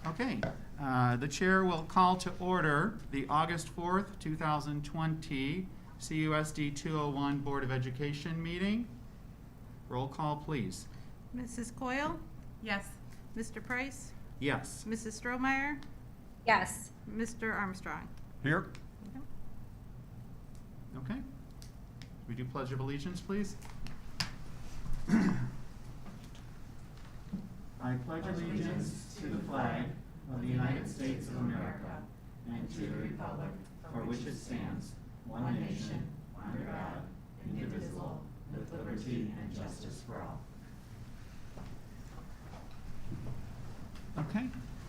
Okay, the chair will call to order the August 4th, 2020 CUSD 201 Board of Education meeting. Roll call, please. Mrs. Coyle? Yes. Mr. Price? Yes. Mrs. Strohmeyer? Yes. Mr. Armstrong? Here. Okay. We do Pledge of Allegiance, please. I pledge allegiance to the flag of the United States of America and to the republic for which it stands, one nation, under God, indivisible, with liberty and justice for all. Okay,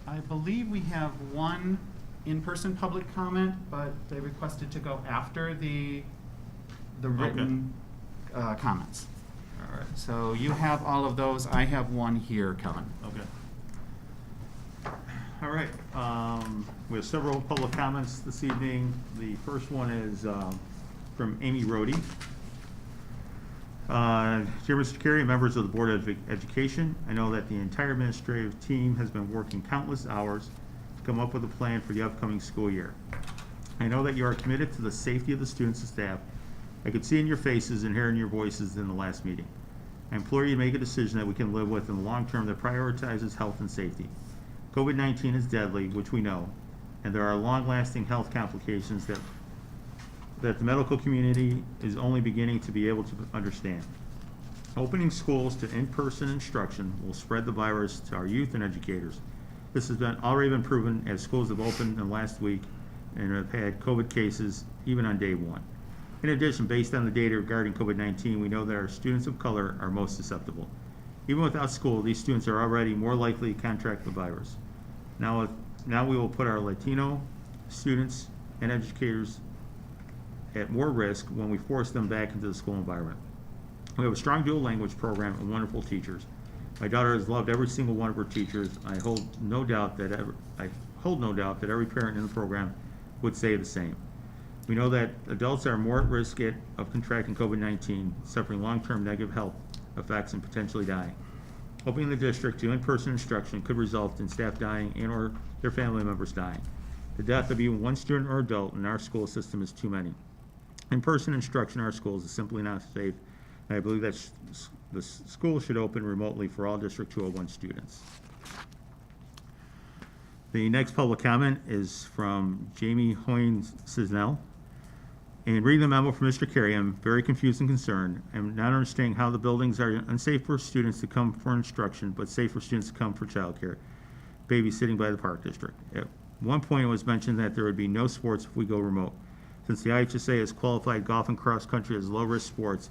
I believe we have one in-person public comment, but they requested to go after the written comments. All right. So you have all of those. I have one here, Kevin. Okay. All right. We have several public comments this evening. The first one is from Amy Rohde. Dear Mr. Carey, members of the Board of Education, I know that the entire administrative team has been working countless hours to come up with a plan for the upcoming school year. I know that you are committed to the safety of the students and staff. I could see in your faces and hear in your voices in the last meeting. I implore you to make a decision that we can live with in the long term that prioritizes health and safety. COVID-19 is deadly, which we know, and there are long-lasting health complications that the medical community is only beginning to be able to understand. Opening schools to in-person instruction will spread the virus to our youth and educators. This has already been proven as schools have opened in the last week and have had COVID cases even on day one. In addition, based on the data regarding COVID-19, we know that our students of color are most susceptible. Even without school, these students are already more likely to contract the virus. Now we will put our Latino students and educators at more risk when we force them back into the school environment. We have a strong dual language program and wonderful teachers. My daughter has loved every single one of her teachers. I hold no doubt that every parent in the program would say the same. We know that adults are more at risk of contracting COVID-19, suffering long-term negative health effects and potentially dying. Opening the district to in-person instruction could result in staff dying and or their family members dying. The death of even one student or adult in our school system is too many. In-person instruction in our schools is simply not safe, and I believe that the school should open remotely for all District 201 students. The next public comment is from Jamie Hoynes-Cisnell. In reading the memo from Mr. Carey, I'm very confused and concerned. I'm not understanding how the buildings are unsafe for students to come for instruction, but safe for students to come for childcare, babysitting by the Park District. At one point, it was mentioned that there would be no sports if we go remote. Since the IHSA has qualified golf and cross country as low-risk sports,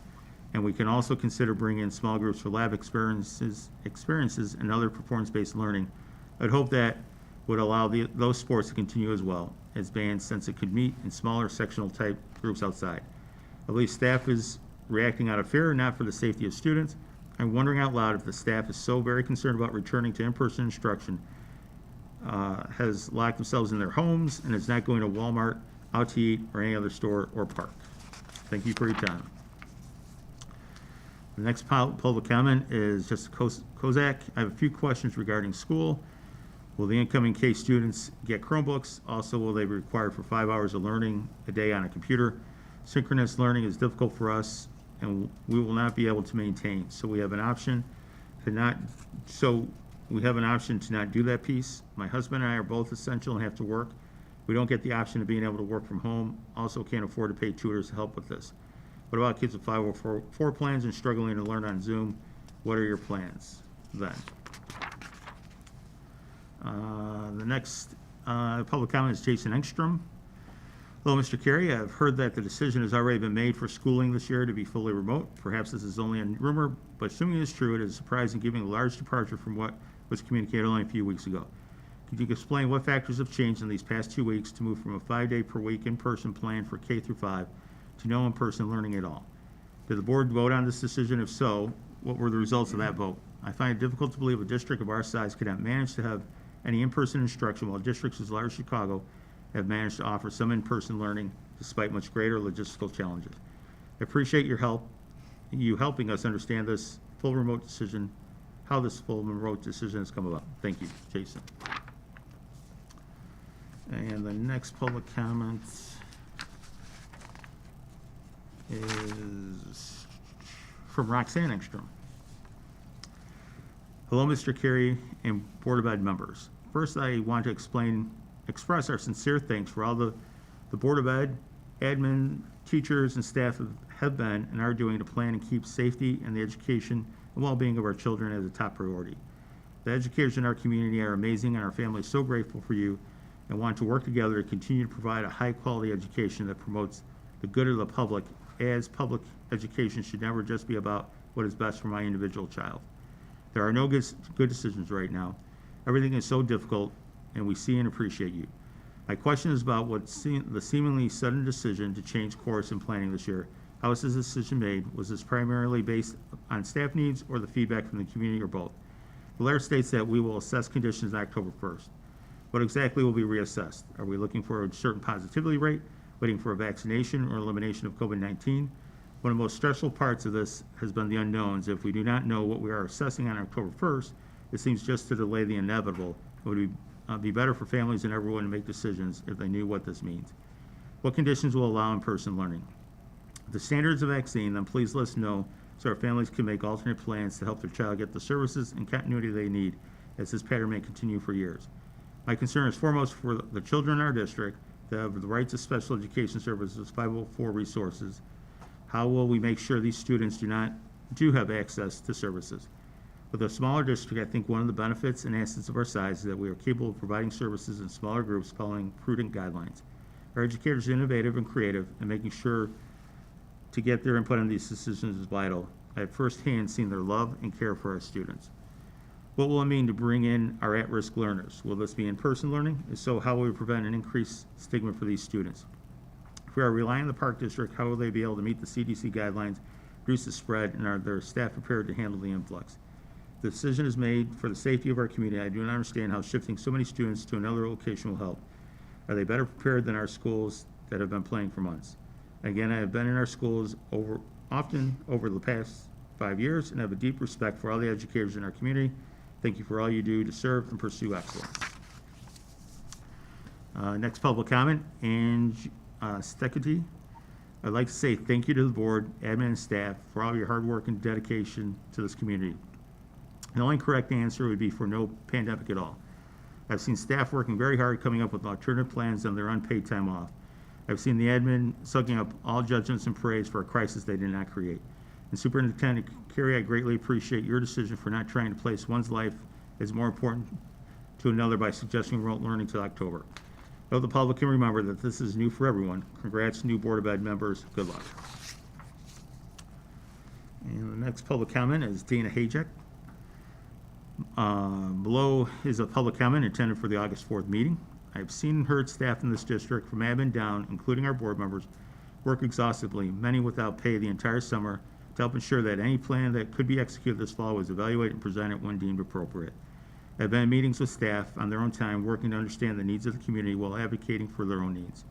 and we can also consider bringing in small groups for lab experiences and other performance-based learning, I'd hope that would allow those sports to continue as well as bands, since it could meet in smaller sectional type groups outside. I believe staff is reacting out of fear, not for the safety of students. I'm wondering out loud if the staff is so very concerned about returning to in-person instruction, has locked themselves in their homes and is not going to Walmart, out to eat, or any other store or park. Thank you for your time. The next public comment is just Kozak. I have a few questions regarding school. Will the incoming K students get Chromebooks? Also, will they be required for 5 hours of learning a day on a computer? Synchronous learning is difficult for us, and we will not be able to maintain. So we have an option to not do that piece. My husband and I are both essential and have to work. We don't get the option of being able to work from home. Also can't afford to pay tutors to help with this. What about kids with 504 plans and struggling to learn on Zoom? What are your plans then? The next public comment is Jason Engstrom. Hello, Mr. Carey. I've heard that the decision has already been made for schooling this year to be fully remote. Perhaps this is only a rumor, but assuming it is true, it is surprising given a large departure from what was communicated only a few weeks ago. Could you explain what factors have changed in these past 2 weeks to move from a 5-day per week in-person plan for K through 5 to no in-person learning at all? Did the board vote on this decision? If so, what were the results of that vote? I find it difficult to believe a district of our size could not manage to have any in-person instruction while districts as large as Chicago have managed to offer some in-person learning despite much greater logistical challenges. I appreciate your helping us understand this full remote decision, how this full remote decision has come about. Thank you, Jason. And the next public comment is from Roxanne Engstrom. Hello, Mr. Carey and Board of Ed members. First, I want to express our sincere thanks for all the Board of Ed, admin, teachers, and staff have been and are doing to plan and keep safety and the education and well-being of our children as a top priority. The educators in our community are amazing, and our family is so grateful for you and want to work together to continue to provide a high-quality education that promotes the good of the public, as public education should never just be about what is best for my individual child. There are no good decisions right now. Everything is so difficult, and we see and appreciate you. My question is about the seemingly sudden decision to change course in planning this year. How was this decision made? Was this primarily based on staff needs or the feedback from the community, or both? The letter states that we will assess conditions October 1st. What exactly will be reassessed? Are we looking for a certain positivity rate, waiting for a vaccination or elimination of COVID-19? One of the most stressful parts of this has been the unknowns. If we do not know what we are assessing on October 1st, it seems just to delay the inevitable. It would be better for families and everyone to make decisions if they knew what this means. What conditions will allow in-person learning? If the standards of vaccine, then please let us know so our families can make alternate plans to help their child get the services and continuity they need, as this pattern may continue for years. My concern is foremost for the children in our district that have the right to special education services, 504 resources. How will we make sure these students do have access to services? With a smaller district, I think one of the benefits and assets of our size is that we are capable of providing services in smaller groups following prudent guidelines. Our educators are innovative and creative, and making sure to get their input on these decisions is vital. I have firsthand seen their love and care for our students. What will it mean to bring in our at-risk learners? Will this be in-person learning? If so, how will we prevent an increased stigma for these students? If we are relying on the Park District, how will they be able to meet the CDC guidelines, reduce the spread, and are their staff prepared to handle the influx? The decision is made for the safety of our community. I do not understand how shifting so many students to another location will help. Are they better prepared than our schools that have been playing for months? Again, I have been in our schools often over the past 5 years and have a deep respect for all the educators in our community. Thank you for all you do to serve and pursue excellence. Next public comment, Ange Stekety. I'd like to say thank you to the board, admin, and staff for all your hard work and dedication to this community. The only correct answer would be for no pandemic at all. I've seen staff working very hard coming up with alternative plans on their unpaid time off. I've seen the admin sucking up all judgments and praise for a crisis they did not create. And Superintendent Carey, I greatly appreciate your decision for not trying to place one's life as more important to another by suggesting remote learning till October. I hope the public can remember that this is new for everyone. Congrats, new Board of Ed members. Good luck. And the next public comment is Dana Hajek. Below is a public comment intended for the August 4th meeting. I've seen and heard staff in this district from admin down, including our board members, work exhaustively, many without pay, the entire summer to help ensure that any plan that could be executed this fall was evaluated and presented when deemed appropriate. I've been in meetings with staff on their own time, working to understand the needs of the community while advocating for their own needs.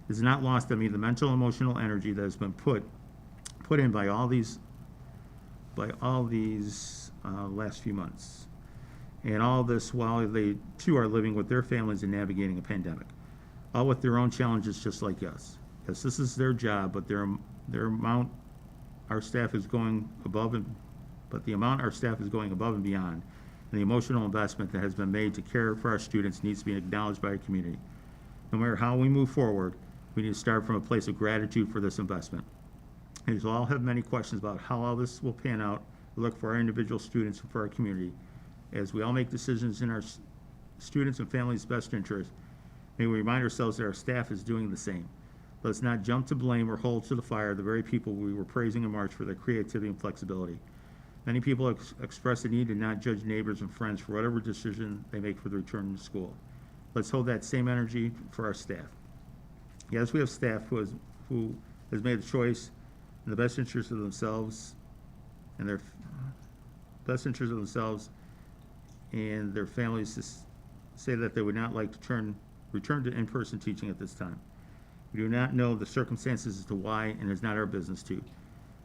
It is not lost on me the mental and emotional energy that has been put in by all these last few months. And all this while they too are living with their families and navigating a pandemic, all with their own challenges just like us. Yes, this is their job, but the amount our staff is going above and beyond, and the emotional investment that has been made to care for our students needs to be acknowledged by our community. No matter how we move forward, we need to start from a place of gratitude for this investment. We all have many questions about how all this will pan out. We look for our individual students and for our community. As we all make decisions in our students' and families' best interest, may we remind ourselves that our staff is doing the same. Let's not jump to blame or hold to the fire the very people we were praising in March for their creativity and flexibility. Many people express the need to not judge neighbors and friends for whatever decision they make for the return to school. Let's hold that same energy for our staff. Yes, we have staff who has made the choice in the best interest of themselves and their and their families to say that they would not like to return to in-person teaching at this time. We do not know the circumstances as to why, and it's not our business to.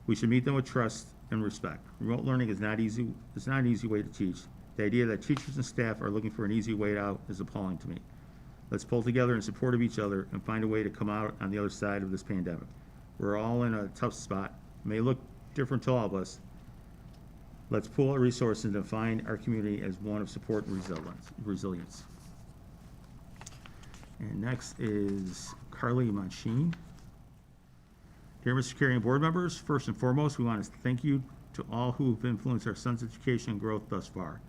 We should meet them with trust and respect. Remote learning is not easy. It's not an easy way to teach. The idea that teachers and staff are looking for an easy way out is appalling to me. Let's pull together in support of each other and find a way to come out on the other side of this pandemic. We're all in a tough spot. It may look different to all of us. Let's pool our resources and define our community as one of support and resilience. And next is Carly Monchine. Dear Mr. Carey and board members, first and foremost, we want to thank you to all who have influenced our son's education and growth thus far.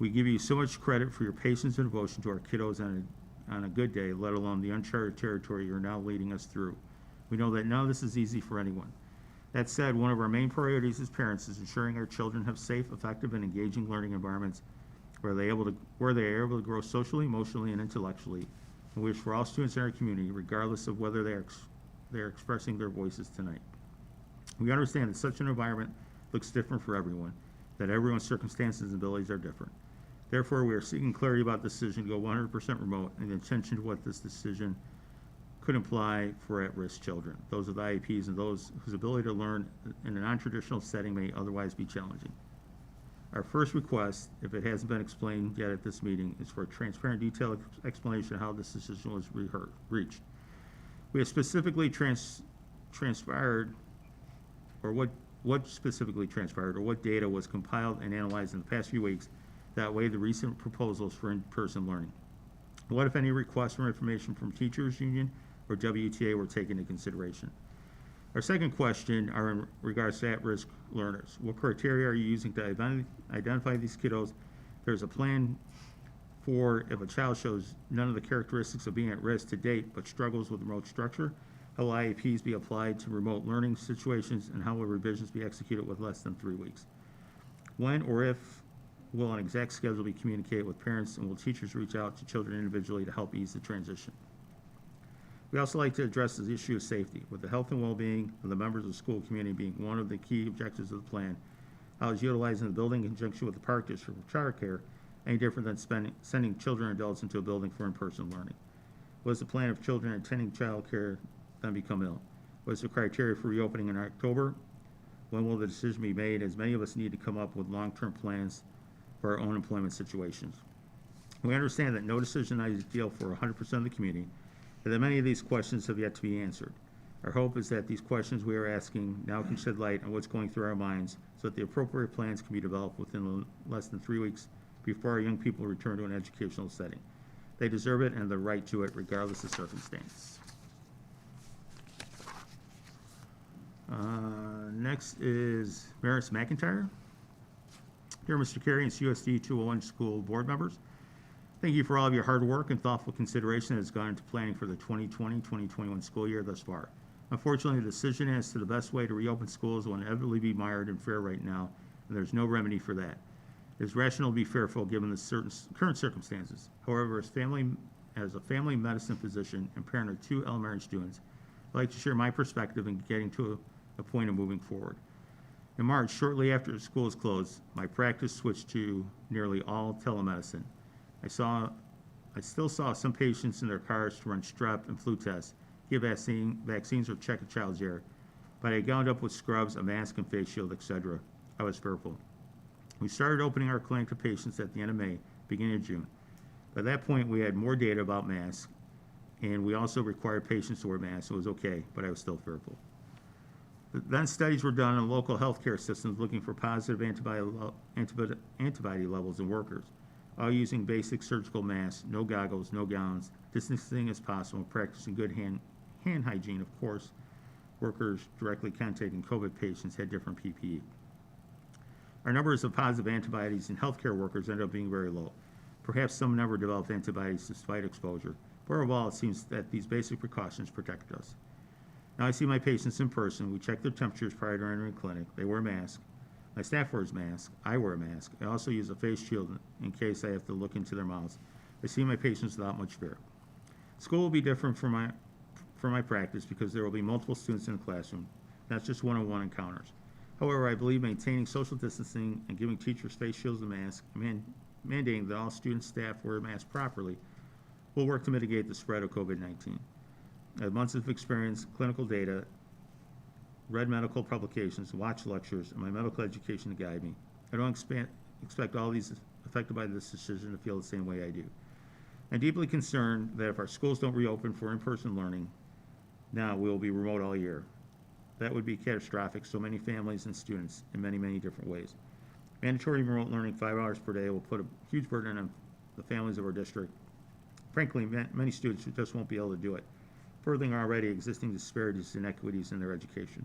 We give you so much credit for your patience and devotion to our kiddos on a good day, let alone the uncharted territory you're now leading us through. We know that none of this is easy for anyone. That said, one of our main priorities as parents is ensuring our children have safe, effective, and engaging learning environments where they are able to grow socially, emotionally, and intellectually, and we wish for all students in our community, regardless of whether they are expressing their voices tonight. We understand that such an environment looks different for everyone, that everyone's circumstances and abilities are different. Therefore, we are seeking clarity about the decision to go 100% remote and the intention to what this decision could imply for at-risk children, those with IEPs and those whose ability to learn in a non-traditional setting may otherwise be challenging. Our first request, if it hasn't been explained yet at this meeting, is for a transparent, detailed explanation of how this decision was reached. We have specifically transpired, or what specifically transpired, or what data was compiled and analyzed in the past few weeks that weighed the recent proposals for in-person learning. What, if any, requests for information from teachers union or WTA were taken into consideration? Our second question are in regards to at-risk learners. What criteria are you using to identify these kiddos? There's a plan for if a child shows none of the characteristics of being at risk to date but struggles with remote structure, how will IEPs be applied to remote learning situations, and how will revisions be executed with less than 3 weeks? When or if will an exact schedule be communicated with parents, and will teachers reach out to children individually to help ease the transition? We also like to address the issue of safety, with the health and well-being of the members of the school community being one of the key objectives of the plan. How is utilizing the building in conjunction with the park district for childcare any different than sending children and adults into a building for in-person learning? What is the plan if children attending childcare then become ill? What is the criteria for reopening in October? When will the decision be made, as many of us need to come up with long-term plans for our own employment situations? We understand that no decision is ideal for 100% of the community, and that many of these questions have yet to be answered. Our hope is that these questions we are asking now can shed light on what's going through our minds so that the appropriate plans can be developed within less than 3 weeks before our young people return to an educational setting. They deserve it and the right to it regardless of circumstance. Next is Maris McIntyre. Dear Mr. Carey and CUSD 201 school board members, thank you for all of your hard work and thoughtful consideration that has gone into planning for the 2020-2021 school year thus far. Unfortunately, the decision as to the best way to reopen schools will inevitably be mired in fear right now, and there's no remedy for that. It is rational to be fearful given the current circumstances. However, as a family medicine physician and parent of 2 elementary students, I'd like to share my perspective in getting to a point of moving forward. In March, shortly after the schools closed, my practice switched to nearly all telemedicine. I still saw some patients in their cars to run strep and flu tests, give vaccines, or check a child's air, but I gowned up with scrubs, a mask, and face shield, etc. I was fearful. We started opening our clinic to patients at the end of May, beginning of June. By that point, we had more data about masks, and we also required patients to wear masks. It was okay, but I was still fearful. Then studies were done in local healthcare systems looking for positive antibody levels in workers, all using basic surgical masks, no goggles, no gowns, distancing as possible, practicing good hand hygiene. Of course, workers directly contacting COVID patients had different PPE. Our numbers of positive antibodies in healthcare workers ended up being very low. Perhaps some never developed antibodies despite exposure, but overall it seems that these basic precautions protect us. Now I see my patients in person. We check their temperatures prior to entering the clinic. They wear masks. My staff wears masks. I wear a mask. I also use a face shield in case I have to look into their mouths. I see my patients without much fear. School will be different for my practice because there will be multiple students in the classroom, not just one-on-one encounters. However, I believe maintaining social distancing and giving teachers face shields and masks, mandating that all student staff wear masks properly, will work to mitigate the spread of COVID-19. I have months of experience, clinical data, read medical publications, watched lectures, and my medical education to guide me. I don't expect all these affected by this decision to feel the same way I do. I'm deeply concerned that if our schools don't reopen for in-person learning, now we will be remote all year. That would be catastrophic so many families and students in many, many different ways. Mandatory remote learning 5 hours per day will put a huge burden on the families of our district. Frankly, many students just won't be able to do it, furthering already existing disparities and inequities in their education.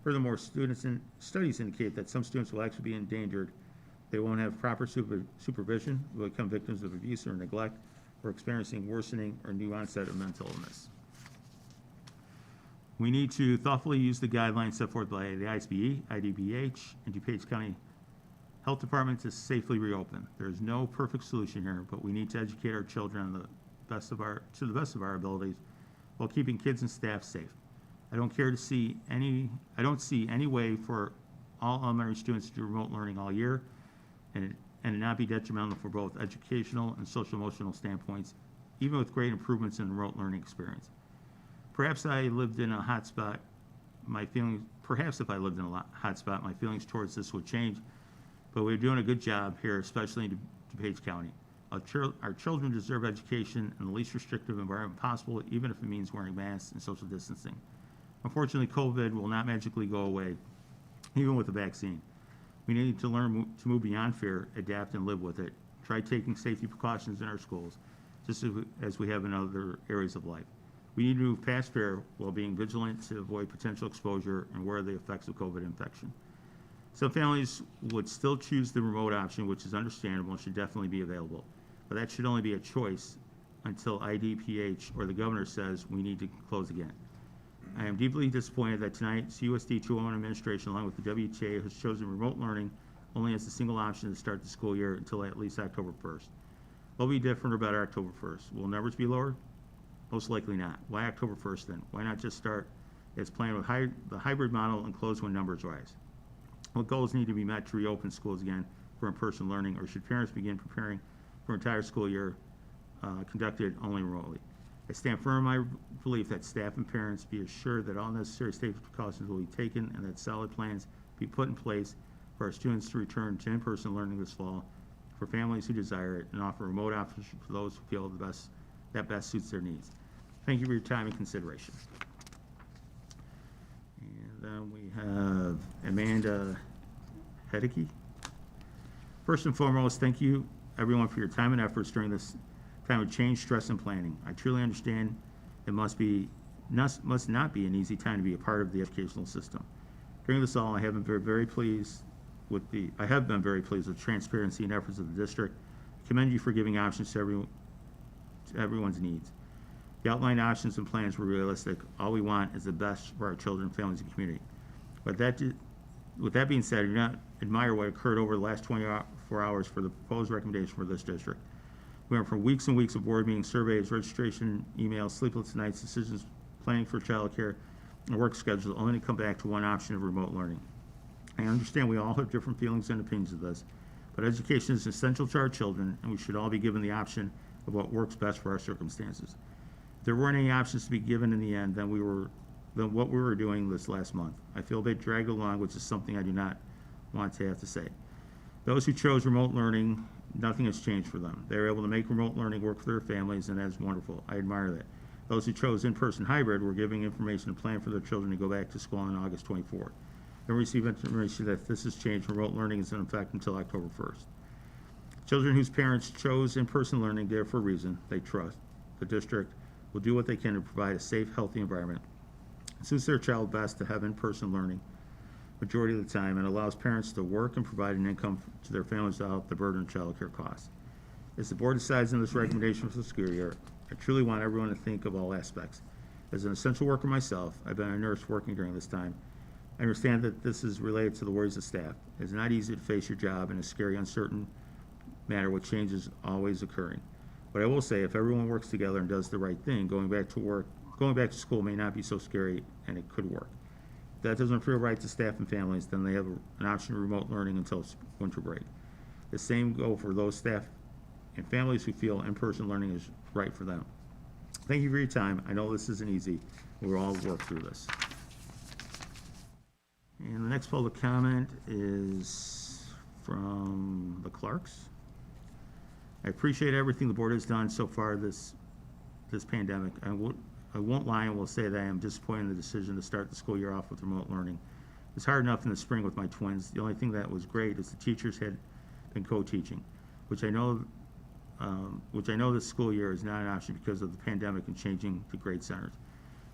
Furthermore, studies indicate that some students will actually be endangered. They won't have proper supervision, will become victims of abuse or neglect, or experiencing worsening or new onset of mental illness. We need to thoughtfully use the guidelines set forth by the ISBE, IDBH, and DuPage County Health Department to safely reopen. There is no perfect solution here, but we need to educate our children to the best of our abilities while keeping kids and staff safe. I don't see any way for all elementary students to do remote learning all year and it not be detrimental for both educational and social emotional standpoints, even with great improvements in the remote learning experience. Perhaps if I lived in a hotspot, my feelings towards this would change, but we're doing a good job here, especially in DuPage County. Our children deserve education in the least restrictive environment possible, even if it means wearing masks and social distancing. Unfortunately, COVID will not magically go away, even with a vaccine. We need to learn to move beyond fear, adapt, and live with it. Try taking safety precautions in our schools, just as we have in other areas of life. We need to move past fear while being vigilant to avoid potential exposure and aware of the effects of COVID infection. Some families would still choose the remote option, which is understandable and should definitely be available. But that should only be a choice until IDPH or the governor says we need to close again. I am deeply disappointed that tonight CUSD 201 administration, along with the WTA, has chosen remote learning only as a single option to start the school year until at least October 1st. What will be different or better October 1st? Will numbers be lower? Most likely not. Why October 1st then? Why not just start as planned with the hybrid model and close when numbers rise? What goals need to be met to reopen schools again for in-person learning, or should parents begin preparing for an entire school year conducted only remotely? I stand firm in my belief that staff and parents be assured that all necessary safety precautions will be taken and that solid plans be put in place for our students to return to in-person learning this fall, for families who desire it, and offer remote options for those who feel that best suits their needs. Thank you for your time and consideration. And then we have Amanda Hedeke. First and foremost, thank you everyone for your time and efforts during this time of change, stress, and planning. I truly understand it must not be an easy time to be a part of the educational system. During this all, I have been very pleased with transparency and efforts of the district. I commend you for giving options to everyone's needs. The outlined options and plans were realistic. All we want is the best for our children, families, and community. With that being said, I do not admire what occurred over the last 24 hours for the proposed recommendation for this district. We went from weeks and weeks of board meetings, surveys, registration, emails, sleepless nights, decisions, planning for childcare, and work schedules, only to come back to one option of remote learning. I understand we all have different feelings and opinions of this, but education is essential to our children, and we should all be given the option of what works best for our circumstances. If there weren't any options to be given in the end, then what we were doing this last month. I feel a bit dragged along, which is something I do not want to have to say. Those who chose remote learning, nothing has changed for them. They were able to make remote learning work for their families, and that is wonderful. I admire that. Those who chose in-person hybrid were giving information and plan for their children to go back to school on August 24th. Then receive information that this has changed. Remote learning is in effect until October 1st. Children whose parents chose in-person learning there for a reason. They trust the district will do what they can to provide a safe, healthy environment. It suits their child best to have in-person learning majority of the time, and allows parents to work and provide an income to their families without the burden of child care costs. As the board decides on this recommendation for the school year, I truly want everyone to think of all aspects. As an essential worker myself, I've been a nurse working during this time. I understand that this is related to the worries of staff. It's not easy to face your job in a scary, uncertain manner with changes always occurring. But I will say, if everyone works together and does the right thing, going back to school may not be so scary, and it could work. If that doesn't feel right to staff and families, then they have an option of remote learning until winter break. The same go for those staff and families who feel in-person learning is right for them. Thank you for your time. I know this isn't easy. We'll all work through this. And the next public comment is from the Clarks. I appreciate everything the board has done so far this pandemic. I won't lie and will say that I am disappointed in the decision to start the school year off with remote learning. It's hard enough in the spring with my twins. The only thing that was great is the teachers had been co-teaching, which I know this school year is not an option because of the pandemic and changing to grade centers.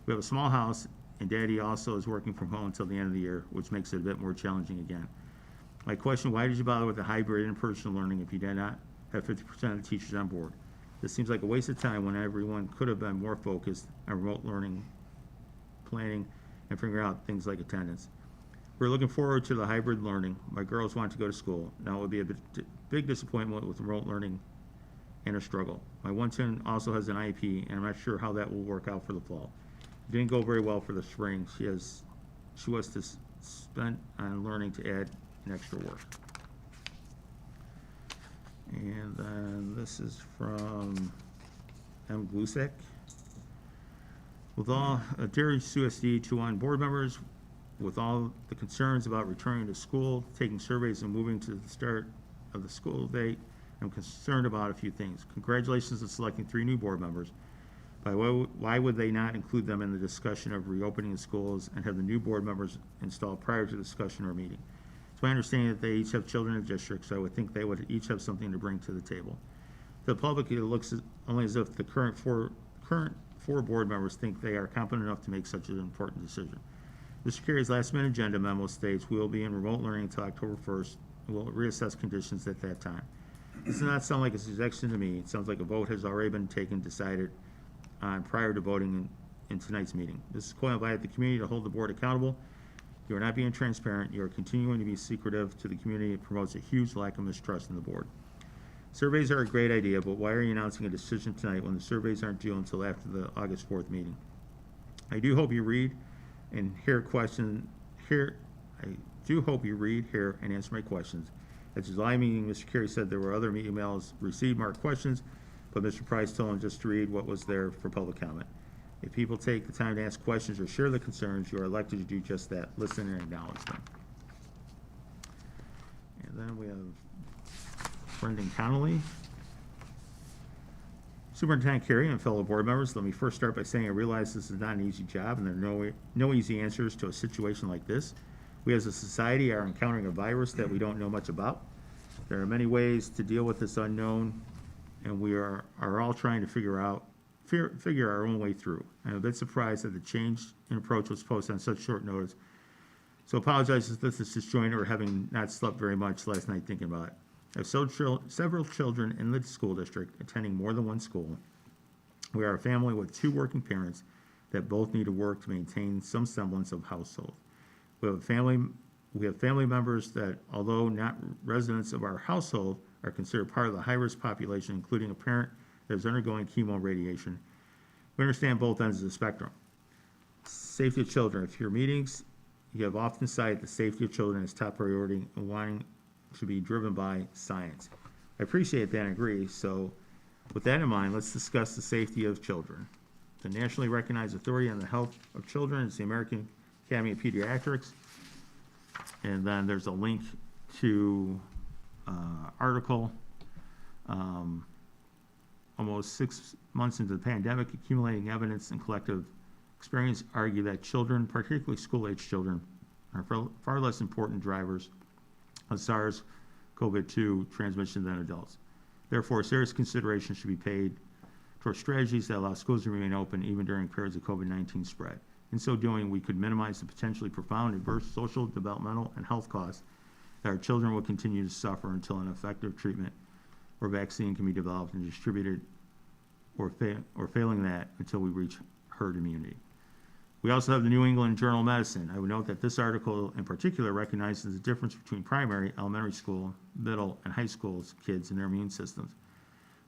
We have a small house, and Daddy also is working from home until the end of the year, which makes it a bit more challenging again. My question, why did you bother with the hybrid in-person learning if you did not have 50% of the teachers on board? This seems like a waste of time when everyone could have been more focused on remote learning, planning, and figuring out things like attendance. We're looking forward to the hybrid learning. My girls want to go to school. Now it would be a big disappointment with remote learning and a struggle. My one son also has an IEP, and I'm not sure how that will work out for the fall. It didn't go very well for the spring. She was to spend on learning to add an extra work. And then this is from M. Glusek. With all, dear CUSD 2-1 board members, with all the concerns about returning to school, taking surveys, and moving to the start of the school date, I'm concerned about a few things. Congratulations on selecting 3 new board members. Why would they not include them in the discussion of reopening the schools and have the new board members installed prior to the discussion or meeting? It's my understanding that they each have children in the district, so I would think they would each have something to bring to the table. To the public, it looks only as if the current four board members think they are competent enough to make such an important decision. Mr. Carey's last-minute agenda memo states we will be in remote learning until October 1st, and we'll reassess conditions at that time. This does not sound like a suggestion to me. It sounds like a vote has already been taken, decided on prior to voting in tonight's meeting. Mrs. Coyle invited the community to hold the board accountable. You are not being transparent. You are continuing to be secretive to the community. It promotes a huge lack of mistrust in the board. Surveys are a great idea, but why are you announcing a decision tonight when the surveys aren't due until after the August 4th meeting? I do hope you read and hear and answer my questions. At the July meeting, Mr. Carey said there were other emails received marked questions, but Mr. Price told him just to read what was there for public comment. If people take the time to ask questions or share the concerns, you are elected to do just that, listen and acknowledge them. And then we have Brendan Connolly. Superintendent Carey and fellow board members, let me first start by saying I realize this is not an easy job and there are no easy answers to a situation like this. We as a society are encountering a virus that we don't know much about. There are many ways to deal with this unknown, and we are all trying to figure our own way through. I'm a bit surprised that the change in approach was posted on such short notice. So apologize if this is disjointed or having not slept very much last night thinking about it. I have several children in the school district attending more than one school. We are a family with 2 working parents that both need to work to maintain some semblance of household. We have family members that, although not residents of our household, are considered part of the high-risk population, including a parent that is undergoing chemo and radiation. We understand both ends of the spectrum. Safety of children. If your meetings, you have often cited the safety of children as top priority and wanting to be driven by science. I appreciate that and agree. So with that in mind, let's discuss the safety of children. The nationally recognized authority on the health of children is the American Academy of Pediatrics. And then there's a link to article. Almost 6 months into the pandemic, accumulating evidence and collective experience argue that children, particularly school-age children, are far less important drivers of SARS-CoV-2 transmission than adults. Therefore, serious consideration should be paid towards strategies that allow schools to remain open even during periods of COVID-19 spread. In so doing, we could minimize the potentially profound adverse social, developmental, and health costs that our children will continue to suffer until an effective treatment or vaccine can be developed and distributed, or failing that, until we reach herd immunity. We also have the New England Journal of Medicine. I would note that this article in particular recognizes the difference between primary, elementary school, middle, and high school kids and their immune systems.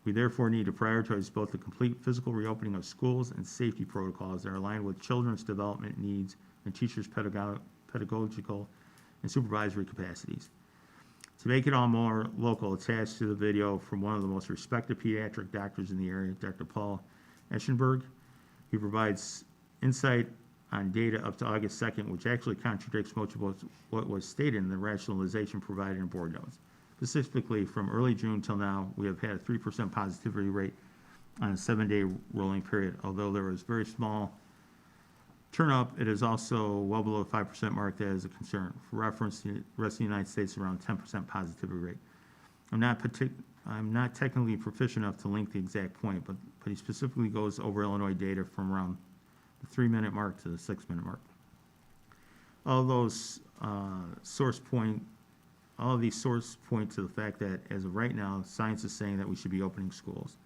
We therefore need to prioritize both the complete physical reopening of schools and safety protocols that are aligned with children's development needs and teachers' pedagogical and supervisory capacities. To make it all more local, attached to the video from one of the most respected pediatric doctors in the area, Dr. Paul Eschenberg. He provides insight on data up to August 2nd, which actually contradicts much of what was stated in the rationalization provided in board notes. Specifically, from early June till now, we have had a 3% positivity rate on a 7-day rolling period. Although there was very small turn up, it is also well below the 5% mark that is a concern. For reference, the rest of the United States is around 10% positivity rate. I'm not technically proficient enough to link the exact point, but he specifically goes over Illinois data from around the 3-minute mark to the 6-minute mark. All of these source point to the fact that as of right now, science is saying that we should be opening schools.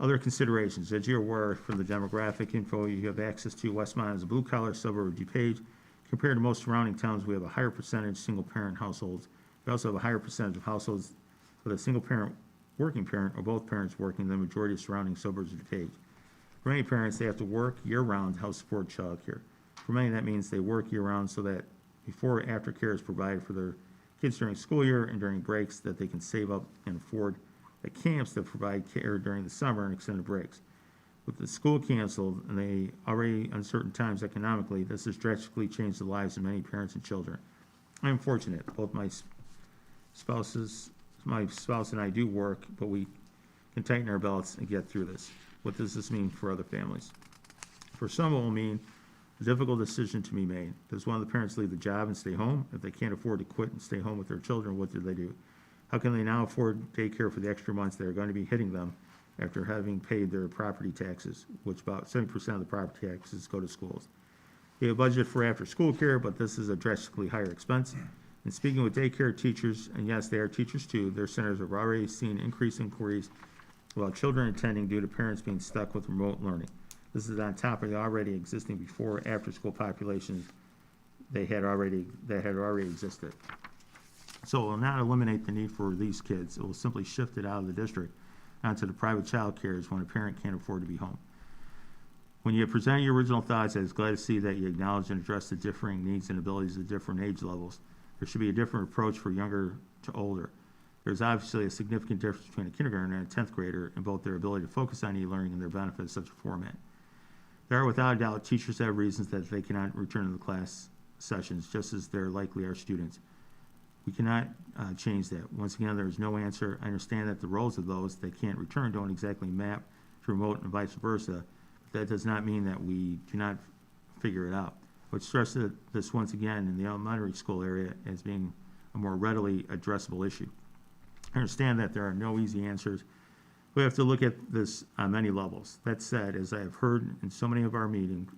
Other considerations, as you're aware from the demographic info, you have access to Westmont as a blue-collar suburb of DuPage. Compared to most surrounding towns, we have a higher percentage single-parent households. We also have a higher percentage of households with a single-parent, working parent, or both parents working than the majority of surrounding suburbs of DuPage. For many parents, they have to work year-round to help support childcare. For many, that means they work year-round so that before or after care is provided for their kids during school year and during breaks, that they can save up and afford at camps that provide care during the summer and extended breaks. With the school canceled and they already uncertain times economically, this has drastically changed the lives of many parents and children. I'm fortunate. Both my spouse and I do work, but we can tighten our belts and get through this. What does this mean for other families? For some, it will mean a difficult decision to be made. Does one of the parents leave the job and stay home? If they can't afford to quit and stay home with their children, what do they do? How can they now afford daycare for the extra months that are going to be hitting them after having paid their property taxes, which about 70% of the property taxes go to schools? We have a budget for after-school care, but this is a drastically higher expense. And speaking with daycare teachers, and yes, they are teachers too, their centers have already seen increased inquiries about children attending due to parents being stuck with remote learning. This is on top of the already existing before after-school populations that had already existed. So it will not eliminate the need for these kids. It will simply shift it out of the district onto the private child cares when a parent can't afford to be home. When you present your original thoughts, I was glad to see that you acknowledge and address the differing needs and abilities of different age levels. There should be a different approach for younger to older. There's obviously a significant difference between a kindergartner and a 10th grader in both their ability to focus on e-learning and their benefit of such a format. There are without a doubt teachers that have reasons that they cannot return to the class sessions, just as there likely are students. We cannot change that. Once again, there is no answer. I understand that the roles of those that can't return don't exactly map to remote and vice versa, but that does not mean that we do not figure it out. I would stress this once again in the elementary school area as being a more readily addressable issue. I understand that there are no easy answers. We have to look at this on many levels. That said, as I have heard in so many of your meetings,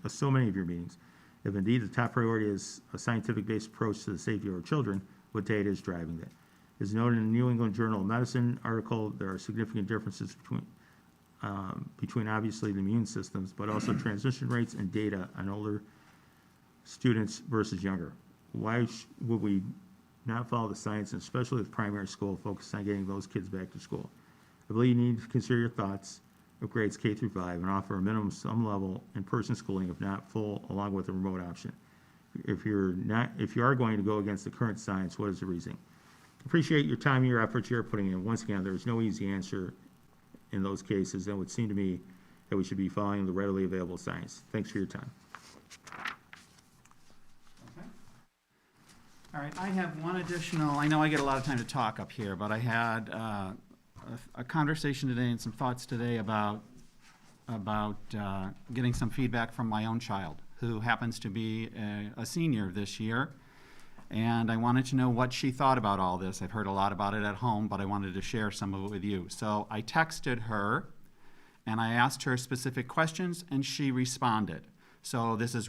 if indeed the top priority is a scientific-based approach to the safety of our children, what data is driving that? As noted in the New England Journal of Medicine article, there are significant differences between obviously the immune systems, but also transmission rates and data on older students versus younger. Why would we not follow the science, and especially with primary school, focus on getting those kids back to school? I believe you need to consider your thoughts of grades K through 5 and offer a minimum some level in-person schooling, if not full, along with a remote option. If you are going to go against the current science, what is the reasoning? Appreciate your time and your efforts you're putting in. Once again, there is no easy answer in those cases, and it would seem to me that we should be following the readily available science. Thanks for your time. Okay. All right, I have one additional, I know I get a lot of time to talk up here, but I had a conversation today and some thoughts today about getting some feedback from my own child, who happens to be a senior this year. And I wanted to know what she thought about all this. I've heard a lot about it at home, but I wanted to share some of it with you. So I texted her, and I asked her specific questions, and she responded. So this is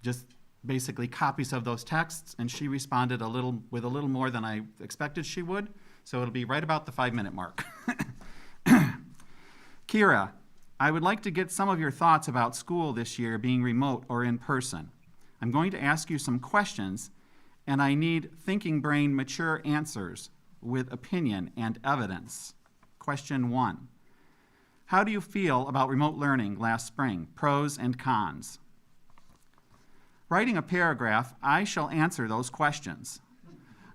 just basically copies of those texts, and she responded with a little more than I expected she would. So it'll be right about the 5-minute mark. Kira, I would like to get some of your thoughts about school this year being remote or in person. I'm going to ask you some questions, and I need thinking brain mature answers with opinion and evidence. Question 1. How do you feel about remote learning last spring? Pros and cons. Writing a paragraph, I shall answer those questions.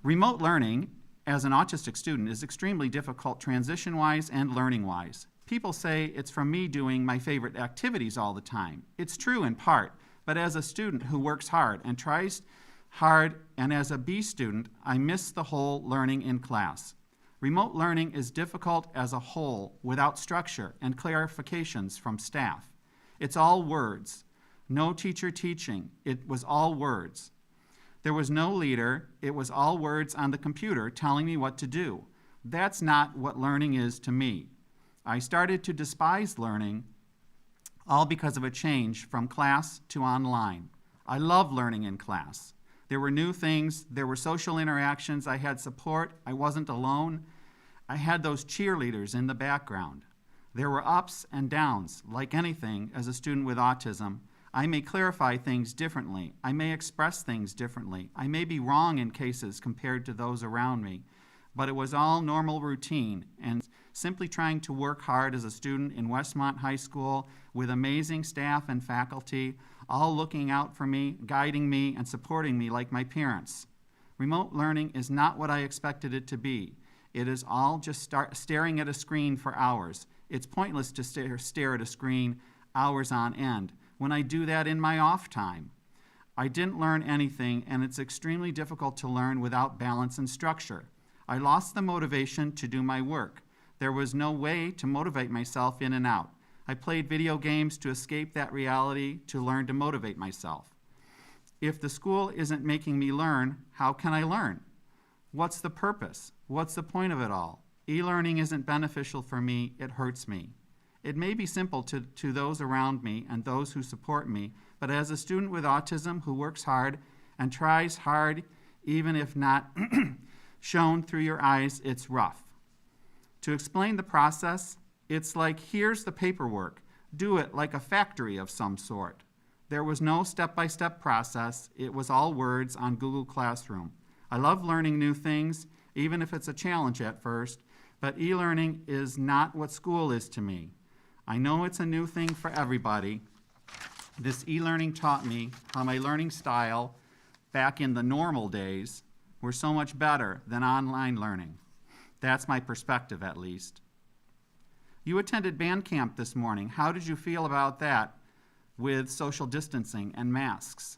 Remote learning as an autistic student is extremely difficult transition-wise and learning-wise. People say it's from me doing my favorite activities all the time. It's true in part, but as a student who works hard and tries hard, and as a B student, I missed the whole learning in class. Remote learning is difficult as a whole without structure and clarifications from staff. It's all words. No teacher teaching. It was all words. There was no leader. It was all words on the computer telling me what to do. That's not what learning is to me. I started to despise learning, all because of a change from class to online. I love learning in class. There were new things. There were social interactions. I had support. I wasn't alone. I had those cheerleaders in the background. There were ups and downs. Like anything, as a student with autism, I may clarify things differently. I may express things differently. I may be wrong in cases compared to those around me. But it was all normal routine and simply trying to work hard as a student in Westmont High School with amazing staff and faculty, all looking out for me, guiding me, and supporting me like my parents. Remote learning is not what I expected it to be. It is all just staring at a screen for hours. It's pointless to stare at a screen hours on end when I do that in my off time. I didn't learn anything, and it's extremely difficult to learn without balance and structure. I lost the motivation to do my work. There was no way to motivate myself in and out. I played video games to escape that reality, to learn to motivate myself. If the school isn't making me learn, how can I learn? What's the purpose? What's the point of it all? E-learning isn't beneficial for me, it hurts me. It may be simple to those around me and those who support me, but as a student with autism who works hard and tries hard, even if not shown through your eyes, it's rough. To explain the process, it's like, here's the paperwork. Do it like a factory of some sort. There was no step-by-step process. It was all words on Google Classroom. I love learning new things, even if it's a challenge at first, but e-learning is not what school is to me. I know it's a new thing for everybody. This e-learning taught me how my learning style back in the normal days were so much better than online learning. That's my perspective, at least. You attended band camp this morning. How did you feel about that with social distancing and masks?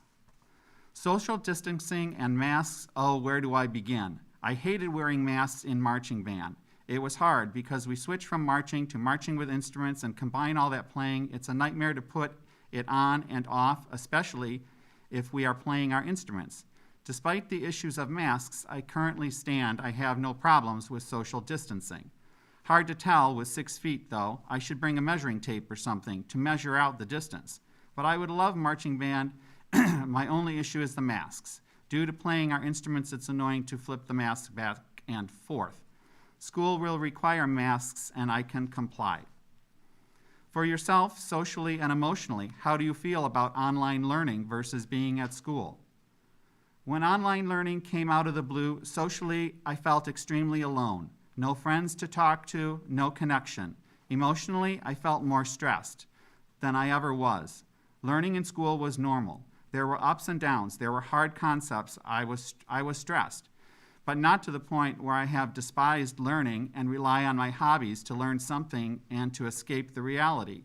Social distancing and masks, oh, where do I begin? I hated wearing masks in marching band. It was hard because we switched from marching to marching with instruments and combine all that playing. It's a nightmare to put it on and off, especially if we are playing our instruments. Despite the issues of masks I currently stand, I have no problems with social distancing. Hard to tell with 6 feet, though. I should bring a measuring tape or something to measure out the distance. But I would love marching band. My only issue is the masks. Due to playing our instruments, it's annoying to flip the mask back and forth. School will require masks, and I can comply. For yourself, socially and emotionally, how do you feel about online learning versus being at school? When online learning came out of the blue, socially, I felt extremely alone. No friends to talk to, no connection. Emotionally, I felt more stressed than I ever was. Learning in school was normal. There were ups and downs. There were hard concepts. I was stressed, but not to the point where I have despised learning and rely on my hobbies to learn something and to escape the reality.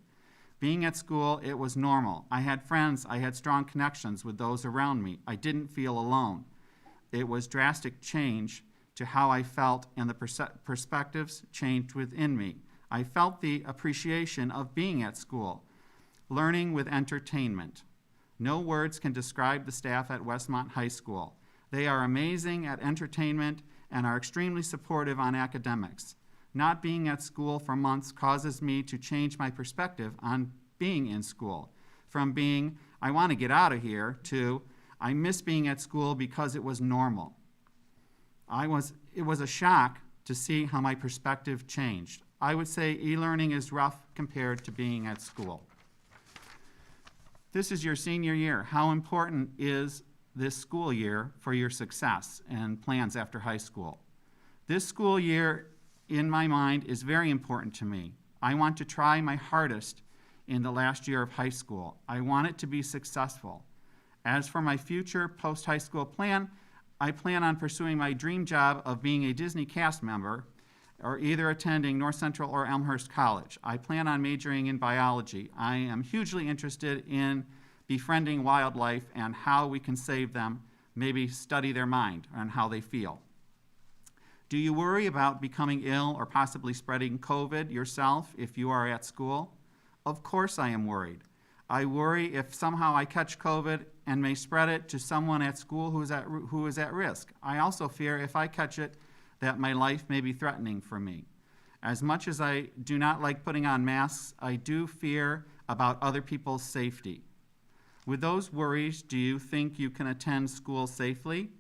Being at school, it was normal. I had friends. I had strong connections with those around me. I didn't feel alone. It was drastic change to how I felt, and the perspectives changed within me. I felt the appreciation of being at school, learning with entertainment. No words can describe the staff at Westmont High School. They are amazing at entertainment and are extremely supportive on academics. Not being at school for months causes me to change my perspective on being in school. From being, I want to get out of here, to, I miss being at school because it was normal. It was a shock to see how my perspective changed. I would say e-learning is rough compared to being at school. This is your senior year. How important is this school year for your success and plans after high school? This school year, in my mind, is very important to me. I want to try my hardest in the last year of high school. I want it to be successful. As for my future post-high school plan, I plan on pursuing my dream job of being a Disney cast member or either attending North Central or Elmhurst College. I plan on majoring in biology. I am hugely interested in befriending wildlife and how we can save them maybe study their mind and how they feel. Do you worry about becoming ill or possibly spreading COVID yourself if you are at school? Of course I am worried. I worry if somehow I catch COVID and may spread it to someone at school who is at risk. I also fear if I catch it that my life may be threatening for me. As much as I do not like putting on masks, I do fear about other people's safety. With those worries, do you think you can attend school safely?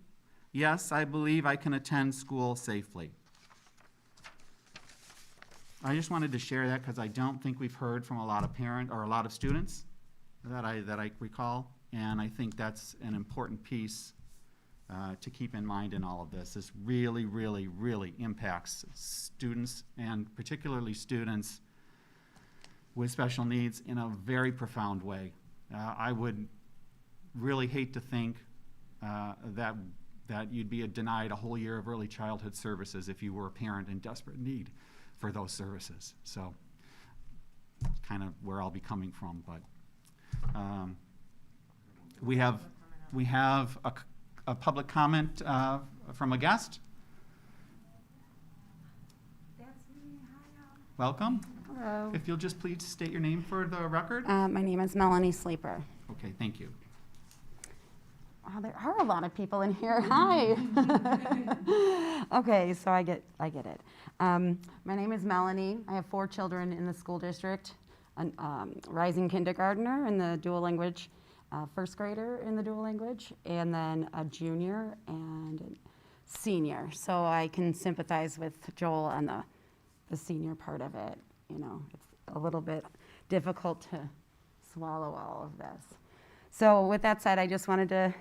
Yes, I believe I can attend school safely. I just wanted to share that because I don't think we've heard from a lot of parents or a lot of students that I recall, and I think that's an important piece to keep in mind in all of this. This really, really, really impacts students, and particularly students with special needs, in a very profound way. I would really hate to think that you'd be denied a whole year of early childhood services if you were a parent in desperate need for those services. So that's kind of where I'll be coming from, but we have a public comment from a guest. That's me. Hi. Welcome. Hello. If you'll just please state your name for the record. My name is Melanie Sleeper. Okay, thank you. Wow, there are a lot of people in here. Hi. Okay, so I get it. My name is Melanie. I have 4 children in the school district, a rising kindergartner in the dual language, first grader in the dual language, and then a junior and a senior. So I can sympathize with Joel on the senior part of it. You know, it's a little bit difficult to swallow all of this. So with that said, I just wanted to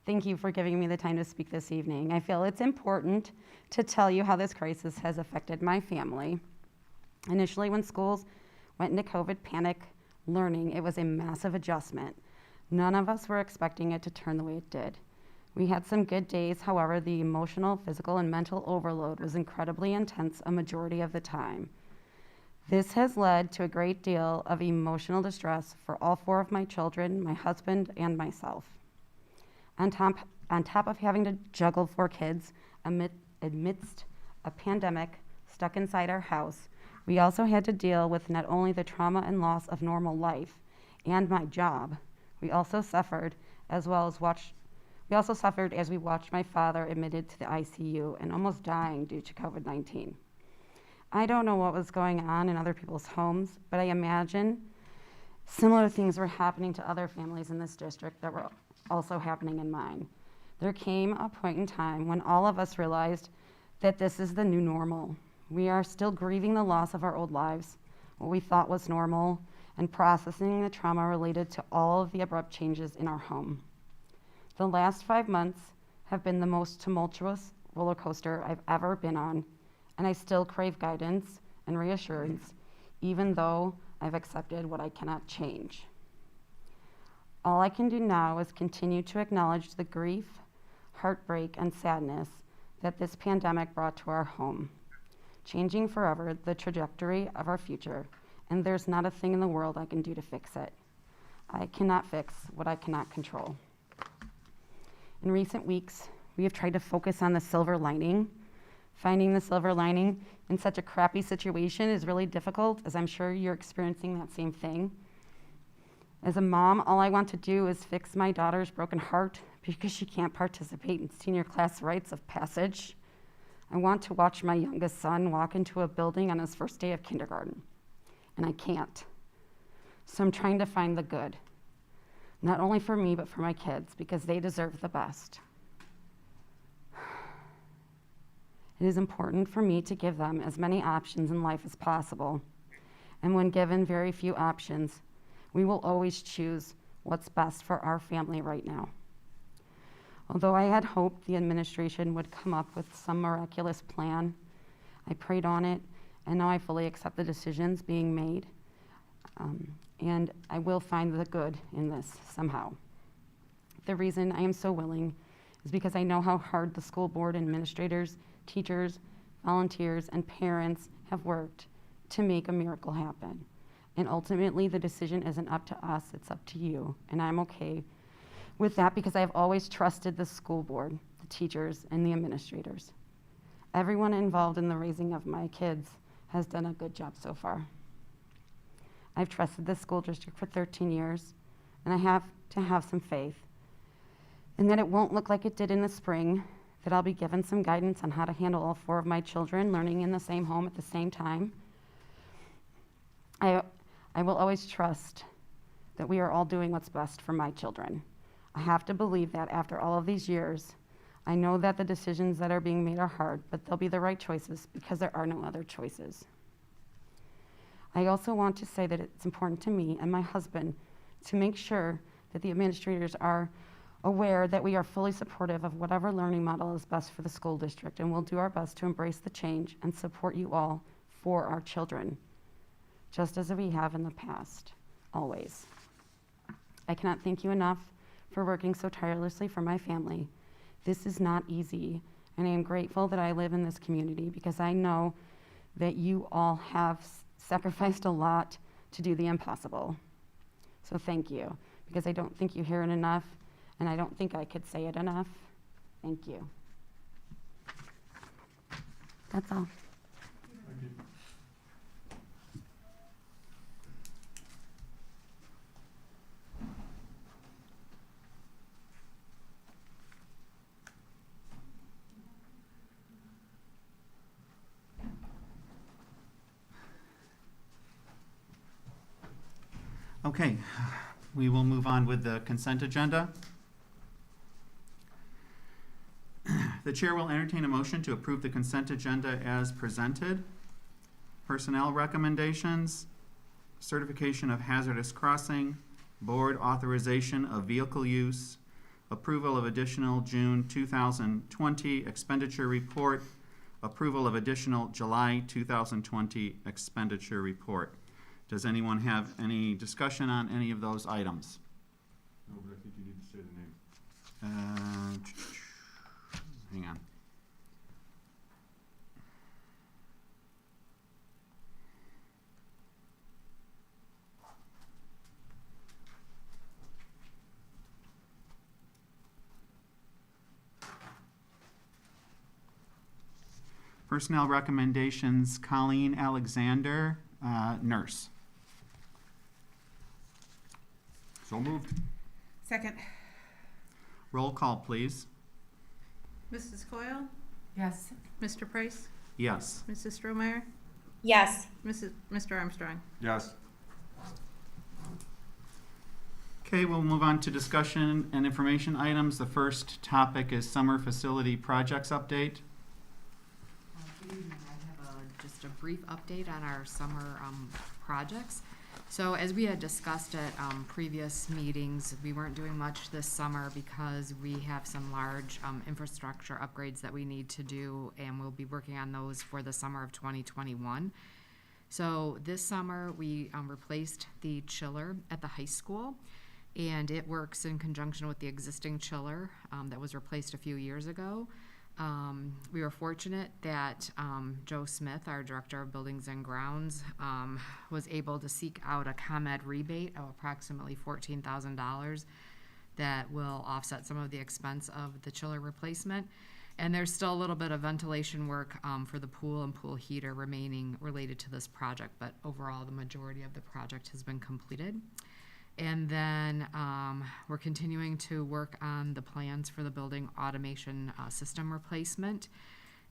thank you for giving me the time to speak this evening. I feel it's important to tell you how this crisis has affected my family. Initially, when schools went into COVID panic learning, it was a massive adjustment. None of us were expecting it to turn the way it did. We had some good days, however, the emotional, physical, and mental overload was incredibly intense a majority of the time. This has led to a great deal of emotional distress for all 4 of my children, my husband, and myself. On top of having to juggle 4 kids amidst a pandemic stuck inside our house, we also had to deal with not only the trauma and loss of normal life and my job, we also suffered as we watched my father admitted to the ICU and almost dying due to COVID-19. I don't know what was going on in other people's homes, but I imagine similar things were happening to other families in this district that were also happening in mine. There came a point in time when all of us realized that this is the new normal. We are still grieving the loss of our old lives, what we thought was normal, and processing the trauma related to all of the abrupt changes in our home. The last 5 months have been the most tumultuous roller coaster I've ever been on, and I still crave guidance and reassurance, even though I've accepted what I cannot change. All I can do now is continue to acknowledge the grief, heartbreak, and sadness that this pandemic brought to our home, changing forever the trajectory of our future, and there's not a thing in the world I can do to fix it. I cannot fix what I cannot control. In recent weeks, we have tried to focus on the silver lining. Finding the silver lining in such a crappy situation is really difficult, as I'm sure you're experiencing that same thing. As a mom, all I want to do is fix my daughter's broken heart because she can't participate in senior class rites of passage. I want to watch my youngest son walk into a building on his first day of kindergarten, and I can't. So I'm trying to find the good, not only for me, but for my kids, because they deserve the best. It is important for me to give them as many options in life as possible. And when given very few options, we will always choose what's best for our family right now. Although I had hoped the administration would come up with some miraculous plan, I prayed on it, and now I fully accept the decisions being made. And I will find the good in this somehow. The reason I am so willing is because I know how hard the school board administrators, teachers, volunteers, and parents have worked to make a miracle happen. And ultimately, the decision isn't up to us, it's up to you. And I'm okay with that because I have always trusted the school board, the teachers, and the administrators. Everyone involved in the raising of my kids has done a good job so far. I've trusted this school district for 13 years, and I have to have some faith in that it won't look like it did in the spring, that I'll be given some guidance on how to handle all 4 of my children learning in the same home at the same time. I will always trust that we are all doing what's best for my children. I have to believe that after all of these years, I know that the decisions that are being made are hard, but they'll be the right choices because there are no other choices. I also want to say that it's important to me and my husband to make sure that the administrators are aware that we are fully supportive of whatever learning model is best for the school district, and we'll do our best to embrace the change and support you all for our children, just as we have in the past, always. I cannot thank you enough for working so tirelessly for my family. This is not easy, and I am grateful that I live in this community because I know that you all have sacrificed a lot to do the impossible. So thank you, because I don't think you hear it enough, and I don't think I could say it enough. Thank you. That's all. Okay, we will move on with the consent agenda. The chair will entertain a motion to approve the consent agenda as presented. Personnel recommendations, certification of hazardous crossing, board authorization of vehicle use, approval of additional June 2020 expenditure report, approval of additional July 2020 expenditure report. Does anyone have any discussion on any of those items? No, but I think you need to say the name. Hang on. Personnel recommendations, Colleen Alexander, nurse. So moved. Second. Roll call, please. Mrs. Coyle? Yes. Mr. Price? Yes. Mrs. Stromeyer? Yes. Mr. Armstrong? Yes. Okay, we'll move on to discussion and information items. The first topic is summer facility projects update. Good evening. I have just a brief update on our summer projects. So as we had discussed at previous meetings, we weren't doing much this summer because we have some large infrastructure upgrades that we need to do, and we'll be working on those for the summer of 2021. So this summer, we replaced the chiller at the high school, and it works in conjunction with the existing chiller that was replaced a few years ago. We were fortunate that Joe Smith, our Director of Buildings and Grounds, was able to seek out a ComEd rebate of approximately $14,000 that will offset some of the expense of the chiller replacement. And there's still a little bit of ventilation work for the pool and pool heater remaining related to this project, but overall the majority of the project has been completed. And then we're continuing to work on the plans for the building automation system replacement.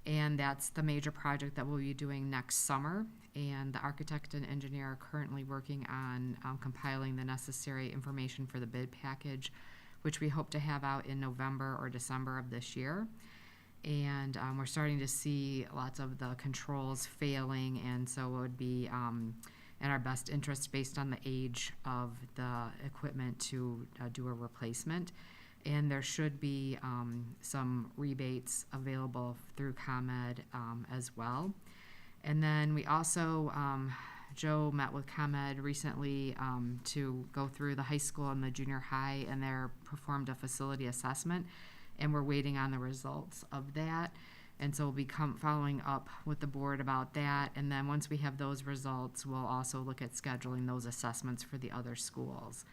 And that's the major project that we'll be doing next summer. And the architect and engineer are currently working on compiling the necessary information for the bid package, which we hope to have out in November or December of this year. And we're starting to see lots of the controls failing, and so it would be in our best interest based on the age of the equipment to do a replacement. And there should be some rebates available through ComEd as well. And then we also, Joe met with ComEd recently to go through the high school and the junior high, and they performed a facility assessment, and we're waiting on the results of that. And so we'll be following up with the board about that. And then once we have those results, we'll also look at scheduling those assessments for the other schools.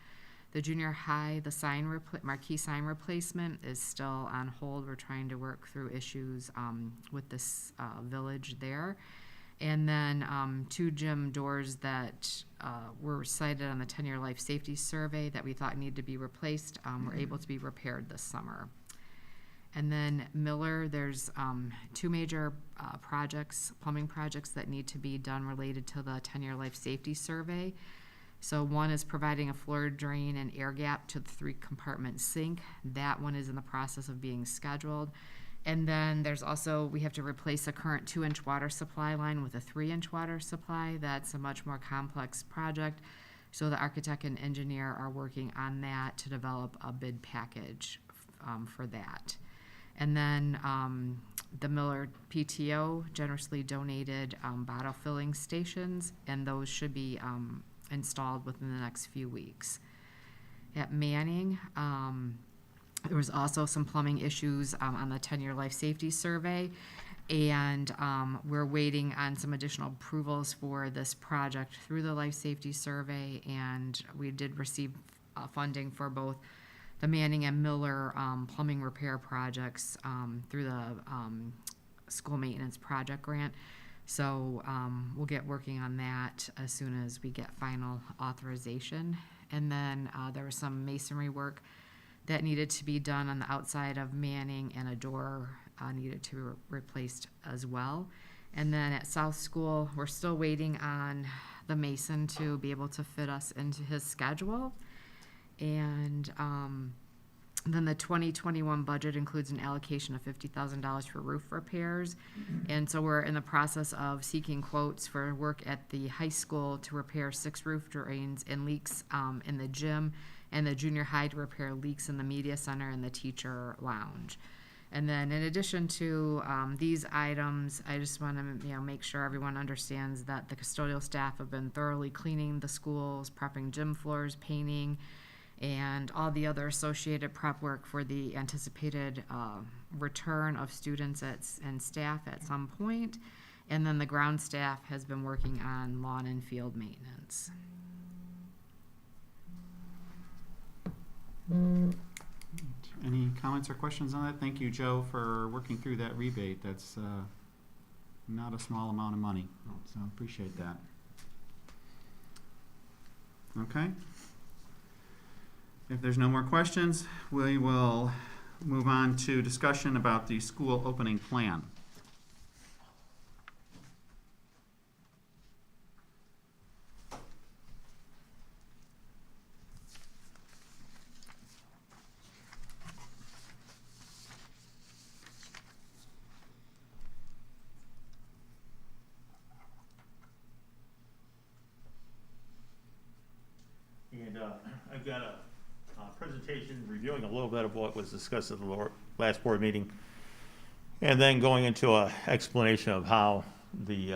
The junior high, the marquee sign replacement is still on hold. We're trying to work through issues with this village there. And then 2 gym doors that were cited on the 10-year life safety survey that we thought needed to be replaced were able to be repaired this summer. And then Miller, there's 2 major projects, plumbing projects that need to be done related to the 10-year life safety survey. So one is providing a floor drain and air gap to the 3-compartment sink. That one is in the process of being scheduled. And then there's also, we have to replace a current 2-inch water supply line with a 3-inch water supply. That's a much more complex project. So the architect and engineer are working on that to develop a bid package for that. And then the Miller PTO generously donated bottle filling stations, and those should be installed within the next few weeks. At Manning, there was also some plumbing issues on the 10-year life safety survey, and we're waiting on some additional approvals for this project through the life safety survey, and we did receive funding for both the Manning and Miller plumbing repair projects through the school maintenance project grant. So we'll get working on that as soon as we get final authorization. And then there was some masonry work that needed to be done on the outside of Manning, and a door needed to be replaced as well. And then at South School, we're still waiting on the mason to be able to fit us into his schedule. And then the 2021 budget includes an allocation of $50,000 for roof repairs. And so we're in the process of seeking quotes for work at the high school to repair 6 roof drains and leaks in the gym, and the junior high to repair leaks in the media center and the teacher lounge. And then in addition to these items, I just want to make sure everyone understands that the custodial staff have been thoroughly cleaning the schools, prepping gym floors, painting, and all the other associated prep work for the anticipated return of students and staff at some point. And then the ground staff has been working on lawn and field maintenance. Any comments or questions on that? Thank you, Joe, for working through that rebate. That's not a small amount of money, so appreciate that. Okay. If there's no more questions, we will move on to discussion about the school opening plan. And I've got a presentation reviewing a little bit of what was discussed at the last board meeting, and then going into an explanation of how the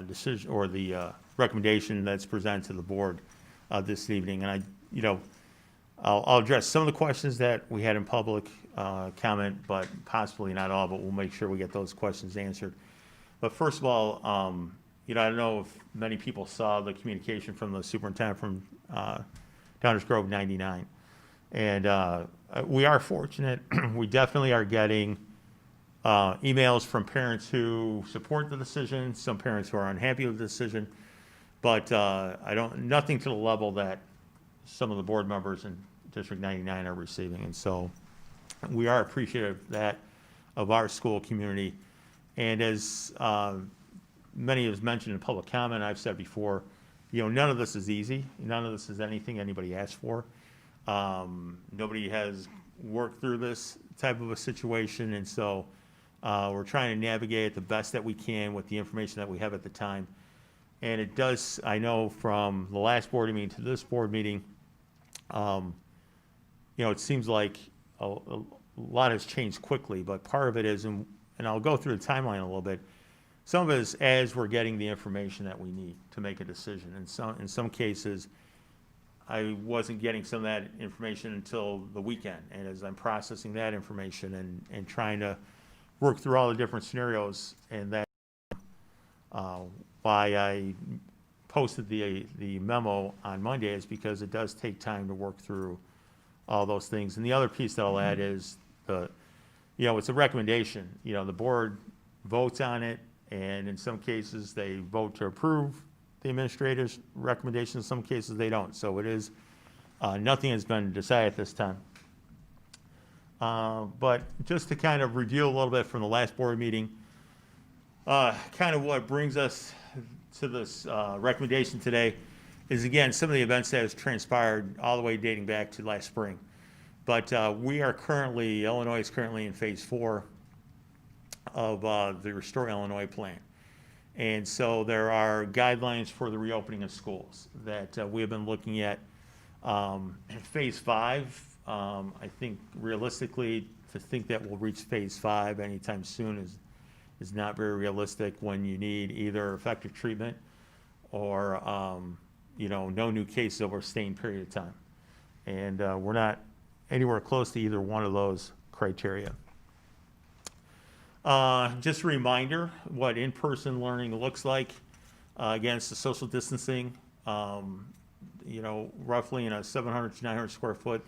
decision or the recommendation that's presented to the board this evening. And I'll address some of the questions that we had in public comment, but possibly not all, but we'll make sure we get those questions answered. But first of all, I don't know if many people saw the communication from the superintendent from Downers Grove 99. And we are fortunate. We definitely are getting emails from parents who support the decision, some parents who are unhappy with the decision, but nothing to the level that some of the board members in District 99 are receiving. And so we are appreciative of our school community. And as many have mentioned in public comment, I've said before, none of this is easy. None of this is anything anybody asked for. Nobody has worked through this type of a situation, and so we're trying to navigate it the best that we can with the information that we have at the time. And it does, I know from the last board meeting to this board meeting, it seems like a lot has changed quickly, but part of it is, and I'll go through the timeline a little bit, some of it is as we're getting the information that we need to make a decision. And in some cases, I wasn't getting some of that information until the weekend. And as I'm processing that information and trying to work through all the different scenarios, and that's why I posted the memo on Monday is because it does take time to work through all those things. And the other piece that I'll add is it's a recommendation. The board votes on it, and in some cases, they vote to approve the administrator's recommendation. In some cases, they don't. So it is, nothing has been decided at this time. But just to kind of review a little bit from the last board meeting, kind of what brings us to this recommendation today is, again, some of the events that has transpired all the way dating back to last spring. But Illinois is currently in phase 4 of the Restore Illinois plan. And so there are guidelines for the reopening of schools that we have been looking at. Phase 5, I think realistically to think that we'll reach phase 5 anytime soon is not very realistic when you need either effective treatment or no new cases over a sustained period of time. And we're not anywhere close to either one of those criteria. Just a reminder what in-person learning looks like. Again, it's the social distancing, roughly in a 700 to 900 square foot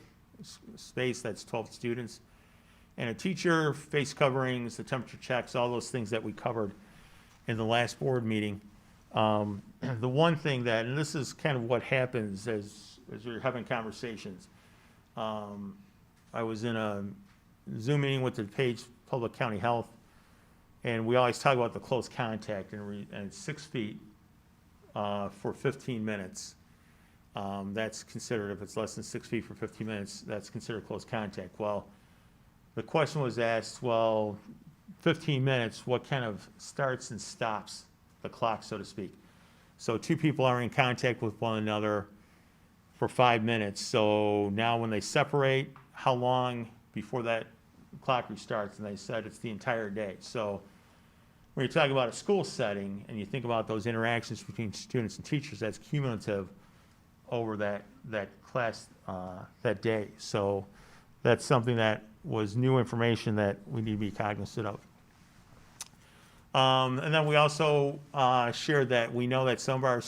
space, that's 12 students. And a teacher, face coverings, the temperature checks, all those things that we covered in the last board meeting. The one thing that, and this is kind of what happens as we're having conversations. I was in a Zoom meeting with the DuPage Public County Health, and we always talk about the close contact and 6 feet for 15 minutes. That's considered, if it's less than 6 feet for 15 minutes, that's considered close contact. Well, the question was asked, 15 minutes, what kind of starts and stops the clock, so to speak? So 2 people are in contact with one another for 5 minutes. So now when they separate, how long before that clock restarts? And they said it's the entire day. So when you're talking about a school setting and you think about those interactions between students and teachers, that's cumulative over that class, that day. So that's something that was new information that we need to be cognizant of. And then we also shared that we know that some of our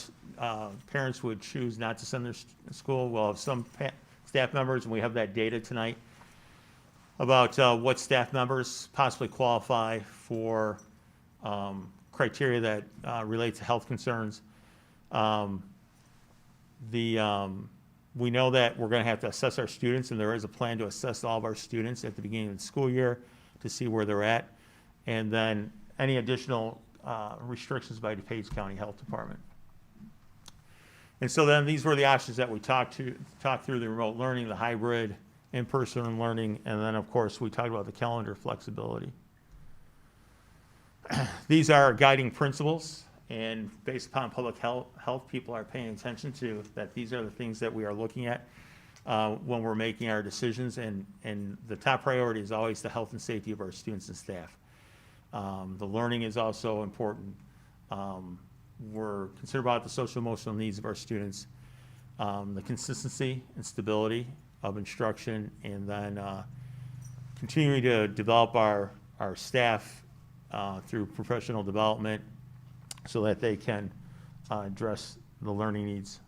parents would choose not to send their school. We'll have some staff members, and we have that data tonight about what staff members possibly qualify for criteria that relate to health concerns. We know that we're going to have to assess our students, and there is a plan to assess all of our students at the beginning of the school year to see where they're at, and then any additional restrictions by DuPage County Health Department. And so then these were the options that we talked through: the remote learning, the hybrid, in-person learning, and then of course we talked about the calendar flexibility. These are guiding principles, and based upon public health, people are paying attention to that. These are the things that we are looking at when we're making our decisions, and the top priority is always the health and safety of our students and staff. The learning is also important. We're concerned about the social emotional needs of our students, the consistency and stability of instruction, and then continuing to develop our staff through professional development so that they can address the learning needs.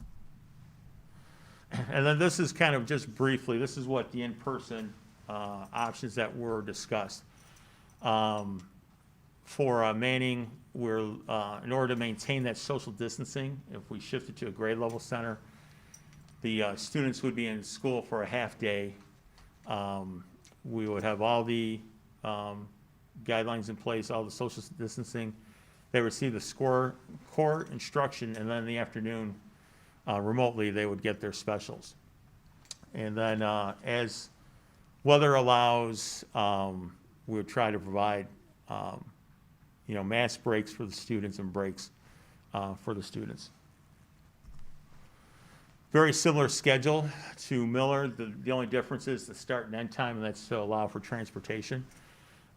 And then this is kind of just briefly, this is what the in-person options that were discussed. For Manning, we're in order to maintain that social distancing, if we shifted to a grade level center, the students would be in school for a half day. We would have all the guidelines in place, all the social distancing. They receive the core instruction, and then in the afternoon, remotely, they would get their specials. And then as weather allows, we would try to provide mass breaks for the students and breaks for the students. Very similar schedule to Miller. The only difference is the start and end time, and that's to allow for transportation.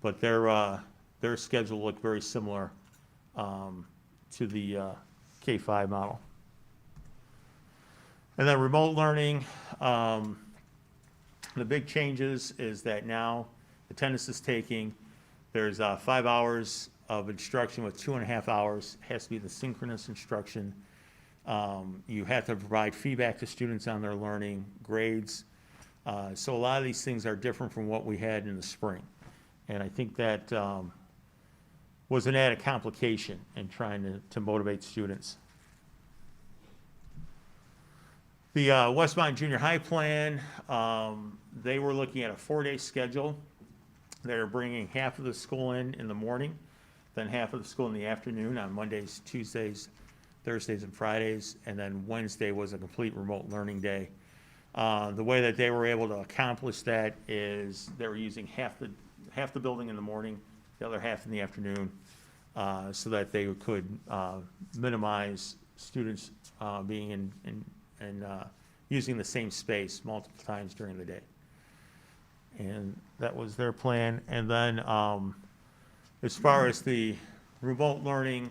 But their schedule looked very similar to the K-5 model. And then remote learning. The big changes is that now attendance is taking. There's 5 hours of instruction with 2.5 hours. It has to be the synchronous instruction. You have to provide feedback to students on their learning, grades. So a lot of these things are different from what we had in the spring. And I think that was an added complication in trying to motivate students. The Westmont Junior High plan, they were looking at a 4-day schedule. They're bringing half of the school in the morning, then half of the school in the afternoon on Mondays, Tuesdays, Thursdays, and Fridays, and then Wednesday was a complete remote learning day. The way that they were able to accomplish that is they were using half the building in the morning, the other half in the afternoon, so that they could minimize students being and using the same space multiple times during the day. And that was their plan. And then as far as the remote learning,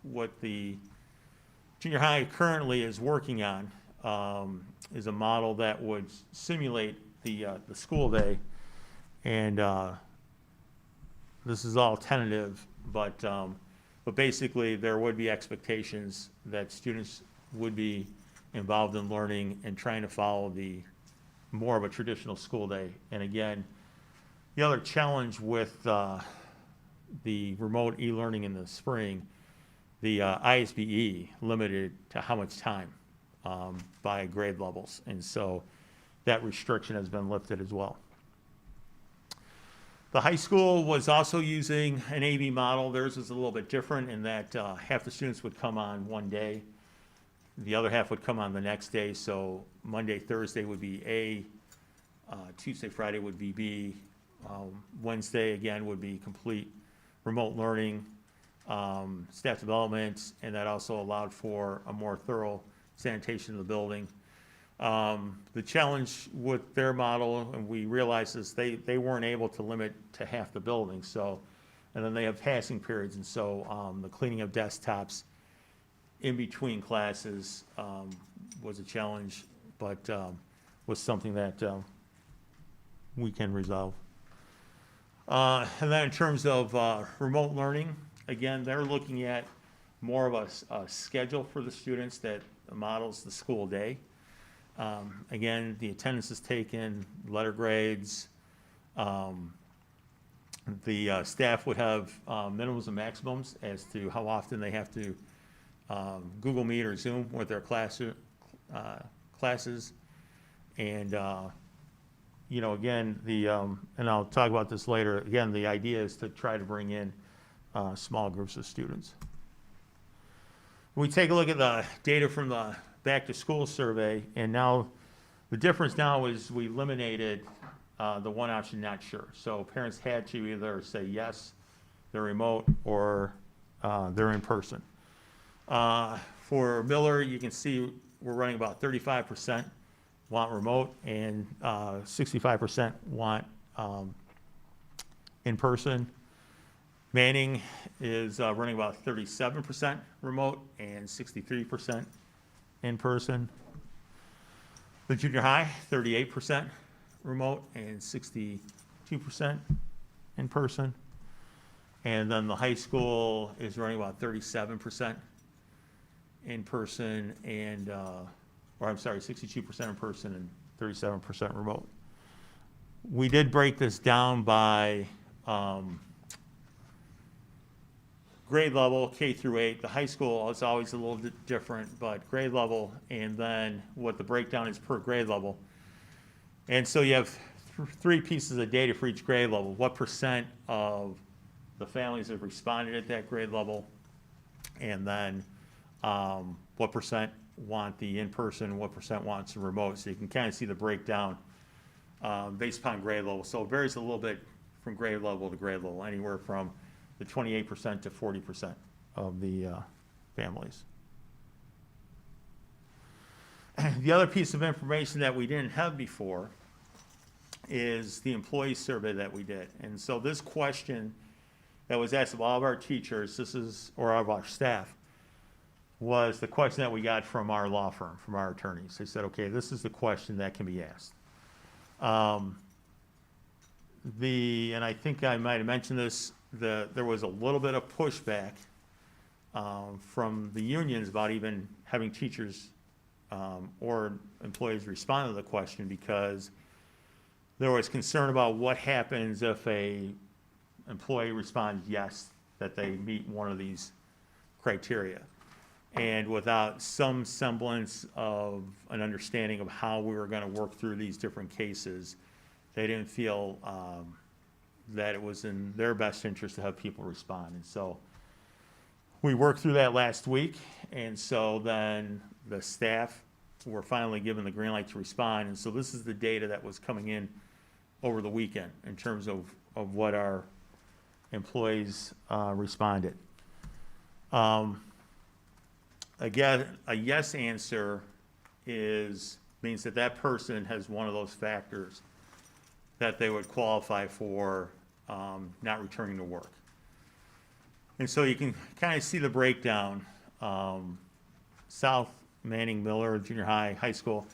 what the junior high currently is working on is a model that would simulate the school day. And this is all tentative, but basically there would be expectations that students would be involved in learning and trying to follow the more of a traditional school day. And again, the other challenge with the remote e-learning in the spring, the ISBE limited to how much time by grade levels. And so that restriction has been lifted as well. The high school was also using an AB model. Theirs was a little bit different in that half the students would come on one day. The other half would come on the next day. So Monday, Thursday would be A. Tuesday, Friday would be B. Wednesday, again, would be complete remote learning, staff development, and that also allowed for a more thorough sanitation of the building. The challenge with their model, and we realized is they weren't able to limit to half the building. So, and then they have passing periods, and so the cleaning of desktops in between classes was a challenge, but was something that we can resolve. And then in terms of remote learning, again, they're looking at more of a schedule for the students that models the school day. Again, the attendance is taken, letter grades. The staff would have minimums and maximums as to how often they have to Google Meet or Zoom with their classes. And, you know, again, and I'll talk about this later, again, the idea is to try to bring in small groups of students. We take a look at the data from the back to school survey, and now the difference now is we eliminated the one option, not sure. So parents had to either say yes, they're remote, or they're in person. For Miller, you can see we're running about 35% want remote and 65% want in person. Manning is running about 37% remote and 63% in person. The junior high, 38% remote and 62% in person. And then the high school is running about 37% in person and, or I'm sorry, 62% in person and 37% remote. We did break this down by grade level, K through 8. The high school is always a little bit different, but grade level, and then what the breakdown is per grade level. And so you have three pieces of data for each grade level. What percent of the families have responded at that grade level, and then what percent want the in-person, what percent wants the remote. So you can kind of see the breakdown based upon grade level. So it varies a little bit from grade level to grade level, anywhere from the 28% to 40% of the families. The other piece of information that we didn't have before is the employee survey that we did. And so this question that was asked of all of our teachers, or of our staff, was the question that we got from our law firm, from our attorneys. They said, okay, this is the question that can be asked. And I think I might have mentioned this, there was a little bit of pushback from the unions about even having teachers or employees respond to the question, because there was concern about what happens if a employee responds yes, that they meet one of these criteria. And without some semblance of an understanding of how we were gonna work through these different cases, they didn't feel that it was in their best interest to have people respond. And so we worked through that last week, and so then the staff were finally given the green light to respond. And so this is the data that was coming in over the weekend in terms of what our employees responded. Again, a yes answer means that that person has one of those factors that they would qualify for not returning to work. And so you can kind of see the breakdown. South Manning Miller Junior High, high school,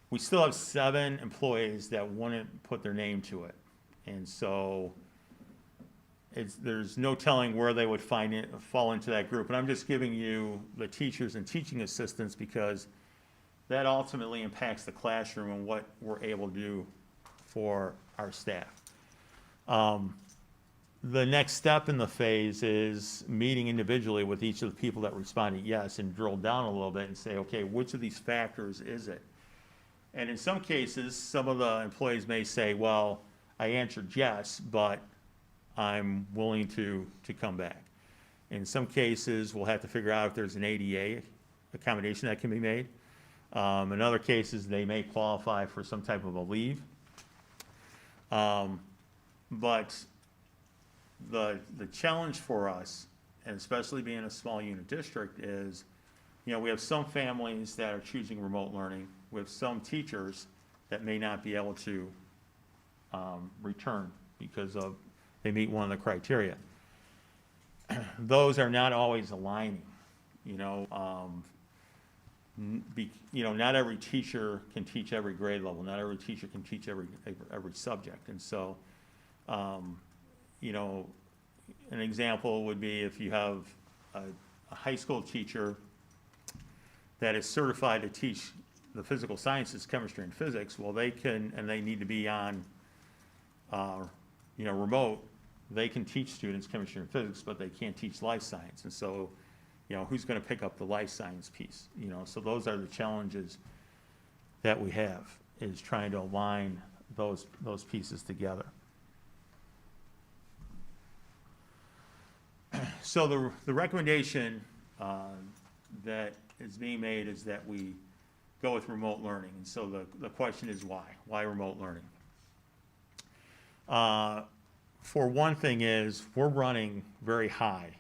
we still have 7 employees that wouldn't put their name to it. And so there's no telling where they would fall into that group. And I'm just giving you the teachers and teaching assistants because that ultimately impacts the classroom and what we're able to do for our staff. The next step in the phase is meeting individually with each of the people that responded yes and drill down a little bit and say, okay, which of these factors is it? And in some cases, some of the employees may say, well, I answered yes, but I'm willing to come back. In some cases, we'll have to figure out if there's an ADA accommodation that can be made. In other cases, they may qualify for some type of a leave. But the challenge for us, and especially being a small unit district, is, we have some families that are choosing remote learning. We have some teachers that may not be able to return because they meet one of the criteria. Those are not always aligning, not every teacher can teach every grade level. Not every teacher can teach every subject. And so, an example would be if you have a high school teacher that is certified to teach the physical sciences, chemistry and physics, well, they can, and they need to be on, remote. They can teach students chemistry and physics, but they can't teach life science. And so, who's going to pick up the life science piece? So those are the challenges that we have, is trying to align those pieces together. So the recommendation that is being made is that we go with remote learning. And so the question is why? Why remote learning? For one thing is, we're running very high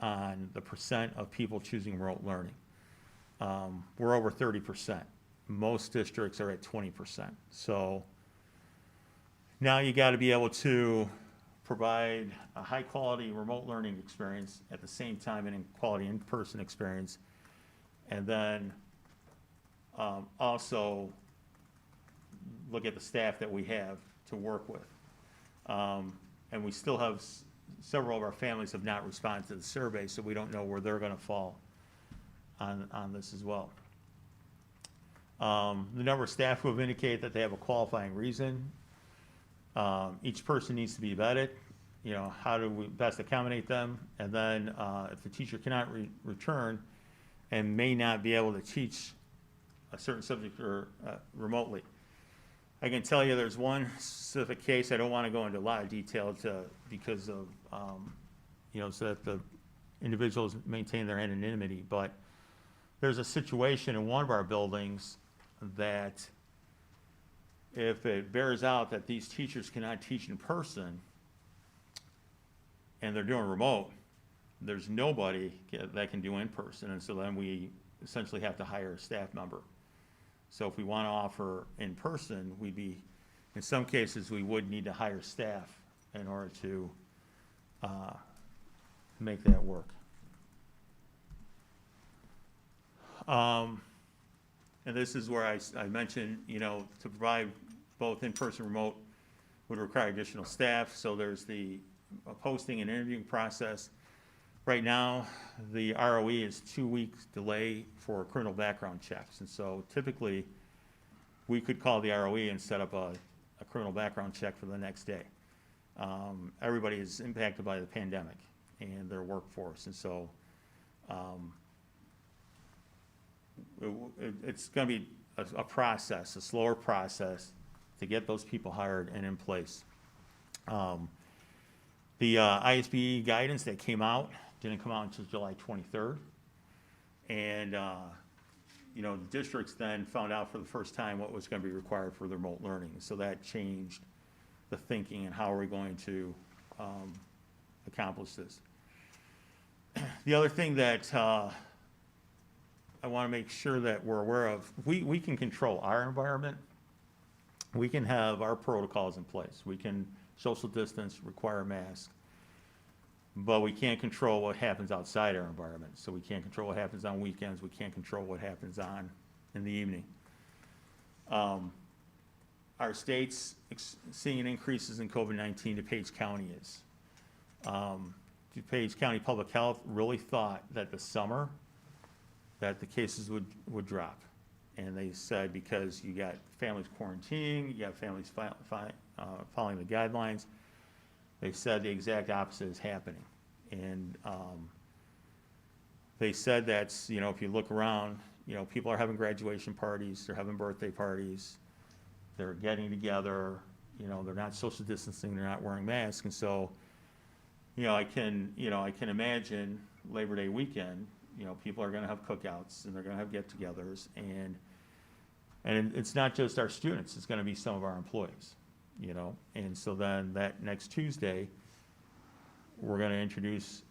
on the percent of people choosing remote learning. We're over 30%. Most districts are at 20%. So now you got to be able to provide a high quality remote learning experience at the same time and a quality in-person experience. And then also look at the staff that we have to work with. And we still have several of our families have not responded to the survey, so we don't know where they're going to fall on this as well. The number of staff who have indicated that they have a qualifying reason. Each person needs to be vetted. How do we best accommodate them? And then if the teacher cannot return and may not be able to teach a certain subject or remotely. I can tell you there's one specific case. I don't want to go into a lot of detail because of, so that the individuals maintain their anonymity. But there's a situation in one of our buildings that if it bears out that these teachers cannot teach in person and they're doing remote, there's nobody that can do in person. And so then we essentially have to hire a staff member. So if we want to offer in person, in some cases, we would need to hire staff in order to make that work. And this is where I mentioned, to provide both in-person and remote would require additional staff. So there's the posting and interviewing process. Right now, the ROE is 2 weeks delay for criminal background checks. And so typically, we could call the ROE and set up a criminal background check for the next day. Everybody is impacted by the pandemic and their workforce. And so it's going to be a process, a slower process to get those people hired and in place. The ISB guidance that came out didn't come out until July 23rd. And, you know, the districts then found out for the first time what was going to be required for the remote learning. So that changed the thinking and how are we going to accomplish this. The other thing that I want to make sure that we're aware of, we can control our environment. We can have our protocols in place. We can social distance, require masks, but we can't control what happens outside our environment. So we can't control what happens on weekends. We can't control what happens in the evening. Our state's seeing increases in COVID-19. DuPage County is. DuPage County Public Health really thought that the summer that the cases would drop. And they said because you got families quarantining, you got families following the guidelines, they said the exact opposite is happening. And they said that's, you know, if you look around, you know, people are having graduation parties, they're having birthday parties, they're getting together, you know, they're not social distancing, they're not wearing masks. And so, you know, I can imagine Labor Day weekend, you know, people are going to have cookouts and they're going to have get-togethers, and it's not just our students, it's going to be some of our employees, you know. And so then that next Tuesday, we're going to introduce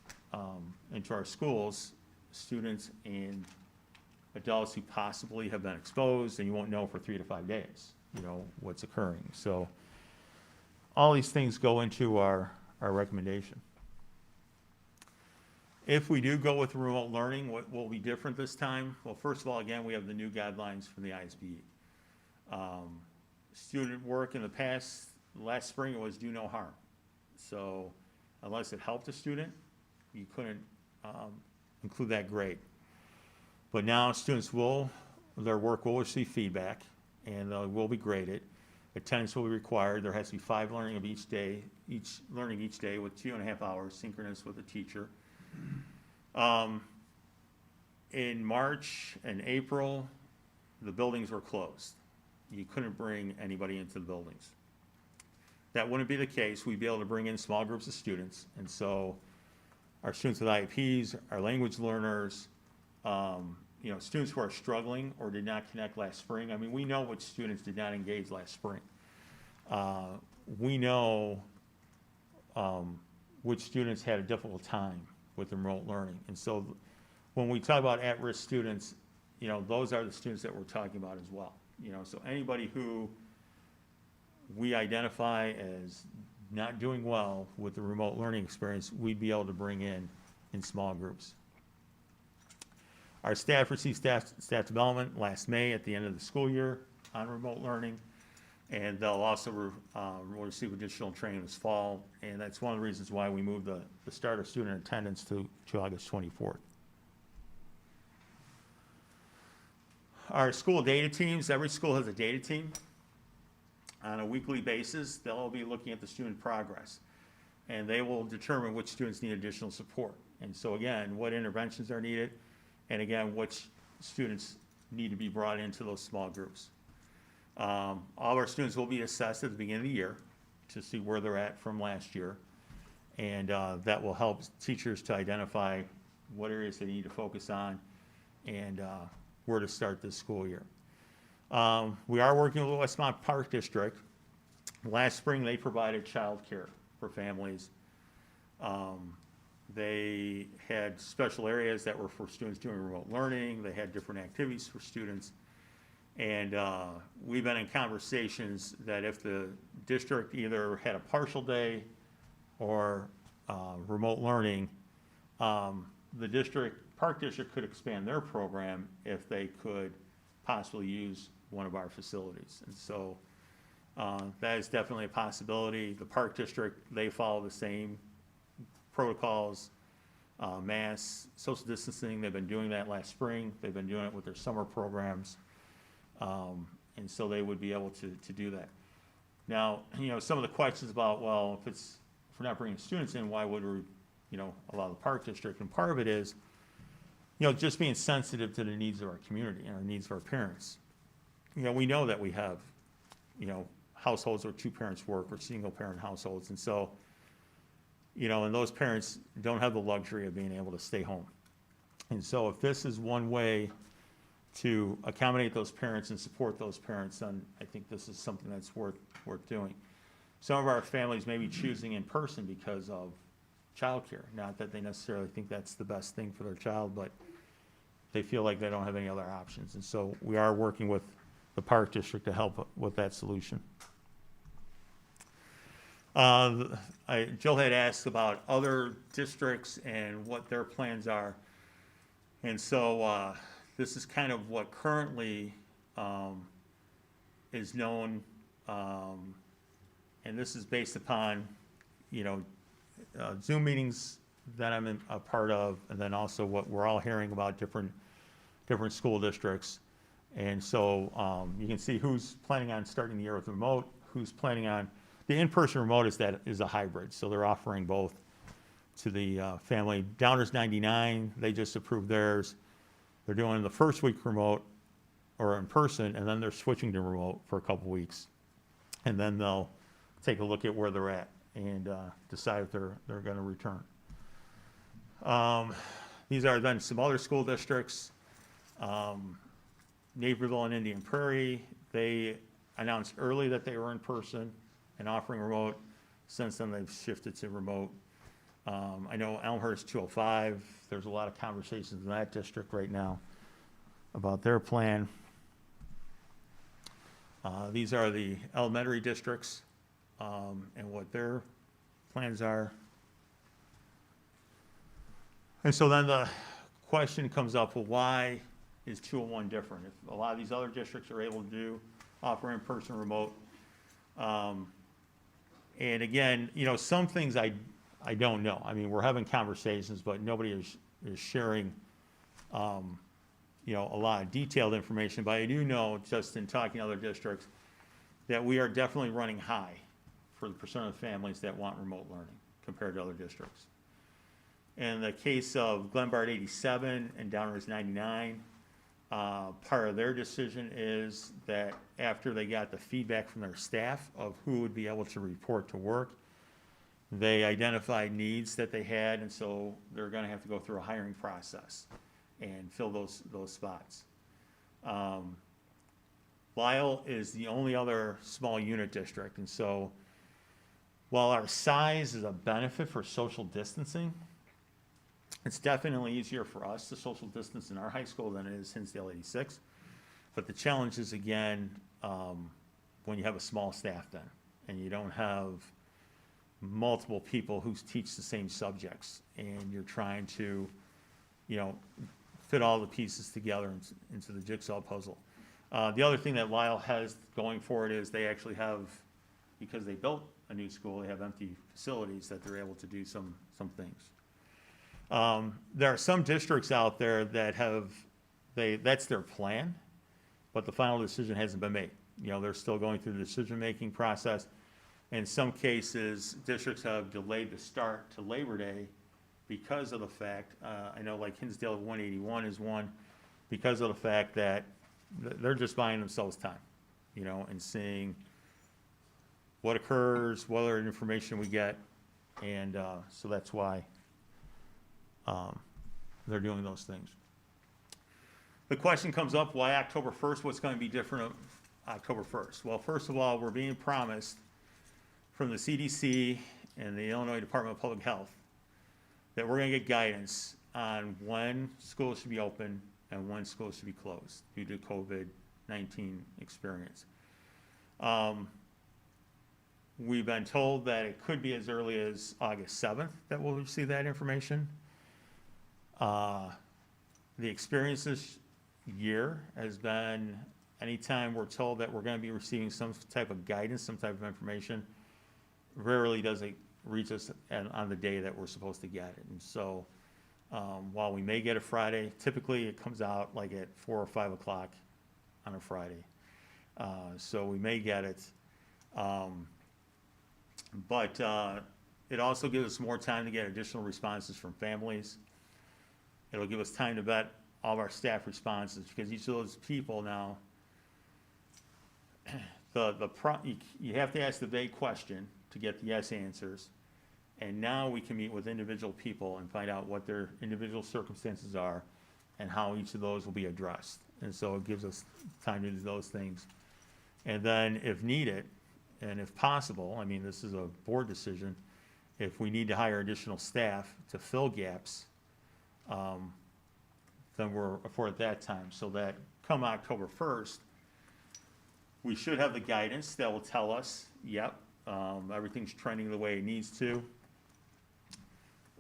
into our schools students and adults who possibly have been exposed, and you won't know for 3 to 5 days, you know, what's occurring. So all these things go into our recommendation. If we do go with remote learning, what will be different this time? Well, first of all, again, we have the new guidelines from the ISB. Student work in the past, last spring, it was do no harm. So unless it helped a student, you couldn't include that grade. But now students their work will receive feedback, and they will be graded. Attendance will be required. There has to be 5 learning of each day, learning each day with 2.5 hours synchronous with the teacher. In March and April, the buildings were closed. You couldn't bring anybody into the buildings. That wouldn't be the case. We'd be able to bring in small groups of students. And so our students with IEPs, our language learners, you know, students who are struggling or did not connect last spring. I mean, we know which students did not engage last spring. We know which students had a difficult time with remote learning. And so when we talk about at-risk students, you know, those are the students that we're talking about as well. You know, so anybody who we identify as not doing well with the remote learning experience, we'd be able to bring in small groups. Our staff received staff development last May at the end of the school year on remote learning, and they'll also receive additional training this fall, and that's one of the reasons why we moved the start of student attendance to August 24th. Our school data teams, every school has a data team. On a weekly basis, they'll be looking at the student progress, and they will determine which students need additional support. And so again, what interventions are needed, and again, which students need to be brought into those small groups. All of our students will be assessed at the beginning of the year to see where they're at from last year, and that will help teachers to identify what areas they need to focus on and where to start this school year. We are working with the Westmont Park District. Last spring, they provided childcare for families. They had special areas that were for students doing remote learning. They had different activities for students. And we've been in conversations that if the district either had a partial day or remote learning, the Park District could expand their program if they could possibly use one of our facilities. And so that is definitely a possibility. The Park District, they follow the same protocols mass social distancing. They've been doing that last spring. They've been doing it with their summer programs. And so they would be able to do that. Now, some of the questions about, well, if we're not bringing students in, why would we, allow the park district? And part of it is, just being sensitive to the needs of our community and our needs of our parents. We know that we have, households where two parents work or single parent households. And so, and those parents don't have the luxury of being able to stay home. And so if this is one way to accommodate those parents and support those parents, then I think this is something that's worth doing. Some of our families may be choosing in person because of childcare. Not that they necessarily think that's the best thing for their child, but they feel like they don't have any other options. And so we are working with the park district to help with that solution. Jill had asked about other districts and what their plans are. And so this is kind of what currently is known, and this is based upon, Zoom meetings that I'm a part of, and then also what we're all hearing about different school districts. And so you can see who's planning on starting the year with remote, who's planning on, the in-person remote is a hybrid, so they're offering both to the family. Downers 99, they just approved theirs. They're doing the first week remote or in person, and then they're switching to remote for a couple weeks. And then they'll take a look at where they're at and decide if they're going to return. These are then some other school districts. Naperville and Indian Prairie, they announced early that they were in person and offering remote. Since then, they've shifted to remote. I know Elmhurst 205, there's a lot of conversations in that district right now about their plan. These are the elementary districts and what their plans are. And so then the question comes up, well, why is 201 different? If a lot of these other districts are able to offer in-person remote. And again, some things I don't know. I mean, we're having conversations, but nobody is sharing, a lot of detailed information. But I do know, just in talking to other districts, that we are definitely running high for the percent of families that want remote learning compared to other districts. In the case of Glenbard 87 and Downers 99, part of their decision is that after they got the feedback from their staff of who would be able to report to work, they identified needs that they had, and so they're going to have to go through a hiring process and fill those spots. Lisle is the only other small unit district, and so while our size is a benefit for social distancing, it's definitely easier for us to social distance in our high school than it is Hinsdale 86. But the challenge is, again, when you have a small staff then, and you don't have multiple people who teach the same subjects, and you're trying to, fit all the pieces together into the jigsaw puzzle. The other thing that Lisle has going for it is they actually have, because they built a new school, they have empty facilities that they're able to do some things. There are some districts out there that that's their plan, but the final decision hasn't been made. They're still going through the decision-making process. In some cases, districts have delayed the start to Labor Day because of the fact, I know like Hinsdale 181 is one, because of the fact that they're just buying themselves time, and seeing what occurs, what other information we get, and so that's why they're doing those things. The question comes up, why October 1st? What's going to be different of October 1st? Well, first of all, we're being promised from the CDC and the Illinois Department of Public Health that we're going to get guidance on when schools should be open and when schools should be closed due to COVID-19 experience. We've been told that it could be as early as August 7th that we'll receive that information. The experience this year has been, anytime we're told that we're going to be receiving some type of guidance, some type of information, rarely does it reach us on the day that we're supposed to get it. And so While we may get a Friday, typically it comes out like at 4 or 5 o'clock on a Friday. So we may get it. But it also gives us more time to get additional responses from families. It'll give us time to vet all of our staff responses, because each of those people now, you have to ask the vague question to get the yes answers. And now we can meet with individual people and find out what their individual circumstances are and how each of those will be addressed. And so it gives us time to do those things. And then if needed, and if possible, I mean, this is a board decision, if we need to hire additional staff to fill gaps, then we're afforded that time. So that come October 1st, we should have the guidance that will tell us, yep, everything's trending the way it needs to.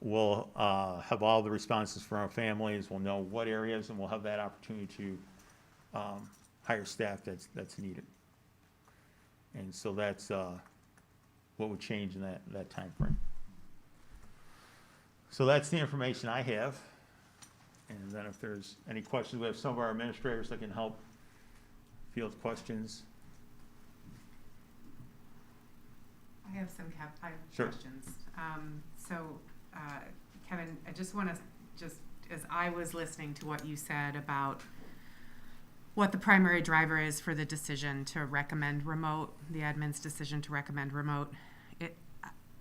We'll have all the responses from our families. We'll know what areas, and we'll have that opportunity to hire staff that's needed. And so that's what would change in that time frame. So that's the information I have. And then if there's any questions, we have some of our administrators that can help field questions. I have some Sure. questions. Kevin, I just want to, as I was listening to what you said about what the primary driver is for the decision to recommend remote, the admin's decision to recommend remote,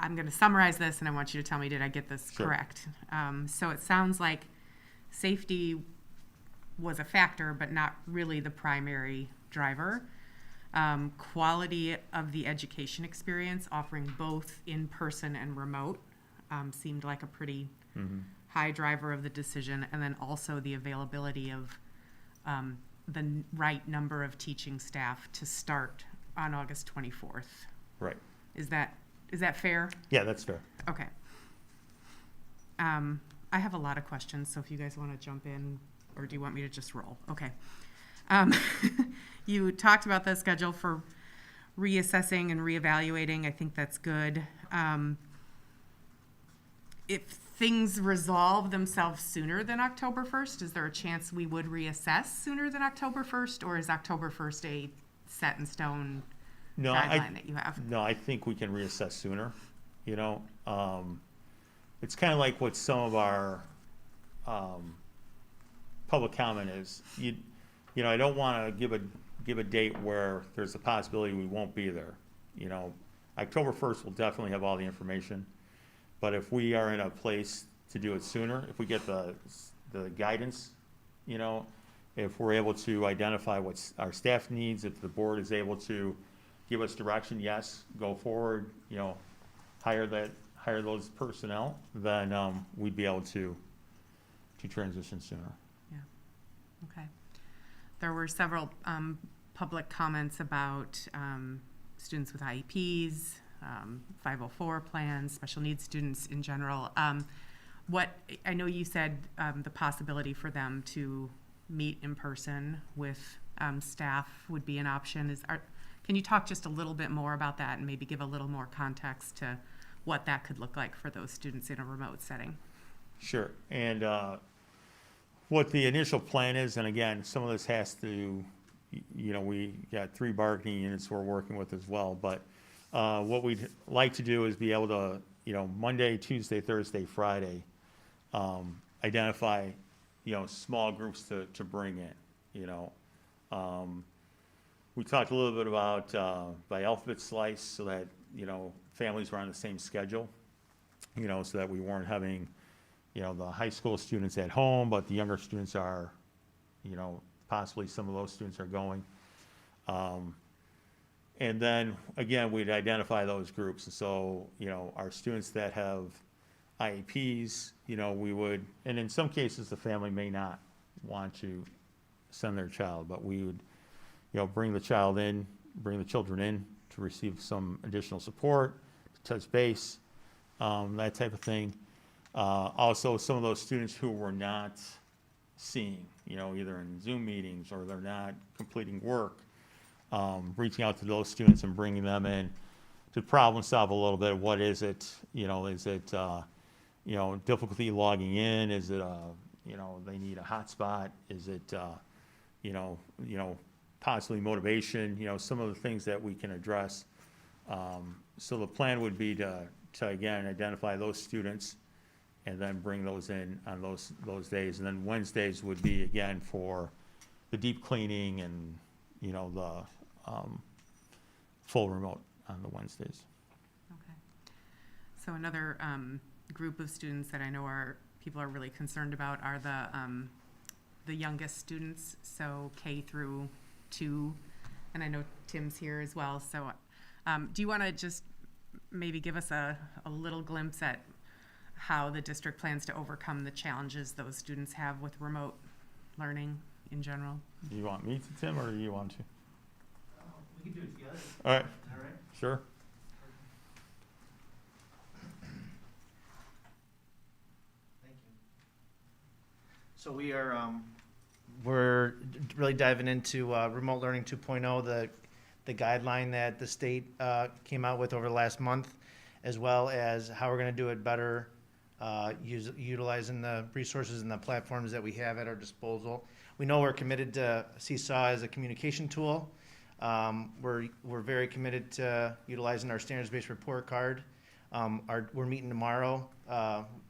I'm going to summarize this, and I want you to tell me, did I get this Sure. correct? So it sounds like safety was a factor, but not really the primary driver. Quality of the education experience, offering both in-person and remote, seemed like a pretty high driver of the decision. And then also the availability of the right number of teaching staff to start on August 24th. Right. Is that fair? Yeah, that's fair. Okay. I have a lot of questions, so if you guys want to jump in, or do you want me to just roll? Okay. You talked about the schedule for reassessing and reevaluating. I think that's good. If things resolve themselves sooner than October 1st, is there a chance we would reassess sooner than October 1st, or is October 1st a set in stone guideline that you have? No, I think we can reassess sooner. You know, it's kind of like what some of our public comment is. You know, I don't want to give a date where there's a possibility we won't be there. You know, October 1st we'll definitely have all the information. But if we are in a place to do it sooner, if we get the guidance, you know, if we're able to identify what our staff needs, if the board is able to give us direction, yes, go forward, you know, hire those personnel, then we'd be able to transition sooner. Yeah. Okay. There were several public comments about students with IEPs, 504 plans, special needs students in general. I know you said the possibility for them to meet in person with staff would be an option. Can you talk just a little bit more about that and maybe give a little more context to what that could look like for those students in a remote setting? Sure. And what the initial plan is, and again, some of this has to, you know, we got 3 bargaining units we're working with as well, but what we'd like to do is be able to, you know, Monday, Tuesday, Thursday, Friday, identify, you know, small groups to bring in, you know. We talked a little bit about by alphabet slice so that, you know, families were on the same schedule, you know, so that we weren't having, you know, the high school students at home, but the younger students are, you know, possibly some of those students are going. And then, again, we'd identify those groups. And so, you know, our students that have IEPs, you know, we would, and in some cases, the family may not want to send their child, but we would, you know, bring the children in to receive some additional support, to touch base, that type of thing. Also, some of those students who we're not seeing, you know, either in Zoom meetings or they're not completing work, reaching out to those students and bringing them in to problem solve a little bit. What is it, you know, difficulty logging in? Is it, they need a hotspot? Is it, possibly motivation, some of the things that we can address. So the plan would be to again, identify those students and then bring those in on those days. And then Wednesdays would be, again, for the deep cleaning and, the full remote on the Wednesdays. Okay. So another group of students that I know people are really concerned about are the youngest students, so K through 2, and I know Tim's here as well. So do you want to just maybe give us a little glimpse at how the district plans to overcome the challenges those students have with remote learning in general? Do you want me to, Tim, or do you want to? We can do it together. All right, All right. sure. Thank you. So we're really diving into remote learning 2.0, the guideline that the state came out with over the last month, as well as how we're going to do it better, utilizing the resources and the platforms that we have at our disposal. We know we're committed to Seesaw as a communication tool. We're very committed to utilizing our standards-based report card. We're meeting tomorrow.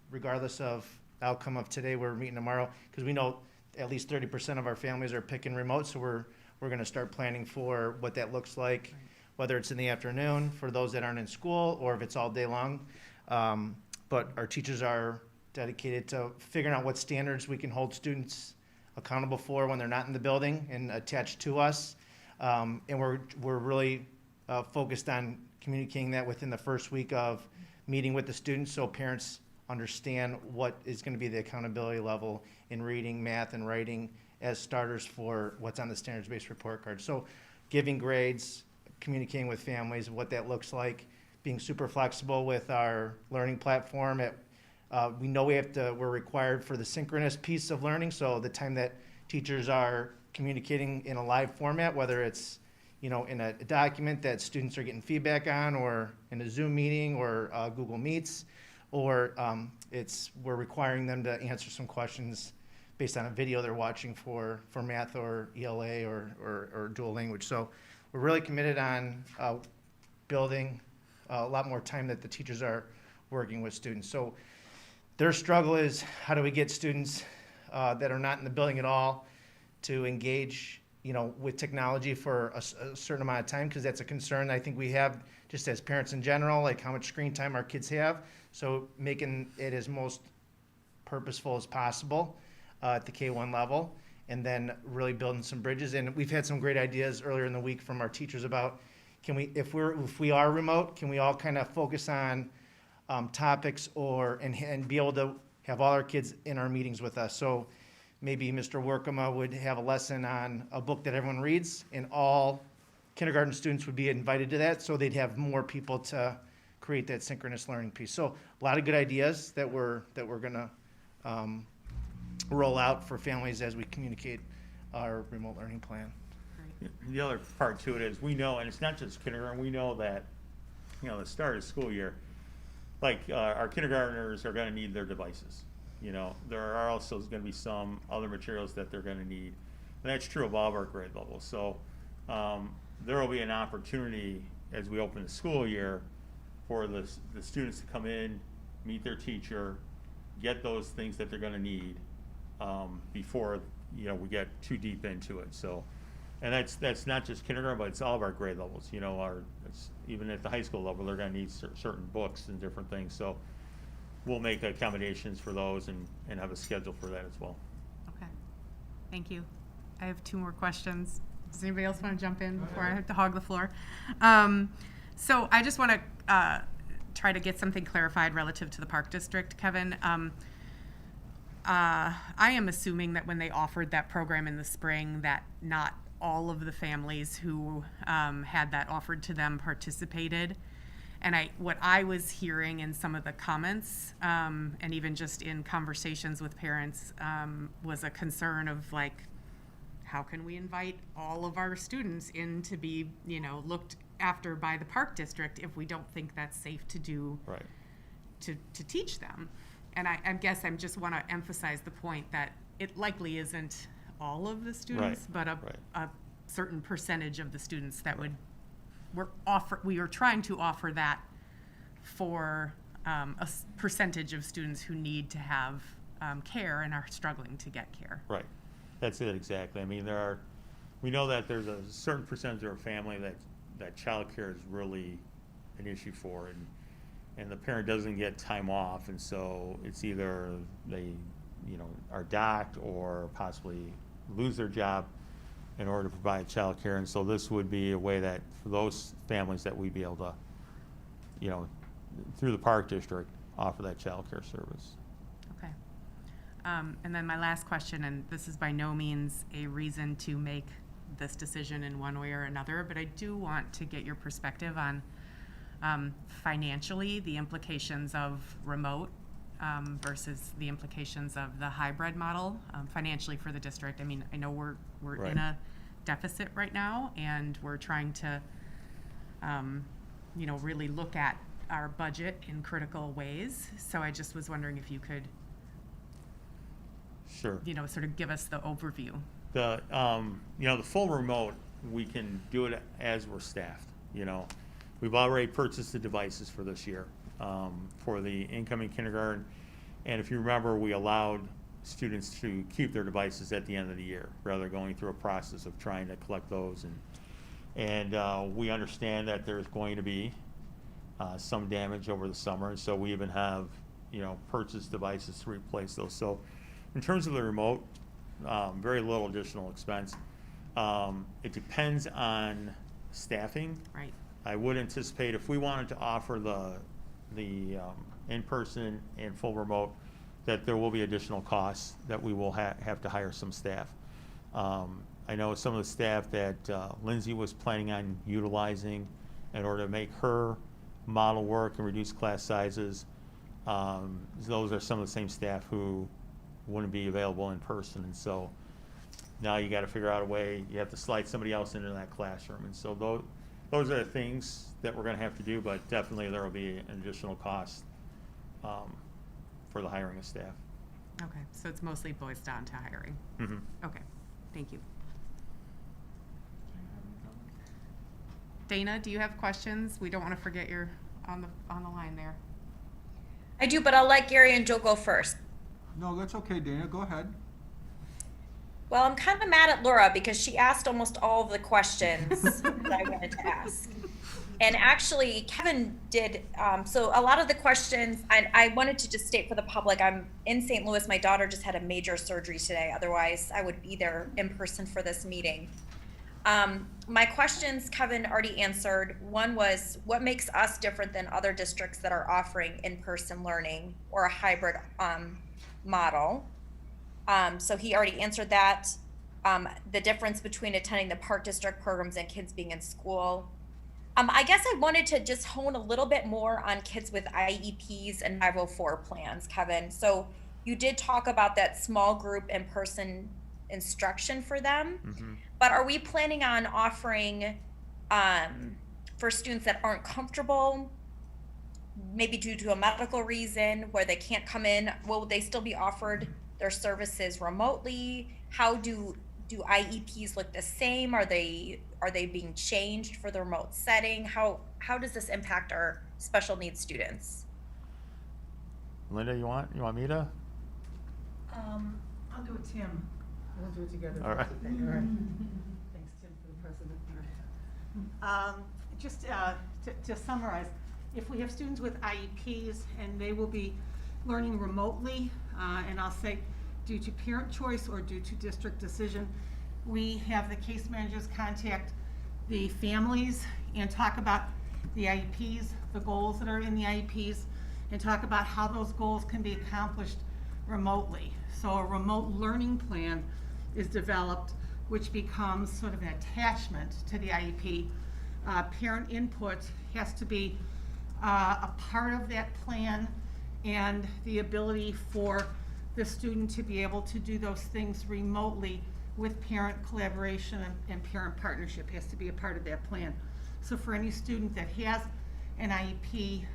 Regardless of outcome of today, we're meeting tomorrow because we know at least 30% of our families are picking remote, so we're going to start planning for what that looks like, whether it's in the afternoon for those that aren't in school or if it's all day long. But our teachers are dedicated to figuring out what standards we can hold students accountable for when they're not in the building and attached to us. And we're really focused on communicating that within the first week of meeting with the students so parents understand what is going to be the accountability level in reading, math, and writing as starters for what's on the standards-based report card. So giving grades, communicating with families, what that looks like, being super flexible with our learning platform. We know we're required for the synchronous piece of learning, so the time that teachers are communicating in a live format, whether it's in a document that students are getting feedback on, or in a Zoom meeting, or Google Meets, or we're requiring them to answer some questions based on a video they're watching for math or ELA or dual language. So we're really committed on building a lot more time that the teachers are working with students. So their struggle is, how do we get students that are not in the building at all to engage with technology for a certain amount of time, because that's a concern I think we have just as parents in general, like how much screen time our kids have. So making it as most purposeful as possible at the K-1 level, and then really building some bridges. And we've had some great ideas earlier in the week from our teachers about, if we are remote, can we all kind of focus on topics and be able to have all our kids in our meetings with us. So maybe Mr. Workema would have a lesson on a book that everyone reads, and all kindergarten students would be invited to that, so they'd have more people to create that synchronous learning piece. So a lot of good ideas that we're gonna roll out for families as we communicate our remote learning plan. The other part to it is, we know, and it's not just kindergarten, we know that, the start of school year, like our kindergartners are gonna need their devices. There are also gonna be some other materials that they're gonna need. And that's true of all of our grade levels. So there will be an opportunity as we open the school year for the students to come in, meet their teacher, get those things that they're gonna need before we get too deep into it. So, and that's not just kindergarten, but it's all of our grade levels. Even at the high school level, they're gonna need certain books and different things. So we'll make accommodations for those and have a schedule for that as well. Okay, thank you. I have 2 more questions. Does anybody else want to jump in before I have to hog the floor? So I just want to try to get something clarified relative to the Park District, Kevin. I am assuming that when they offered that program in the spring, that not all of the families who had that offered to them participated. And what I was hearing in some of the comments, and even just in conversations with parents, was a concern of like, how can we invite all of our students in to be, looked after by the Park District if we don't think that's safe to do, Right. to teach them? and I guess I just want to emphasize the point that it likely isn't all of the students, but a certain percentage of the students that we are trying to offer that for percentage of students who need to have care and are struggling to get care. Right. That's it, exactly. I mean, we know that there's a certain percentage of our family that childcare is really an issue for, and the parent doesn't get time off, and so it's either they, are docked or possibly lose their job in order to provide childcare, and so this would be a way that for those families that we'd be able to, through the park district, offer that childcare service. Okay. And then my last question, and this is by no means a reason to make this decision in one way or another, but I do want to get your perspective on financially the implications of remote versus the implications of the hybrid model financially for the district. I mean, I know we're Right. in a deficit right now, and we're trying to, really look at our budget in critical ways. So I just was wondering if you could, Sure. sort of give us the overview. The full remote, we can do it as we're staffed. We've already purchased the devices for this year for the incoming kindergarten, and if you remember, we allowed students to keep their devices at the end of the year rather than going through a process of trying to collect those, and we understand that there's going to be some damage over the summer, and so we even have purchased devices to replace those. So in terms of the remote, very little additional expense. It depends on staffing. Right. I would anticipate if we wanted to offer the in-person and full remote, that there will be additional costs that we will have to hire some staff. I know some of the staff that Lindsay was planning on utilizing in order to make her model work and reduce class sizes. Those are some of the same staff who wouldn't be available in person, and so now you got to figure out a way. You have to slide somebody else into that classroom, and so those are the things that we're going to have to do. But definitely there will be an additional cost for the hiring of staff. Okay, so it's mostly boils down to hiring. Mm-hmm. Okay, thank you. Dana, do you have questions? We don't want to forget you're on the line there. I do, but I'll let Gary and Joe go first. No, that's okay, Dana, go ahead. Well, I'm kind of mad at Laura because she asked almost all of the questions that I wanted to ask. And actually, Kevin did, so a lot of the questions, I wanted to just state for the public, I'm in St. Louis. My daughter just had a major surgery today. Otherwise, I would be there in person for this meeting. My questions, Kevin already answered. One was, what makes us different than other districts that are offering in-person learning or a hybrid model? So he already answered that. The difference between attending the park district programs and kids being in school. I guess I wanted to just hone a little bit more on kids with IEPs and 504 plans, Kevin. So you did talk about that small group in-person instruction for them, Mm-hmm. but are we planning on offering for students that aren't comfortable, maybe due to a medical reason where they can't come in, will they still be offered their services remotely? How do IEPs look the same? Are they being changed for the remote setting? How does this impact our special needs students? Linda, you want me to? I'll do it, Tim. We'll do it together. All right. All right. Thanks, Tim, for the president. Just to summarize, if we have students with IEPs and they will be learning remotely, and I'll say due to parent choice or due to district decision, we have the case managers contact the families and talk about the IEPs, the goals that are in the IEPs, and talk about how those goals can be accomplished remotely. So a remote learning plan is developed, which becomes sort of an attachment to the IEP. Parent input has to be a part of that plan, and the ability for the student to be able to do those things remotely with parent collaboration and parent partnership has to be a part of that plan. So for any student that has an IEP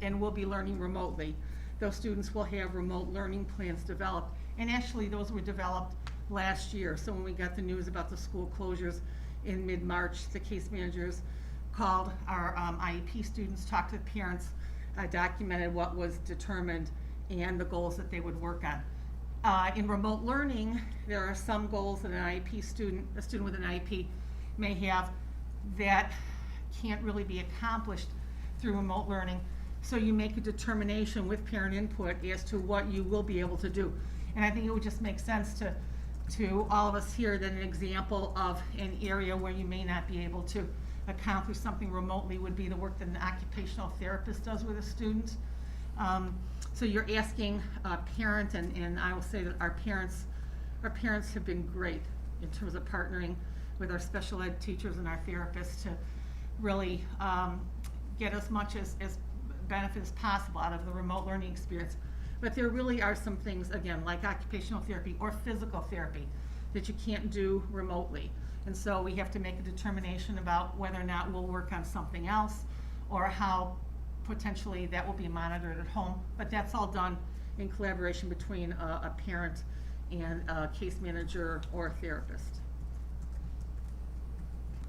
and will be learning remotely, those students will have remote learning plans developed. And actually, those were developed last year. So when we got the news about the school closures in mid-March, the case managers called our IEP students, talked to the parents, documented what was determined and the goals that they would work on. In remote learning, there are some goals that a student with an IEP may have that can't really be accomplished through remote learning. So you make a determination with parent input as to what you will be able to do. And I think it would just make sense to all of us here that an example of an area where you may not be able to accomplish something remotely would be the work that an occupational therapist does with a student. So you're asking a parent, and I will say that our parents have been great in terms of partnering with our special ed teachers and our therapists to really get as much as benefit as possible out of the remote learning experience. But there really are some things, again, like occupational therapy or physical therapy that you can't do remotely. And so we have to make a determination about whether or not we'll work on something else or how potentially that will be monitored at home. But that's all done in collaboration between a parent and a case manager or a therapist.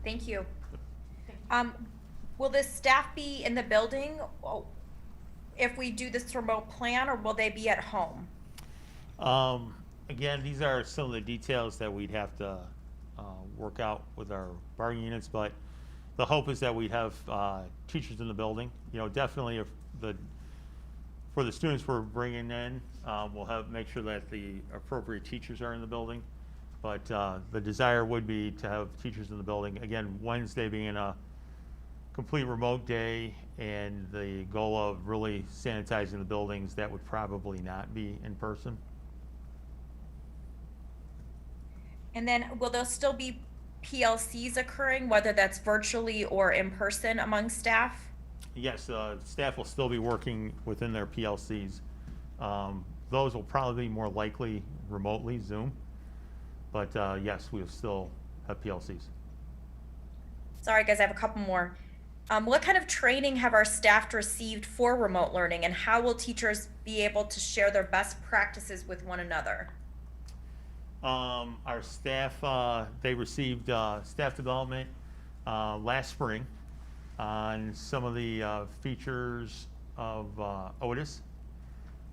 Thank you. Will the staff be in the building if we do this remote plan, or will they be at home? Again, these are some of the details that we'd have to work out with our bargaining units, but the hope is that we'd have teachers in the building. You know, definitely for the students we're bringing in, we'll make sure that the appropriate teachers are in the building. But the desire would be to have teachers in the building. Again, Wednesday being a complete remote day, and the goal of really sanitizing the buildings, that would probably not be in person. And then will there still be PLCs occurring, whether that's virtually or in person among staff? Yes, staff will still be working within their PLCs. Those will probably be more likely remotely, Zoom. But yes, we'll still have PLCs. Sorry guys, I have a couple more. What kind of training have our staff received for remote learning, and how will teachers be able to share their best practices with one another? Our staff, they received staff development last spring on some of the features of Otis,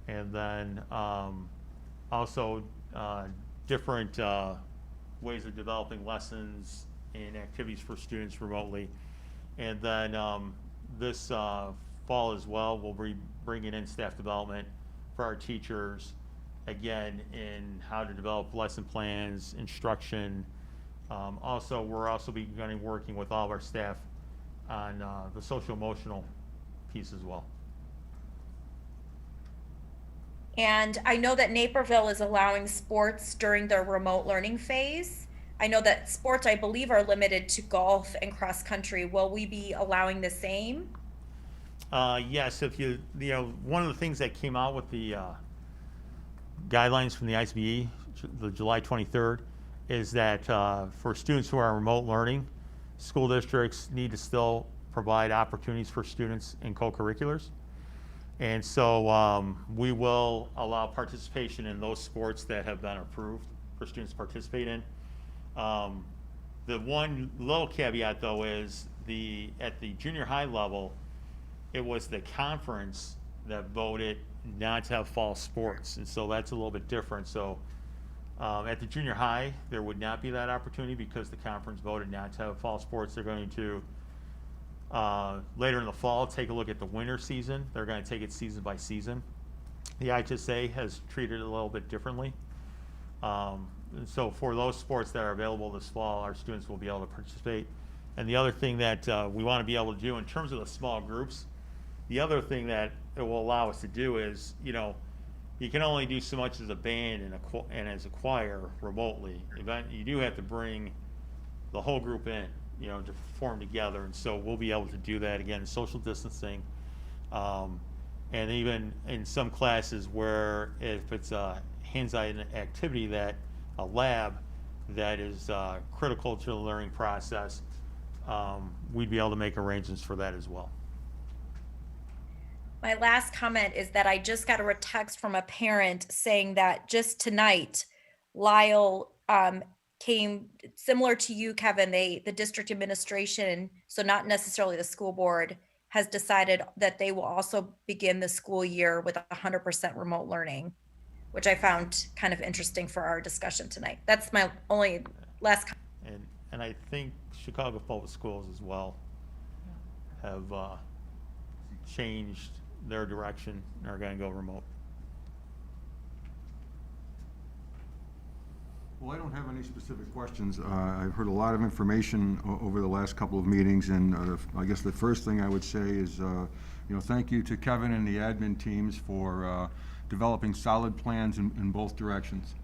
and then also different ways of developing lessons and activities for students remotely. And then this fall as well, we'll be bringing in staff development for our teachers, again, in how to develop lesson plans, instruction. Also, we're also beginning working with all of our staff on the social emotional piece as well. And I know that Naperville is allowing sports during their remote learning phase. I know that sports, I believe, are limited to golf and cross country. Will we be allowing the same? Yes, if you know, one of the things that came out with the guidelines from the ICBE, the July 23rd, is that for students who are remote learning, school districts need to still provide opportunities for students in co-curriculars. And so we will allow participation in those sports that have been approved for students to participate in. The one little caveat, though, is at the junior high level, it was the conference that voted not to have fall sports, and so that's a little bit different. So at the junior high, there would not be that opportunity because the conference voted not to have fall sports. They're going to later in the fall take a look at the winter season. They're going to take it season by season. The IHSA has treated it a little bit differently. And so for those sports that are available this fall, our students will be able to participate. And the other thing that we want to be able to do in terms of the small groups, the other thing that it will allow us to do is, you know, you can only do so much as a band and as a choir remotely. You do have to bring the whole group in, you know, to perform together. And so we'll be able to do that, again, social distancing. And even in some classes where if it's a hands-on activity, that a lab that is critical to the learning process, we'd be able to make arrangements for that as well. My last comment is that I just got a text from a parent saying that just tonight, Lyle came similar to you, Kevin. The district administration, so not necessarily the school board, has decided that they will also begin the school year with 100% remote learning, which I found kind of interesting for our discussion tonight. That's my only last comment. And I think Chicago Public Schools as well have changed their direction and are going to go remote. Well, I don't have any specific questions. I've heard a lot of information over the last couple of meetings, and I guess the first thing I would say is, thank you to Kevin and the admin teams for developing solid plans in both directions.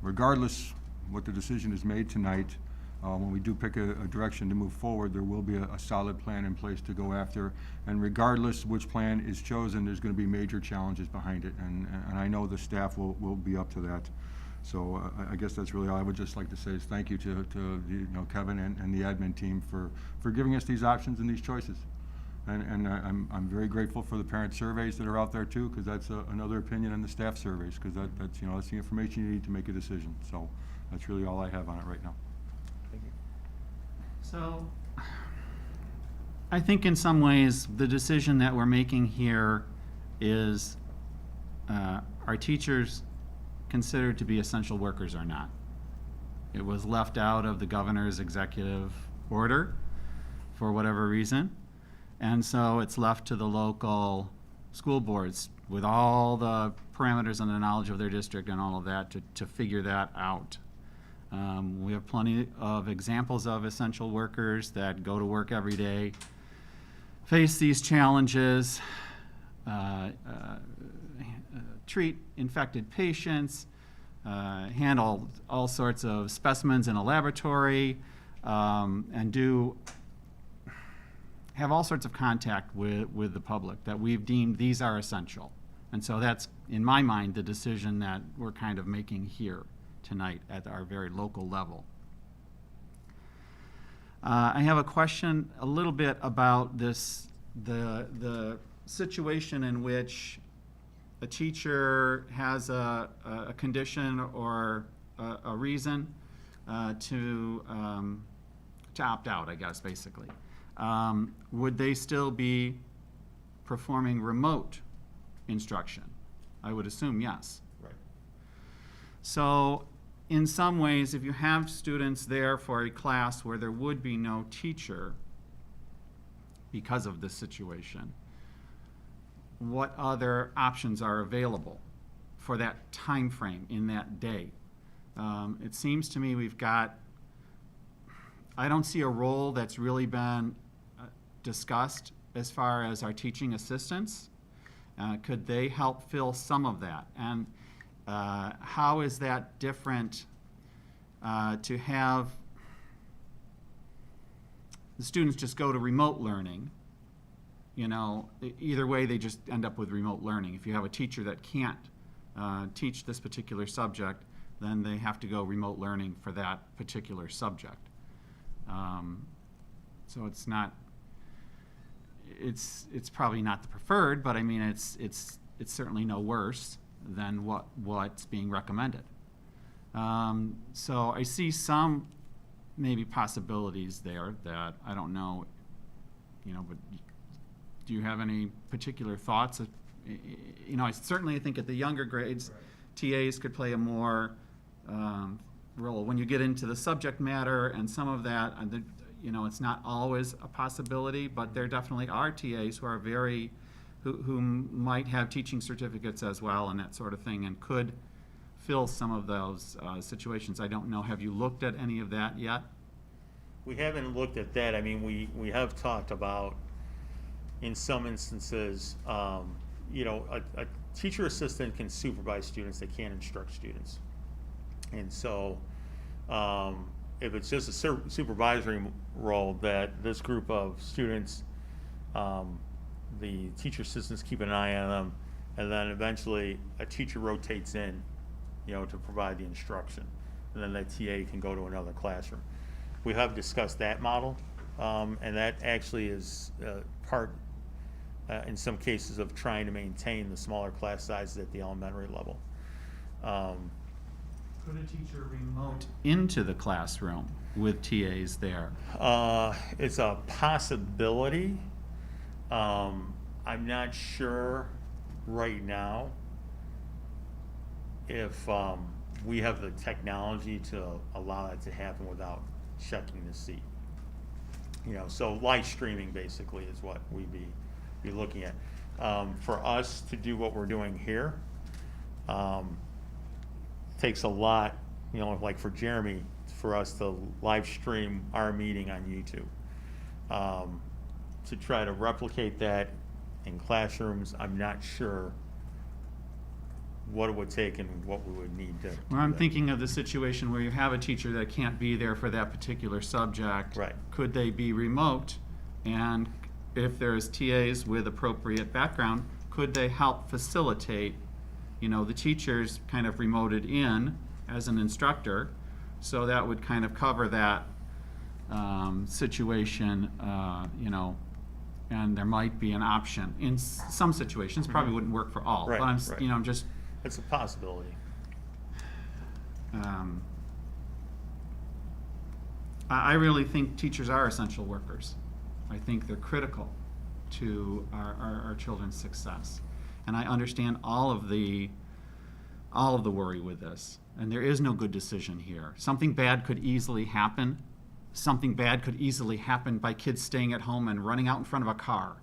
Regardless what the decision is made tonight, when we do pick a direction to move forward, there will be a solid plan in place to go after. And regardless which plan is chosen, there's going to be major challenges behind it. And I know the staff will be up to that. So I guess that's really all I would just like to say is thank you to Kevin and the admin team for giving us these options and these choices. And I'm very grateful for the parent surveys that are out there too, because that's another opinion in the staff surveys, because that's the information you need to make a decision. So that's really all I have on it right now. Thank you. So, I think in some ways, the decision that we're making here is, are teachers considered to be essential workers or not? It was left out of the governor's executive order for whatever reason. And so it's left to the local school boards with all the parameters and the knowledge of their district and all of that to figure that out. We have plenty of examples of essential workers that go to work every day, face these challenges, treat infected patients, handle all sorts of specimens in a laboratory, and have all sorts of contact with the public that we've deemed these are essential. And so that's, in my mind, the decision that we're kind of making here tonight at our very local level. I have a question a little bit about this, the situation in which a teacher has a condition or a reason to opt out, I guess, basically. Would they still be performing remote instruction? I would assume yes. Right. So in some ways, if you have students there for a class where there would be no teacher because of this situation, what other options are available for that time frame in that day? It seems to me we've got, I don't see a role that's really been discussed as far as our teaching assistants. Could they help fill some of that? And how is that different to have the students just go to remote learning? Either way, they just end up with remote learning. If you have a teacher that can't teach this particular subject, then they have to go remote learning for that particular subject. So it's not, it's probably not the preferred, but I mean, it's certainly no worse than what's being recommended. So I see some maybe possibilities there that I don't know, but do you have any particular thoughts? I certainly think at the younger grades, TAs could play a more role. When you get into the subject matter and some of that, it's not always a possibility, but there definitely are TAs who are who might have teaching certificates as well and that sort of thing and could fill some of those situations. I don't know, have you looked at any of that yet? We haven't looked at that. I mean, we have talked about, in some instances, a teacher assistant can supervise students, they can't instruct students. And so if it's just a supervisory role that this group of students, the teacher assistants keep an eye on them, and then eventually a teacher rotates in, to provide the instruction. And then that TA can go to another classroom. We have discussed that model, and that actually is part in some cases of trying to maintain the smaller class sizes at the elementary level. Could a teacher remote into the classroom with TAs there? It's a possibility. I'm not sure right now if we have the technology to allow that to happen without checking the seat. You know, so live streaming basically is what we'd be looking at. For us to do what we're doing here, takes a lot, you know, like for Jeremy, for us to live stream our meeting on YouTube. To try to replicate that in classrooms, I'm not sure what it would take and what we would need to. Well, I'm thinking of the situation where you have a teacher that can't be there for that particular subject. Right. Could they be remote? And if there's TAs with appropriate background, could they help facilitate, you know, the teachers kind of remoted in as an instructor? So that would kind of cover that situation, you know, and there might be an option. In some situations, probably wouldn't work for all. Right, But I'm, right. you know, I'm just, It's a possibility. I really think teachers are essential workers. I think they're critical to our children's success. And I understand all of the worry with this. And there is no good decision here. Something bad could easily happen. Something bad could easily happen by kids staying at home and running out in front of a car.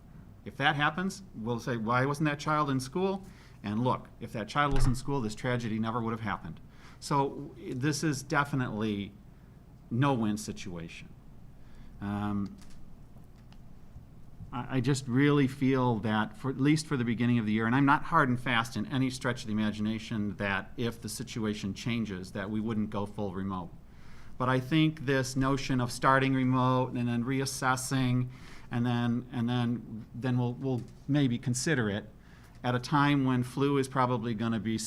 If that happens, we'll say, why wasn't that child in school? And look, if that child was in school, this tragedy never would have happened. So this is definitely no-win situation. I just really feel that, for at least for the beginning of the year, and I'm not hard and fast in any stretch of the imagination that if the situation changes, that we wouldn't go full remote. But I think this notion of starting remote and then reassessing, and then we'll maybe consider it at a time when flu is probably going to be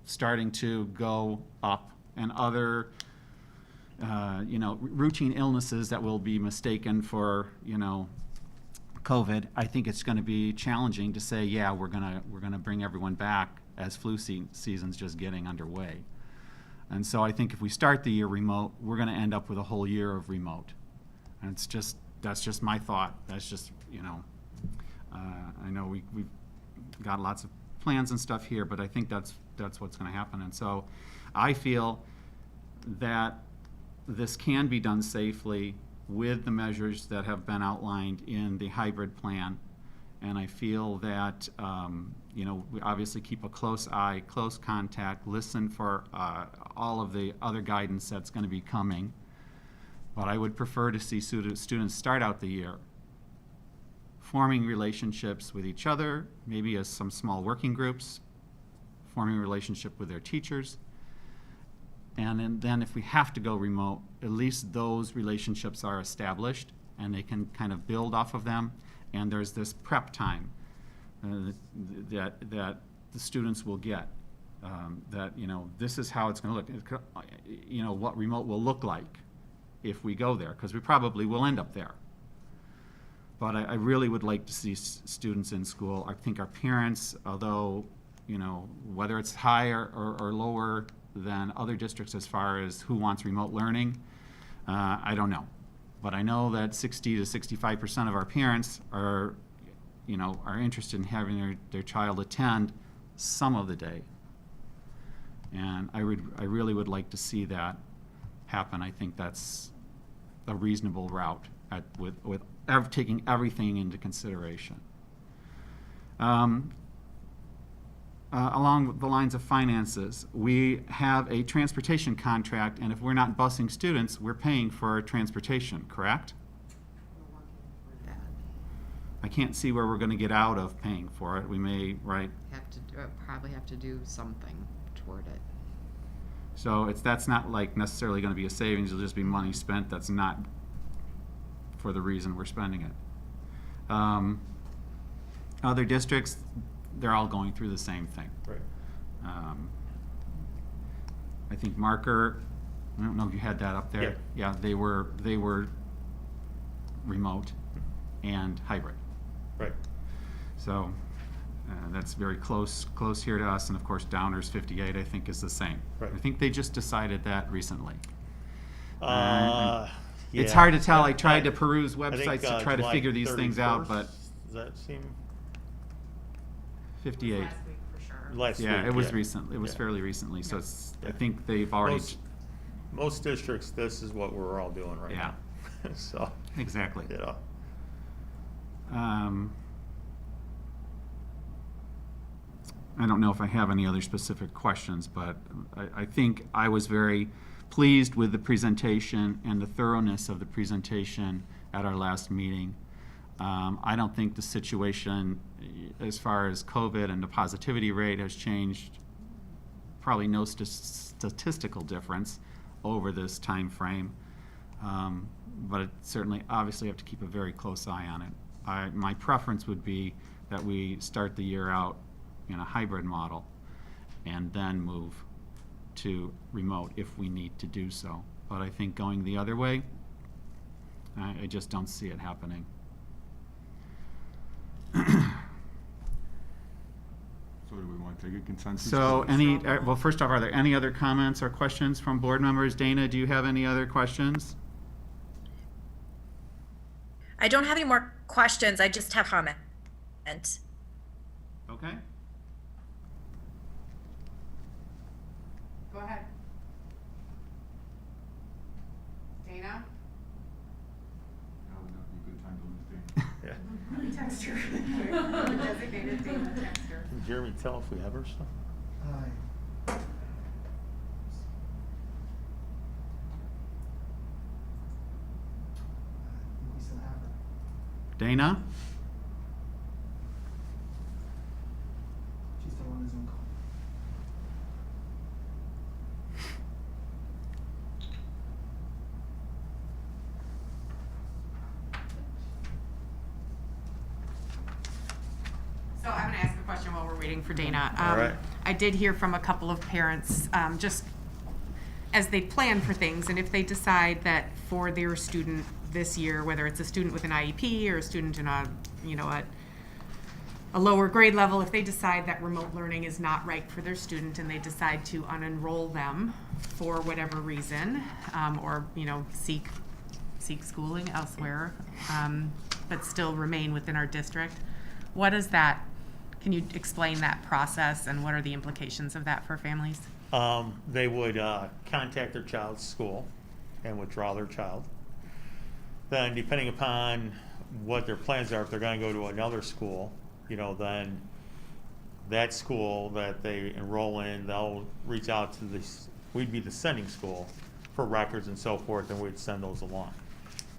starting to go up, and other you know, routine illnesses that will be mistaken for, you know, COVID. I think it's going to be challenging to say, yeah, we're gonna bring everyone back as flu season's just getting underway. And so I think if we start the year remote, we're going to end up with a whole year of remote. And that's just my thought. That's just, you know, I know we've got lots of plans and stuff here, but I think that's what's going to happen. And so I feel that this can be done safely with the measures that have been outlined in the hybrid plan. And I feel that, you know, we obviously keep a close eye, close contact, listen for all of the other guidance that's going to be coming. But I would prefer to see students start out the year forming relationships with each other, maybe as some small working groups, forming a relationship with their teachers. And then if we have to go remote, at least those relationships are established and they can kind of build off of them. And there's this prep time that the students will get. That, you know, this is how it's going to look. You know, what remote will look like if we go there, because we probably will end up there. But I really would like to see students in school. I think our parents, although, you know, whether it's higher or lower than other districts as far as who wants remote learning, I don't know. But I know that 60 to 65% of our parents are, you know, are interested in having their child attend some of the day. And I really would like to see that happen. I think that's a reasonable route with taking everything into consideration. Along the lines of finances, we have a transportation contract, and if we're not busing students, we're paying for transportation, correct? I can't see where we're going to get out of paying for it. We may, right? Probably have to do something toward it. So that's not like necessarily going to be a savings. It'll just be money spent that's not for the reason we're spending it. Other districts, they're all going through the same thing. Right. I think Marker, I don't know if you had that up there. Yeah, they were remote and hybrid. Right. So that's very close here to us, and of course Downers 58 I think is the same. Right. I think they just decided that recently. It's Yeah. hard to tell. I tried to peruse I think, websites to try to July figure these things out, 31st. but Does that seem 58. Last week for sure. last week? Yeah, it was yeah. recent. It was Yeah. fairly recently, so Yeah. it's, I Yeah. think they've already, Most districts, this is what we're all doing right Yeah. now. So, exactly. you know, I don't know if I have any other specific questions, but I think I was very pleased with the presentation and the thoroughness of the presentation at our last meeting. I don't think the situation as far as COVID and the positivity rate has changed, probably no statistical difference over this time frame. But it certainly, obviously, have to keep a very close eye on it. My preference would be that we start the year out in a hybrid model and then move to remote if we need to do so. But I think going the other way, I just don't see it happening. So do we want to take a consensus? So well, first off, are there any other comments or questions from board members? Dana, do you have any other questions? I don't have any more questions. I just have comment. Okay. Go ahead. Dana? That would not be a good time to lose Dana. yeah. Text her. Designated Dana, text her. Can Jeremy tell if we have her stuff? Dana? She's still on the Zoom call. So I'm gonna ask a question while we're waiting for Dana. All right. I did hear from a couple of parents, just as they plan for things, and if they decide that for their student this year, whether it's a student with an IEP or a student in a lower grade level, if they decide that remote learning is not right for their student and they decide to unenroll them for whatever reason, or, seek schooling elsewhere, but still remain within our district, can you explain that process and what are the implications of that for families? They would contact their child's school and withdraw their child. Then, depending upon what their plans are, if they're going to go to another school, then that school that they enroll in, they'll reach out to we'd be the sending school for records and so forth, and we'd send those along.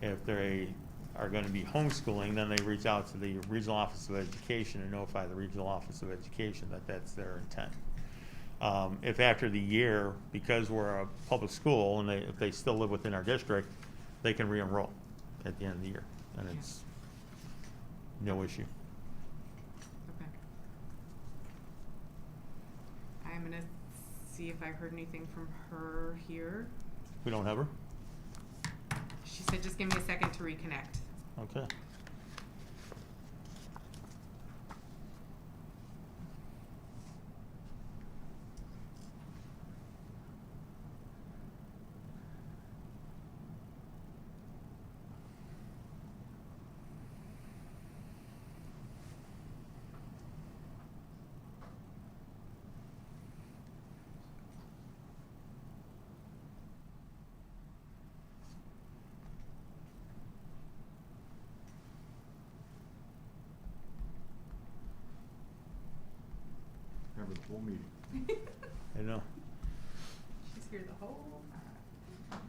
If they are going to be homeschooling, then they reach out to the Regional Office of Education and notify the Regional Office of Education that that's their intent. If after the year, because we're a public school and if they still live within our district, they can re-enroll at the end of the year, and it's no issue. Okay. I'm gonna see if I heard anything from her here. We don't have her? She said, just give me a second to reconnect. Okay. Cover the whole meeting. I know. She's here the whole time.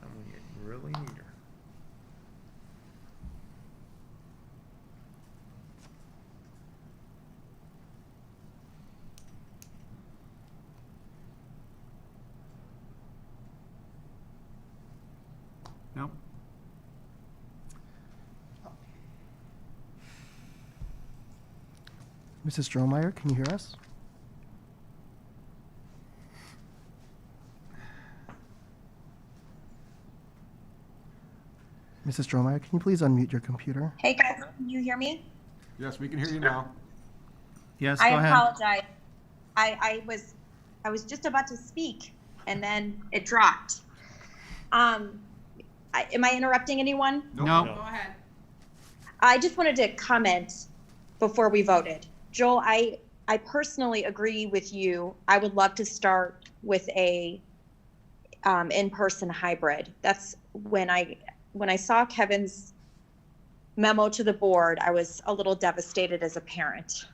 I'm going to get really need her. Nope. Mrs. Strohmeyer, can you hear us? Mrs. Strohmeyer, can you please unmute your computer? Hey guys, can you hear me? Yes, we can hear you now. Yes, I go ahead. apologize. I was just about to speak and then it dropped. Am I interrupting anyone? No, Go ahead. I just wanted to comment before we voted. Joel, I personally agree with you. I would love to start with a in-person hybrid. That's when I saw Kevin's memo to the board, I was a little devastated as a parent.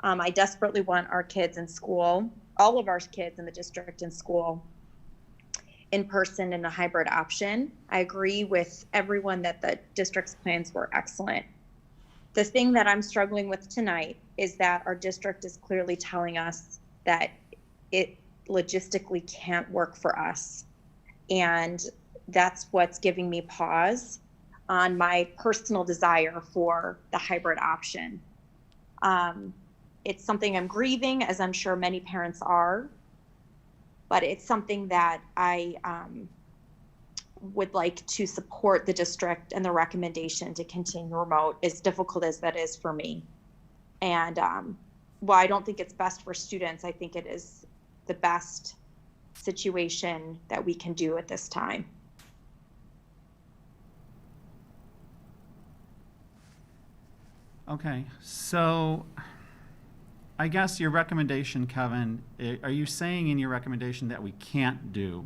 I desperately want our kids in school, all of our kids in the district in school, in person in a hybrid option. I agree with everyone that the district's plans were excellent. The thing that I'm struggling with tonight is that our district is clearly telling us that it logistically can't work for us. And that's what's giving me pause on my personal desire for the hybrid option. It's something I'm grieving, as I'm sure many parents are, but it's something that I would like to support the district and the recommendation to continue remote, as difficult as that is for me. And while I don't think it's best for students, I think it is the best situation that we can do at this time. okay, so I guess your recommendation, Kevin, are you saying in your recommendation that we can't do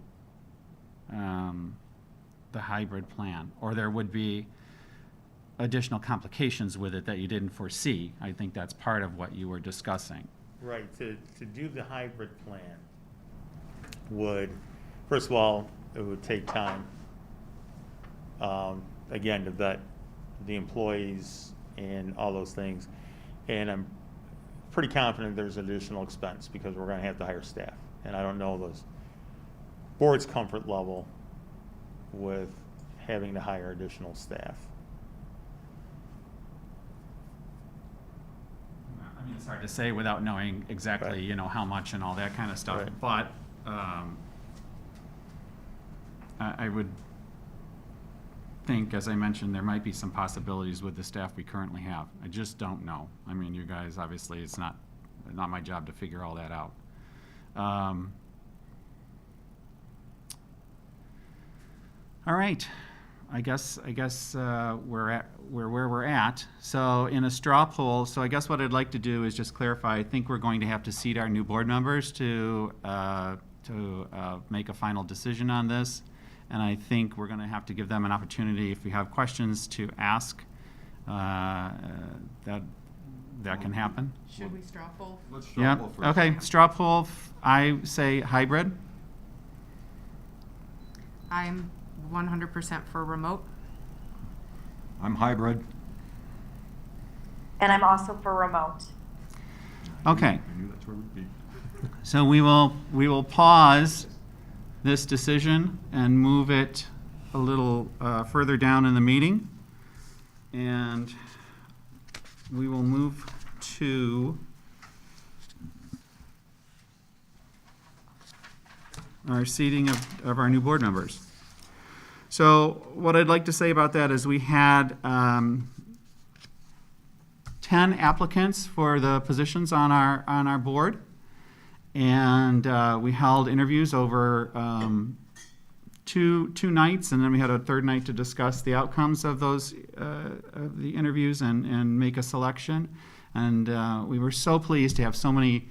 the hybrid plan, or there would be additional complications with it that you didn't foresee? I think that's part of what you were discussing. Right, to do the hybrid plan would, first of all, it would take time. Again, to vet the employees and all those things. And I'm pretty confident there's additional expense because we're gonna have to hire staff. And I don't know the board's comfort level with having to hire additional staff. I mean, it's hard to say without knowing exactly, Right. you know, how much and all that kind of stuff. Right. But I would think, as I mentioned, there might be some possibilities with the staff we currently have. I just don't know. I mean, you guys, obviously, it's not my job to figure all that out. All right. I guess we're at where we're at. So in a straw poll, so I guess what I'd like to do is just clarify. I think we're going to have to seat our new board members to make a final decision on this, and I think we're going to have to give them an opportunity, if we have questions, to ask. That can happen. Should we straw poll? Let's straw Yeah. poll first. Okay. Straw poll. I say hybrid. I'm 100% for remote. I'm hybrid. And I'm also for remote. Okay. I knew that's where we'd be. So we will pause this decision and move it a little further down in the meeting. And we will move to our seating of our new board members. So what I'd like to say about that is we had 10 applicants for the positions on our board. And we held interviews over two nights, and then we had a third night to discuss the outcomes of those of the interviews and make a selection. And we were so pleased to have so many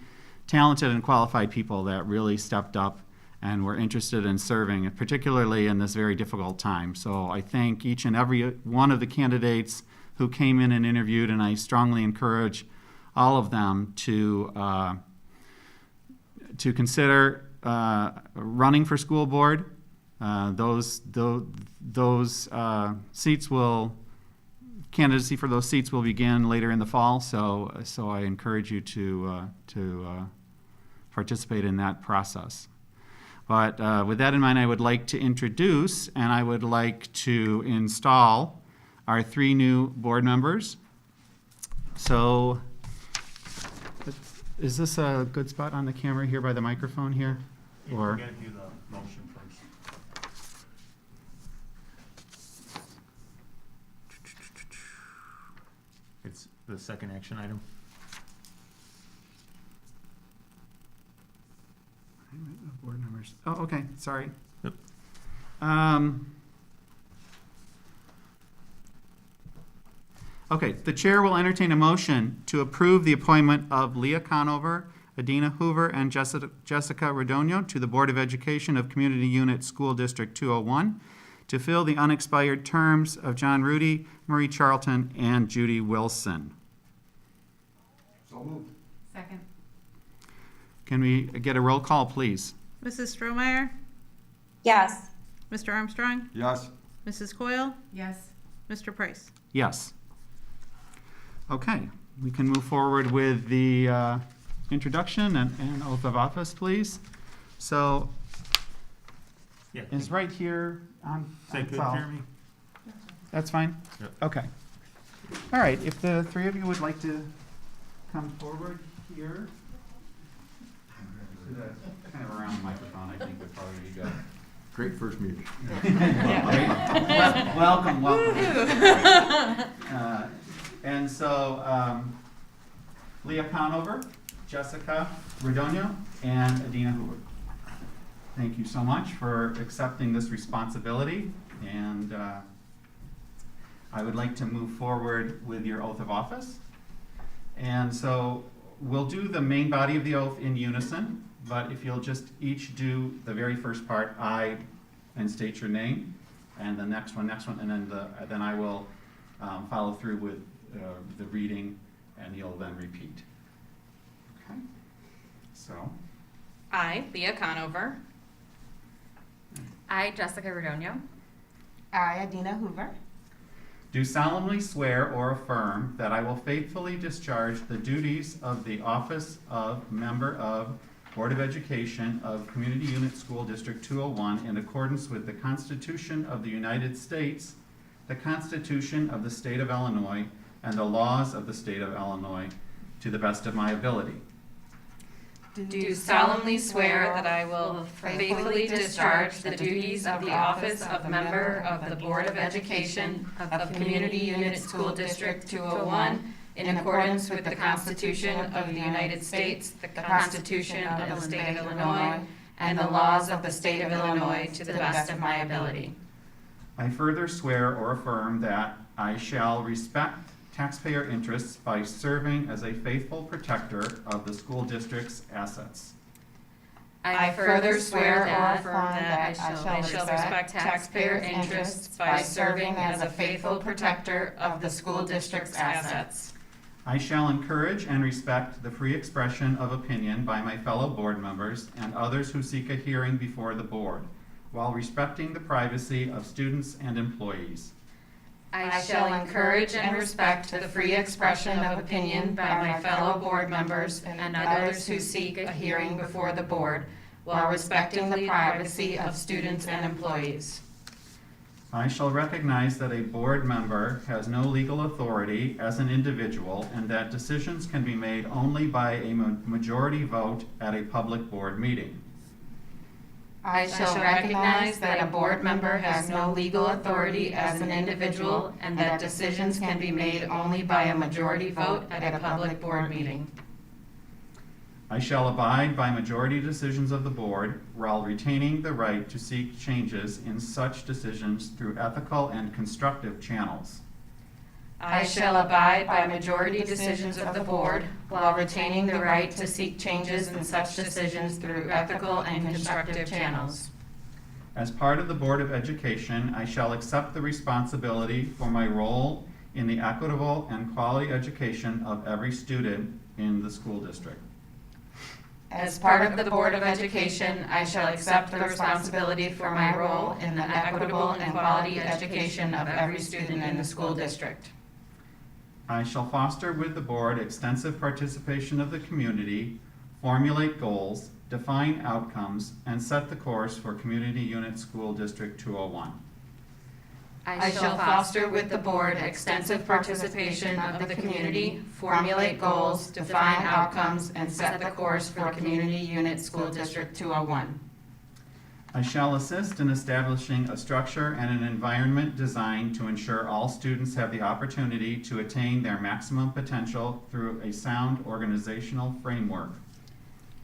talented and qualified people that really stepped up and were interested in serving, particularly in this very difficult time. So I thank each and every one of the candidates who came in and interviewed, and I strongly encourage all of them to consider running for school board. Those seats will, candidacy for those seats will begin later in the fall. So I encourage you to participate in that process. But with that in mind, I would like to introduce and I would like to install our 3 new board members. So is this a good spot on the camera here by the microphone here? Or? We're gonna do the motion first. the second action item. Board members. Oh, okay, sorry. Yep. Okay, the chair will entertain a motion to approve the appointment of Leah Conover, Adina Hoover, and Jessica Redonio to the Board of Education of Community Unit School District 201 to fill the unexpired terms of John Rudy, Marie Charlton, and Judy Wilson. So moved. Second. Can we get a roll call, please? Mrs. Stromeyer? Yes. Mr. Armstrong? Yes. Mrs. Coyle? Yes. Mr. Price? Yes. Okay, we can move forward with the introduction and oath of office, please. So Yeah. it's right here on. Say, on good, file. Jeremy? That's fine? Yep. Okay. All right, if the three of you would like to come forward here. Kind of around the microphone, I think would probably be good. Great first meeting. Welcome. And so, Leah Conover, Jessica Redonio, and Adina Hoover. Thank you so much for accepting this responsibility, and I would like to move forward with your oath of office. And so we'll do the main body of the oath in unison, but if you'll just each do the very first part, I, and state your name, and the next one, and then I will follow through with the reading, and you'll then repeat. Okay. So. I, Leah Conover. I, Jessica Redonio. I, Adina Hoover. Do solemnly swear or affirm that I will faithfully discharge the duties of the office of member of Board of Education of Community Unit School District 201 in accordance with the Constitution of the United States, the Constitution of the State of Illinois, and the laws of the State of Illinois to the best of my ability. Do solemnly swear that I will faithfully discharge the duties of the office of member of the Board of Education of Community Unit School District 201 in accordance with the Constitution of the United States, the Constitution of the State of Illinois, and the laws of the State of Illinois to the best of my ability. I further swear or affirm that I shall respect taxpayer interests by serving as a faithful protector of the school district's assets. I further swear or affirm that I shall respect taxpayer interests by serving as a faithful protector of the school district's assets. I shall encourage and respect the free expression of opinion by my fellow board members and others who seek a hearing before the board, while respecting the privacy of students and employees. I shall encourage and respect the free expression of opinion by my fellow board members and others who seek a hearing before the board, while respecting the privacy of students and employees. I shall recognize that a board member has no legal authority as an individual and that decisions can be made only by a majority vote at a public board meeting. I shall recognize that a board member has no legal authority as an individual and that decisions can be made only by a majority vote at a public board meeting. I shall abide by majority decisions of the board while retaining the right to seek changes in such decisions through ethical and constructive channels. I shall abide by majority decisions of the board while retaining the right to seek changes in such decisions through ethical and constructive channels. As part of the Board of Education, I shall accept the responsibility for my role in the equitable and quality education of every student in the school district. As part of the Board of Education, I shall accept the responsibility for my role in the equitable and quality education of every student in the school district. I shall foster with the board extensive participation of the community, formulate goals, define outcomes, and set the course for Community Unit School District 201. I shall foster with the board extensive participation of the community, formulate goals, define outcomes, and set the course for Community Unit School District 201. I shall assist in establishing a structure and an environment designed to ensure all students have the opportunity to attain their maximum potential through a sound organizational framework.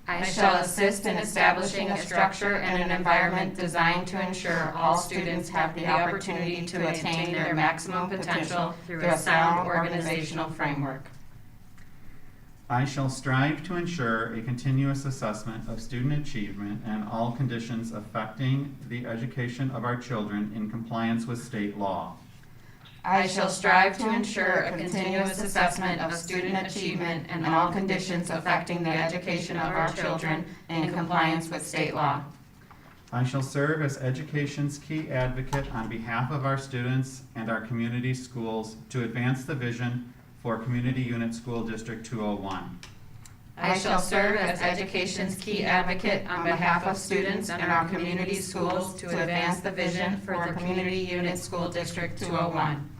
I shall assist in establishing a structure and an environment designed to ensure all students have the opportunity to attain their maximum potential through a sound organizational framework. I shall strive to ensure a continuous assessment of student achievement and all conditions affecting the education of our children in compliance with state law. I shall strive to ensure a continuous assessment of student achievement and all conditions affecting the education of our children in compliance with state law. I shall serve as education's key advocate on behalf of our students and our community schools to advance the vision for Community Unit School District 201. I shall serve as education's key advocate on behalf of students and our community schools to advance the vision for the Community Unit School District 201.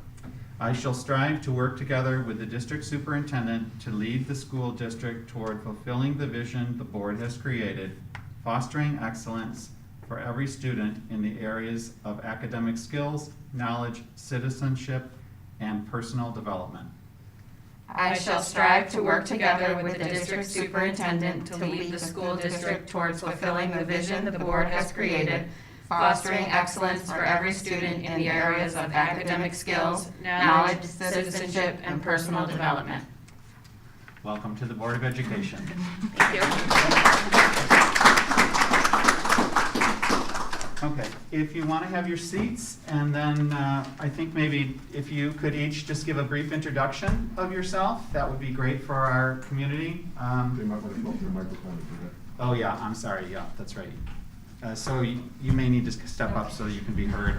I shall strive to work together with the district superintendent to lead the school district toward fulfilling the vision the board has created, fostering excellence for every student in the areas of academic skills, knowledge, citizenship, and personal development. I shall strive to work together with the district superintendent to lead the school district towards fulfilling the vision the board has created, fostering excellence for every student in the areas of academic skills, knowledge, citizenship, and personal development. Welcome to the Board of Education. Thank you. Okay, if you want to have your seats, and then I think maybe if you could each just give a brief introduction of yourself, that would be great for our community. Oh yeah, I'm sorry, yeah, that's right. So you may need to step up so you can be heard.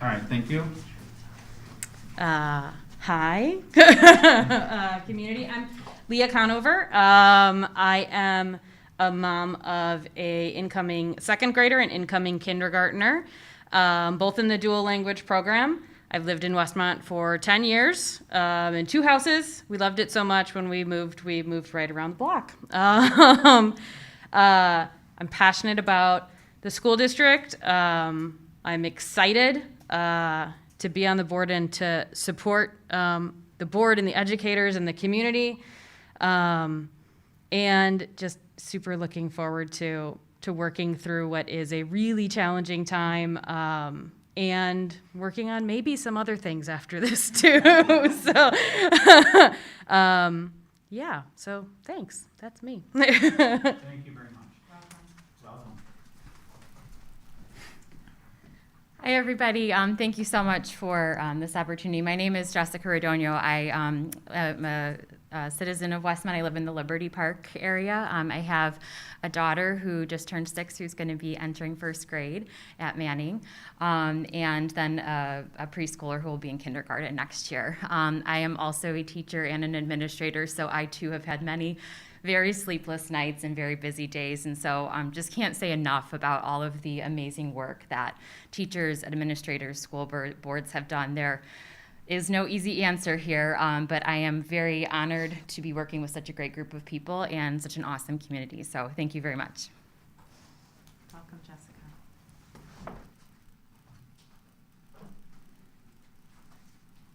All right, thank you. Hi, community. I'm Leah Conover. I am a mom of a incoming second grader and incoming kindergartner, both in the dual language program. I've lived in Westmont for 10 years in 2 houses. We loved it so much when we moved right around the block. I'm passionate about the school district. I'm excited to be on the board and to support the board and the educators and the community, and just super looking forward to working through what is a really challenging time, and working on maybe some other things after this too. So, yeah. So thanks. That's me. Thank you very much. Welcome. Hi, everybody. Thank you so much for this opportunity. My name is Jessica Radonio. I am a citizen of Westmont. I live in the Liberty Park area. I have a daughter who just turned 6 who's going to be entering first grade at Manning, and then a preschooler who will be in kindergarten next year. I am also a teacher and an administrator, so I too have had many very sleepless nights and very busy days, and so just can't say enough about all of the amazing work that teachers, administrators, school boards have done. There is no easy answer here, but I am very honored to be working with such a great group of people and such an awesome community, so thank you very much. Welcome, Jessica.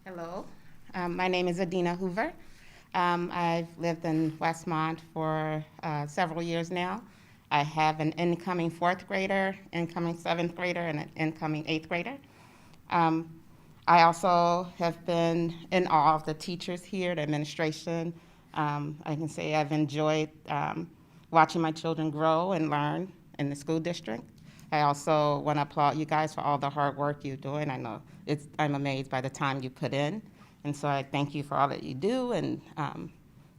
Hello, my name is Adina Hoover. I've lived in Westmont for several years now. I have an incoming 4th grader, incoming 7th grader, and an incoming 8th grader. I also have been in awe of the teachers here, the administration. I can say I've enjoyed watching my children grow and learn in the school district. I also want to applaud you guys for all the hard work you're doing. I know I'm amazed by the time you put in. And so I thank you for all that you do and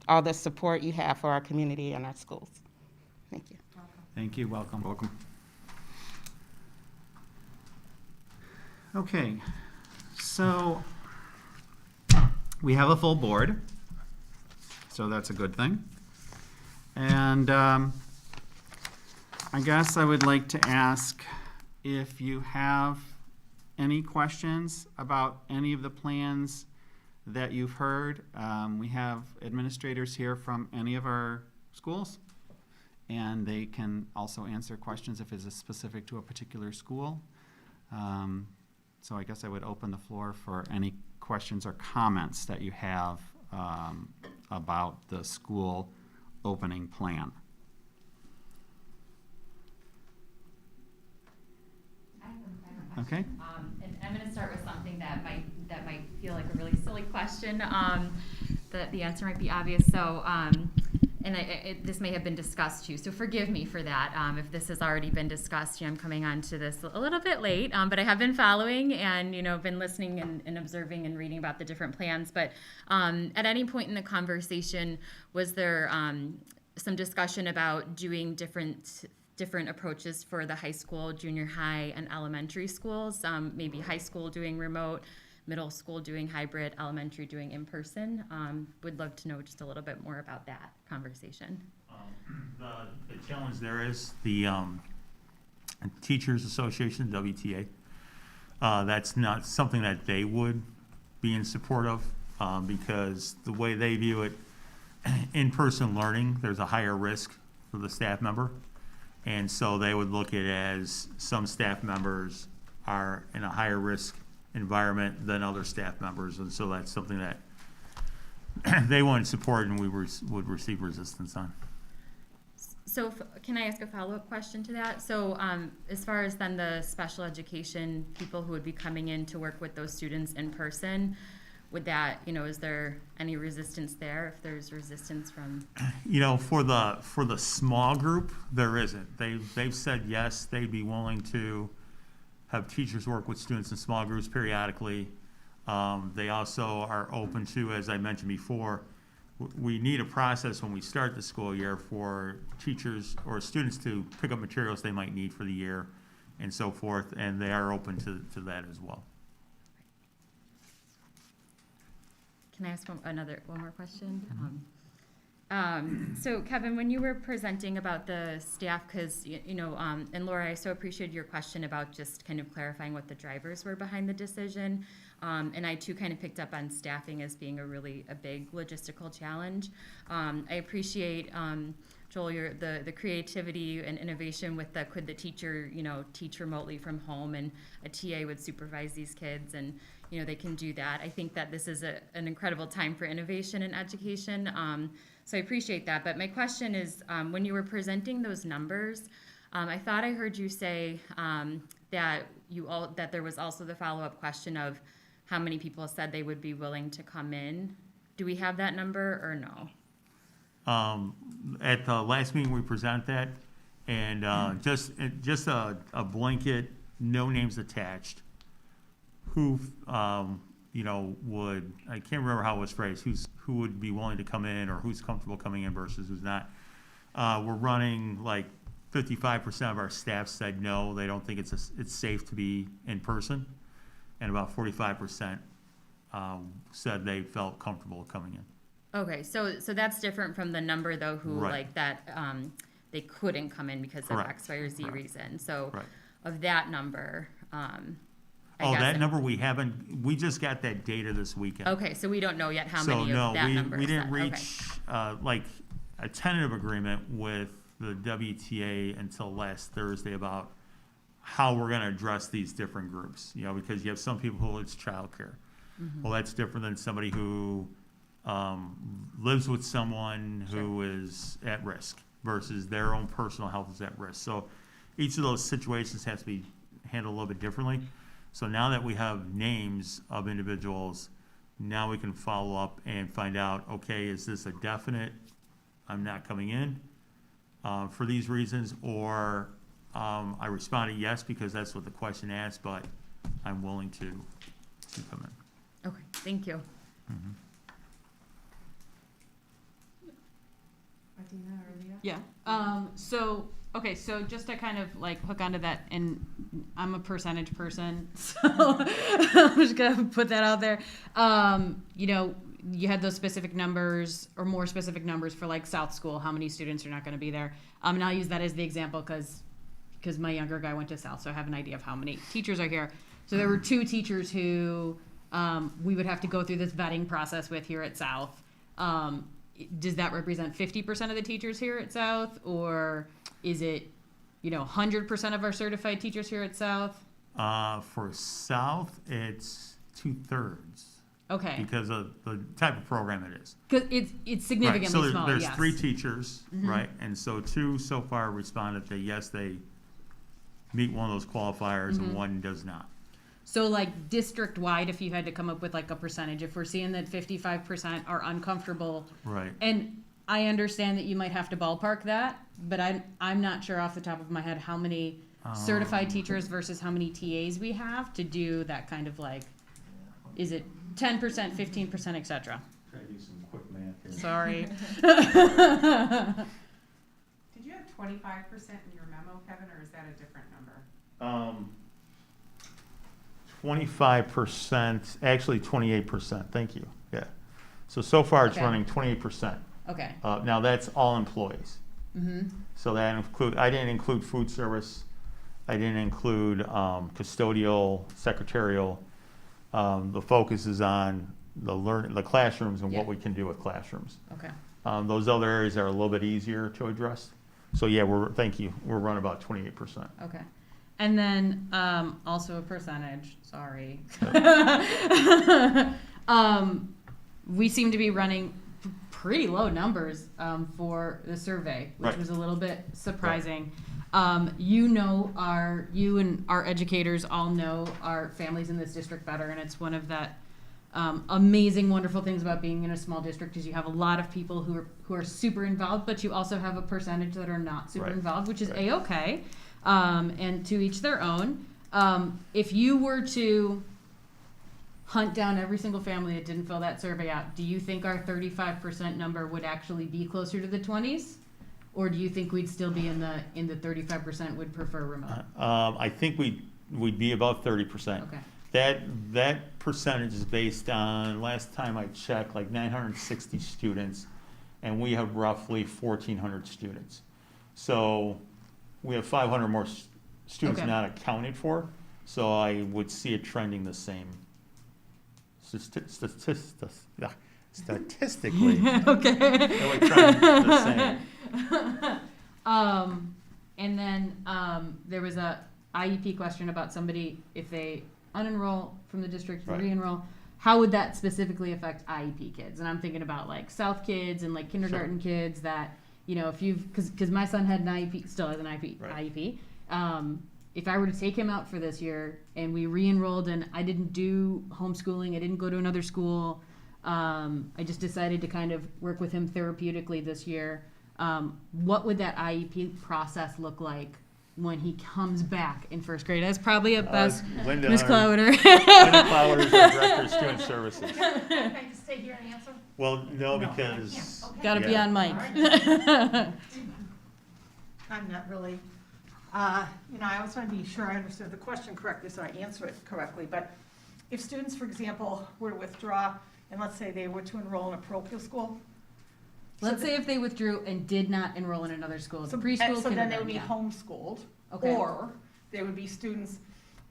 all the support you have for our community and our schools. Thank you. Thank you. Welcome. Welcome. Okay, so we have a full board, so that's a good thing. And I guess I would like to ask if you have any questions about any of the plans that you've heard. We have administrators here from any of our schools. and they can also answer questions if it's specific to a particular school. So I guess I would open the floor for any questions or comments that you have about the school opening plan. Okay. And I'm going to start with something that might feel like a really silly question. The answer might be obvious. So, this may have been discussed too. So forgive me for that. If this has already been discussed, I'm coming on to this a little bit late. But I have been following and been listening and observing and reading about the different plans. But at any point in the conversation, was there some discussion about doing different approaches for the high school, junior high, and elementary schools? Maybe high school doing remote, middle school doing hybrid, elementary doing in-person. Would love to know just a little bit more about that conversation. The challenge there is the Teachers Association, WTA. That's not something that they would be in support of because the way they view it, in-person learning, there's a higher risk for the staff member. And so they would look at it as some staff members are in a higher risk environment than other staff members. And so that's something that they wouldn't support and we would receive resistance on. So can I ask a follow-up question to that? So as far as then the special education people who would be coming in to work with those students in person, would that, is there any resistance there if there's resistance from? For the small group, there isn't. They've said yes, they'd be willing to have teachers work with students in small groups periodically. They also are open to, as I mentioned before, we need a process when we start the school year for teachers or students to pick up materials they might need for the year and so forth, and they are open to that as well. Can I ask one more question? So Kevin, when you were presenting about the staff, because and Laura, I so appreciated your question about just kind of clarifying what the drivers were behind the decision, and I too kind of picked up on staffing as being a big logistical challenge. I appreciate Joel, the creativity and innovation with could the teacher teach remotely from home and a TA would supervise these kids and they can do that. I think that this is an incredible time for innovation in education. So I appreciate that. But my question is, when you were presenting those numbers, I thought I heard you say that there was also the follow-up question of how many people said they would be willing to come in. Do we have that number or no? At the last meeting, we presented that, and just a blanket, no names attached. Who would, I can't remember how it was phrased, who would be willing to come in or who's comfortable coming in versus who's not. We're running like 55% of our staff said no, they don't think it's safe to be in person, and about 45% said they felt comfortable coming in. Okay, so that's different from the number though who Right. they couldn't come in because of Correct. X, Y, or Z Correct. reason. So Right. of that number, that number we just got that data this weekend. Okay, so we don't know yet how So many no, of that number. we is didn't that. reach like a tentative agreement with the WTA until last Thursday about how we're going to address these different groups. Because you have some people who it's childcare. Mm-hmm. Well, that's different than somebody who lives with someone who is at risk versus their own personal health is at risk. So each of those situations has to be handled a little bit differently. So now that we have names of individuals, now we can follow up and find out, okay, is this a definite, I'm not coming in for these reasons, or I responded yes because that's what the question asked, but I'm willing to come in. Okay, thank you. Mm-hmm. Yeah. So just to kind of hook onto that, and I'm a percentage person, so I'm just gonna put that out there. You had those specific numbers or more specific numbers for South School, how many students are not going to be there. And I'll use that as the example because my younger guy went to South, so I have an idea of how many teachers are here. So there were 2 teachers who we would have to go through this vetting process with here at South. does that represent 50% of the teachers here at South, or is it, 100% of our certified teachers here at South? For South, it's 2/3. Okay. Because of the type of program it is. Because it's significantly Right, so smaller, there's yes. 3 teachers, Mhm. right? And so 2 so far responded that yes, they meet one of those qualifiers, and 1 does not. So like district-wide, if you had to come up with like a percentage, if we're seeing that 55% are uncomfortable. Right. And I understand that you might have to ballpark that, but I'm not sure off the top of my head how many certified teachers versus how many TAs we have to do that kind of like, is it 10%, 15%, et cetera? Try to do some quick math here. Sorry. Did you have 25% in your memo, Kevin, or is that a different number? 25%, actually 28%, thank you, yeah. So far it's Okay. running 28%. Okay. Now that's all employees. Mm-hmm. So that I didn't include food service, I didn't include custodial, secretarial. The focus is on the classrooms and what Yeah. we can do with classrooms. Okay. Those other areas are a little bit easier to address. So yeah, thank you, we're running about 28%. Okay. And then also a percentage, sorry. We seem to be running pretty low numbers for the survey, which Right. was a little bit surprising. You and our educators all know our families in this district better, and it's one of that amazing, wonderful things about being in a small district is you have a lot of people who are super involved, but you also have a percentage that are not super Right. involved, which is Right. A-okay. And to each their own. If you were to hunt down every single family that didn't fill that survey out, do you think our 35% number would actually be closer to the 20s? Or do you think we'd still be in the 35% would prefer remote? I think we'd be about 30%. Okay. That percentage is based on, last time I checked, like 960 students, and we have roughly 1,400 students. So we have 500 more students Okay. not accounted for, so I would see it trending the same. Statistically. Okay. It would trend the same. And then there was a IEP question about somebody, if they unenroll from the district, Right. re-enroll, how would that specifically affect IEP kids? And I'm thinking about like South kids and like kindergarten kids that, if because my son had an IEP, still has an IEP. Right. If I were to take him out for this year and we re-enrolled and I didn't do homeschooling, I didn't go to another school, I just decided to kind of work with him therapeutically this year. What would that IEP process look like when he comes back in first grade? That's probably a best, Linda, Ms. Clowder. Linda Clowder is our Director of Student Services. Can I just stay here and answer? Well, no, because. Gotta be on mic. I'm not really, I always want to be sure I understood the question correctly, so I answer it correctly. But if students, for example, were to withdraw, and let's say they were to enroll in a parochial school. Let's say if they withdrew and did not enroll in another school, it's preschool, So then they would kindergarten, be yeah. homeschooled. Okay. Or they would be students,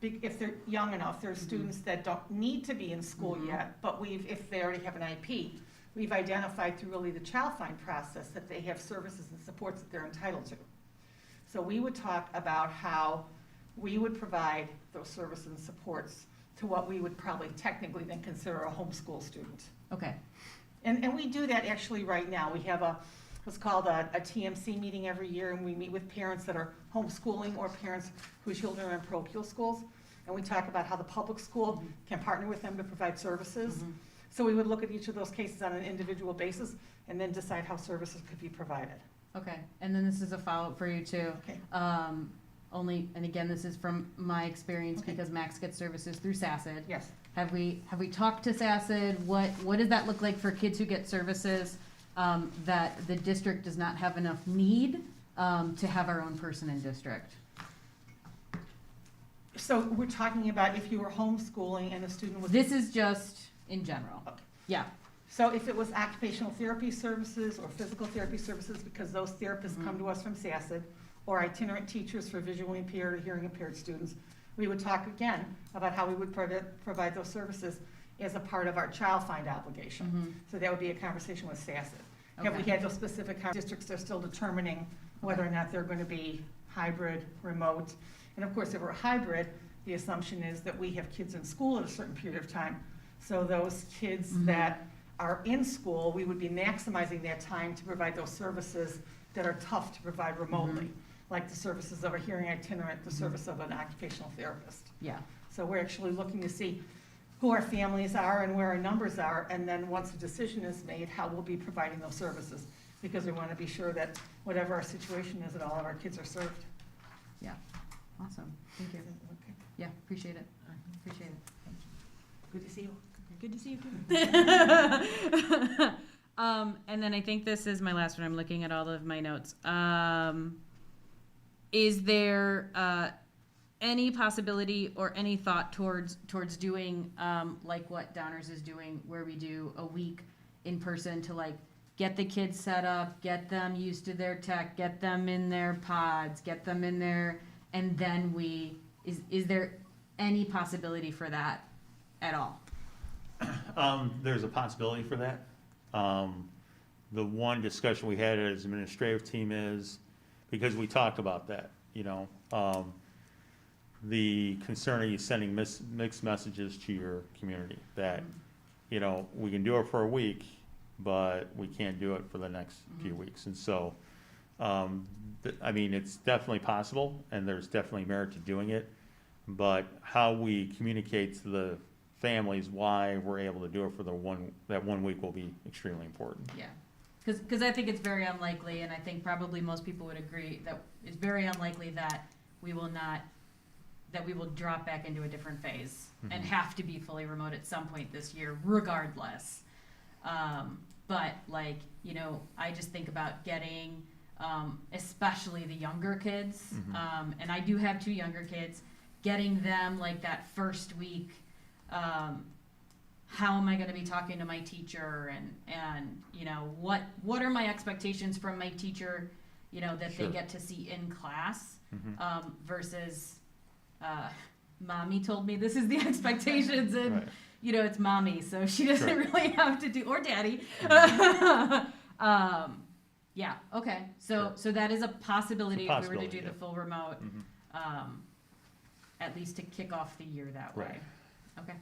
if they're young enough, there's students that don't need to be in school yet, but if they already have an IP, we've identified through really the child find process that they have services and supports that they're entitled to. So we would talk about how we would provide those services and supports to what we would probably technically then consider a homeschool student. Okay. And we do that actually right now. We have what's called a TMC meeting every year, and we meet with parents that are homeschooling or parents whose children are in parochial schools. And we talk about how the public school can partner with them to provide services. So we would look at each of those cases on an individual basis and then decide how services could be provided. Okay, and then this is a follow-up for you too. Okay. And again, this is from my experience Okay. because Max gets services through SACID. Yes. Have we talked to SACID? What does that look like for kids who get services that the district does not have enough need to have our own person in district? So we're talking about if you were homeschooling and a student was. This is just in general. Okay. Yeah. So if it was occupational therapy services or physical therapy services, because those therapists come to us from SACID, or itinerant teachers for visually impaired or hearing impaired students, we would talk again about how we would provide those services as a part of our child find obligation. So that would be a conversation with SACID. Have we Okay. had those specific districts are still determining whether or not they're going to be hybrid, remote. And of course, if we're hybrid, the assumption is that we have kids in school at a certain period of time. So those kids that are in school, we would be maximizing that time to provide those services that are tough to provide remotely, like the services of a hearing itinerant, the service of an occupational therapist. Yeah. So we're actually looking to see who our families are and where our numbers are, and then once a decision is made, how we'll be providing those services. Because we want to be sure that whatever our situation is, that all of our kids are served. Yeah. Awesome. Thank you. Okay. Yeah, appreciate it. Appreciate it. Good to see you. Good to see you too. And then I think this is my last one. I'm looking at all of my notes. Is there any possibility or any thought towards doing like what Downers is doing, where we do a week in person to like get the kids set up, get them used to their tech, get them in their pods, get them in there, and then is there any possibility for that at all? There's a possibility for that. The one discussion we had as administrative team is, because we talked about that, you know, the concern of you sending mixed messages to your community that, you know, we can do it for a week, but we can't do it for the next few weeks. And so, I mean, it's definitely possible, and there's definitely merit to doing it, but how we communicate to the families why we're able to do it for that 1 week will be extremely important. Yeah, because I think it's very unlikely, and I think probably most people would agree that it's very unlikely that we will drop back into a different phase and have to be fully remote at some point this year, regardless. But like, you know, I just think about getting, especially the younger kids, and I do have 2 younger kids, getting them like that first week. How am I going to be talking to my teacher, and you know, what are my expectations from my teacher, you know, that they get to see in class, versus mommy told me this is the expectations, and Right. you know, it's mommy, so she doesn't really have to do, or daddy. Yeah, okay, so that is a possibility if we were to do the full remote, at least to kick off the year that way. Right. Okay.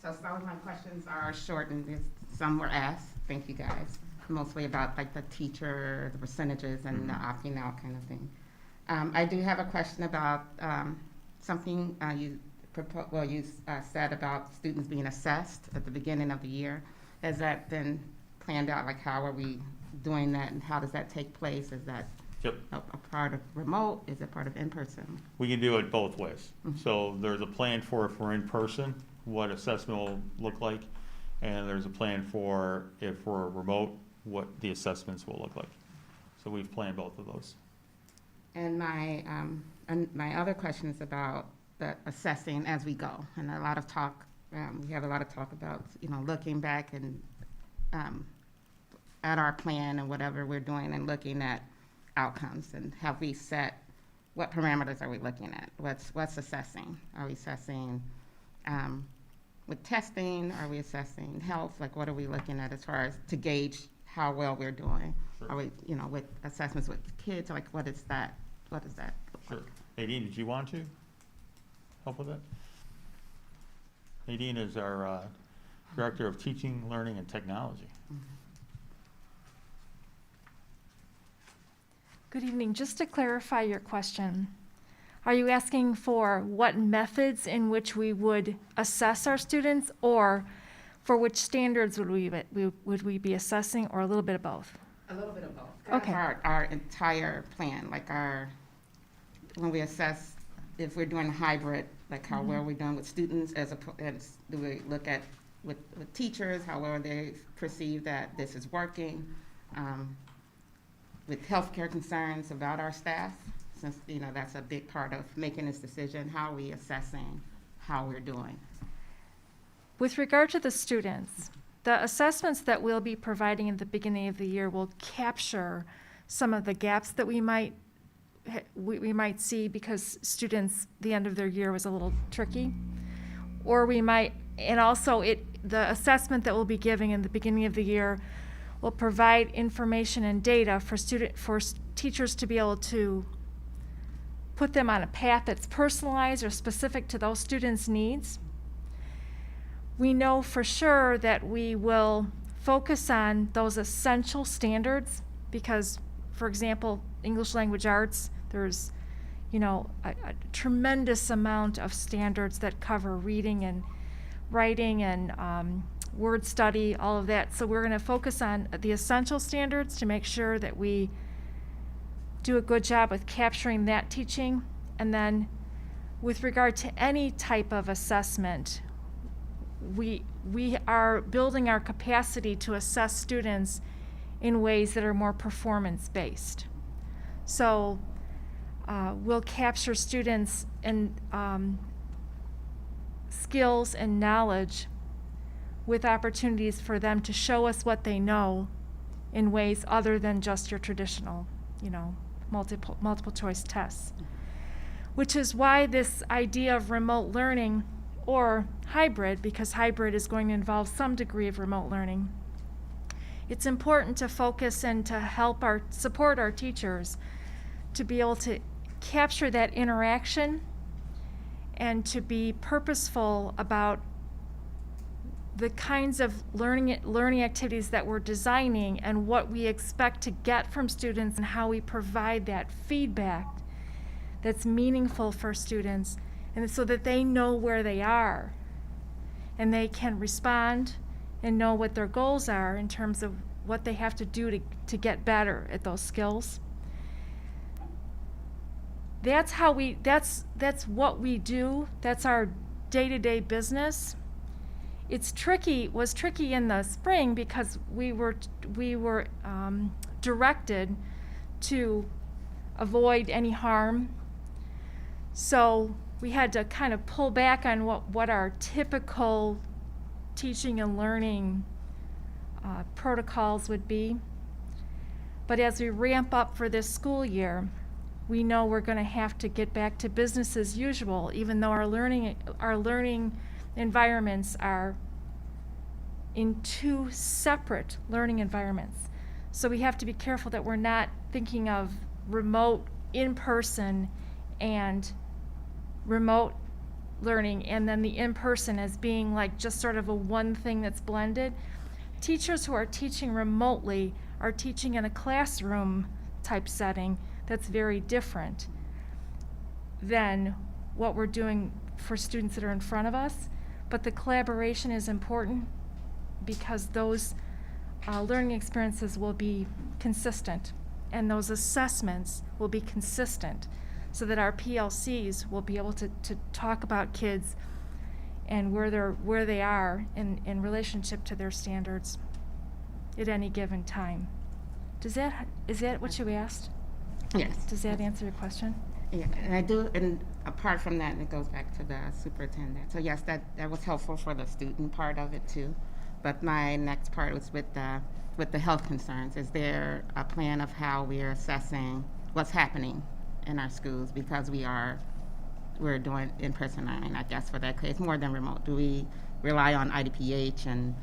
So some of my questions are shortened, some were asked, thank you guys, mostly about like the teacher, the percentages and the opting out kind of thing. I do have a question about something you said about students being assessed at the beginning of the year. Has that been planned out, like how are we doing that and how does that take place? Is that a part of remote? Is it part of in-person? We can do it both ways. So there's a plan for in-person, what assessment will look like, and there's a plan for if we're remote, what the assessments will look like. So we've planned both of those. And my other question is about the assessing as we go, and a lot of talk. We have a lot of talk about, you know, looking back and at our plan and whatever we're doing, and looking at outcomes, and have we set, what parameters are we looking at? What's assessing? Are we assessing with testing? Are we assessing health? Like, what are we looking at as far as to gauge how well we're doing? Sure. Are we, you know, with assessments with kids? Like, what is that? What does that look Sure. like? Nadine, did you want to help with that? Nadine is our Director of Teaching, Learning, and Technology. Good evening. Just to clarify your question, are you asking for what methods in which we would assess our students, or for which standards would we be assessing, or a little bit of both? A little bit of both. Okay. Our entire plan, like when we assess if we're doing hybrid, like how well we're doing with students, as do we look at with teachers, how well they perceive that this is working, with healthcare concerns about our staff, since, you know, that's a big part of making this decision. How are we assessing how we're doing? With regard to the students, the assessments that we'll be providing at the beginning of the year will capture some of the gaps that we might see because students, the end of their year was a little tricky. Or we might, and also the assessment that we'll be giving in the beginning of the year will provide information and data for teachers to be able to put them on a path that's personalized or specific to those students' needs. We know for sure that we will focus on those essential standards because, for example, English language arts, there's a tremendous amount of standards that cover reading and writing and word study, all of that. So we're going to focus on the essential standards to make sure that we do a good job with capturing that teaching. And then with regard to any type of assessment, we are building our capacity to assess students in ways that are more performance-based. So we'll capture students and skills and knowledge with opportunities for them to show us what they know in ways other than just your traditional, multiple choice tests. Which is why this idea of remote learning or hybrid, because hybrid is going to involve some degree of remote learning, it's important to focus and to help support our teachers to be able to capture that interaction and to be purposeful about the kinds of learning activities that we're designing and what we expect to get from students and how we provide that feedback that's meaningful for students, and so that they know where they are and they can respond and know what their goals are in terms of what they have to do to get better at those skills. That's what we do. That's our day-to-day business. Was tricky in the spring because we were directed to avoid any harm. So we had to kind of pull back on what our typical teaching and learning protocols would be. But as we ramp up for this school year, we know we're going to have to get back to business as usual, even though our learning environments are in two separate learning environments. So we have to be careful that we're not thinking of remote in-person and remote learning and then the in-person as being like just sort of a one thing that's blended. Teachers who are teaching remotely are teaching in a classroom type setting that's very different than what we're doing for students that are in front of us. But the collaboration is important because those learning experiences will be consistent and those assessments will be consistent so that our PLCs will be able to talk about kids and where they are in relationship to their standards at any given time. Is that what you asked? Yes. Does that answer your question? Yeah, and I do, and apart from that, it goes back to the superintendent. So yes, that was helpful for the student part of it too. But my next part was with the health concerns. Is there a plan of how we are assessing what's happening in our schools, because we're doing in-person learning, I guess, for that case, more than remote? Do we rely on IDPH and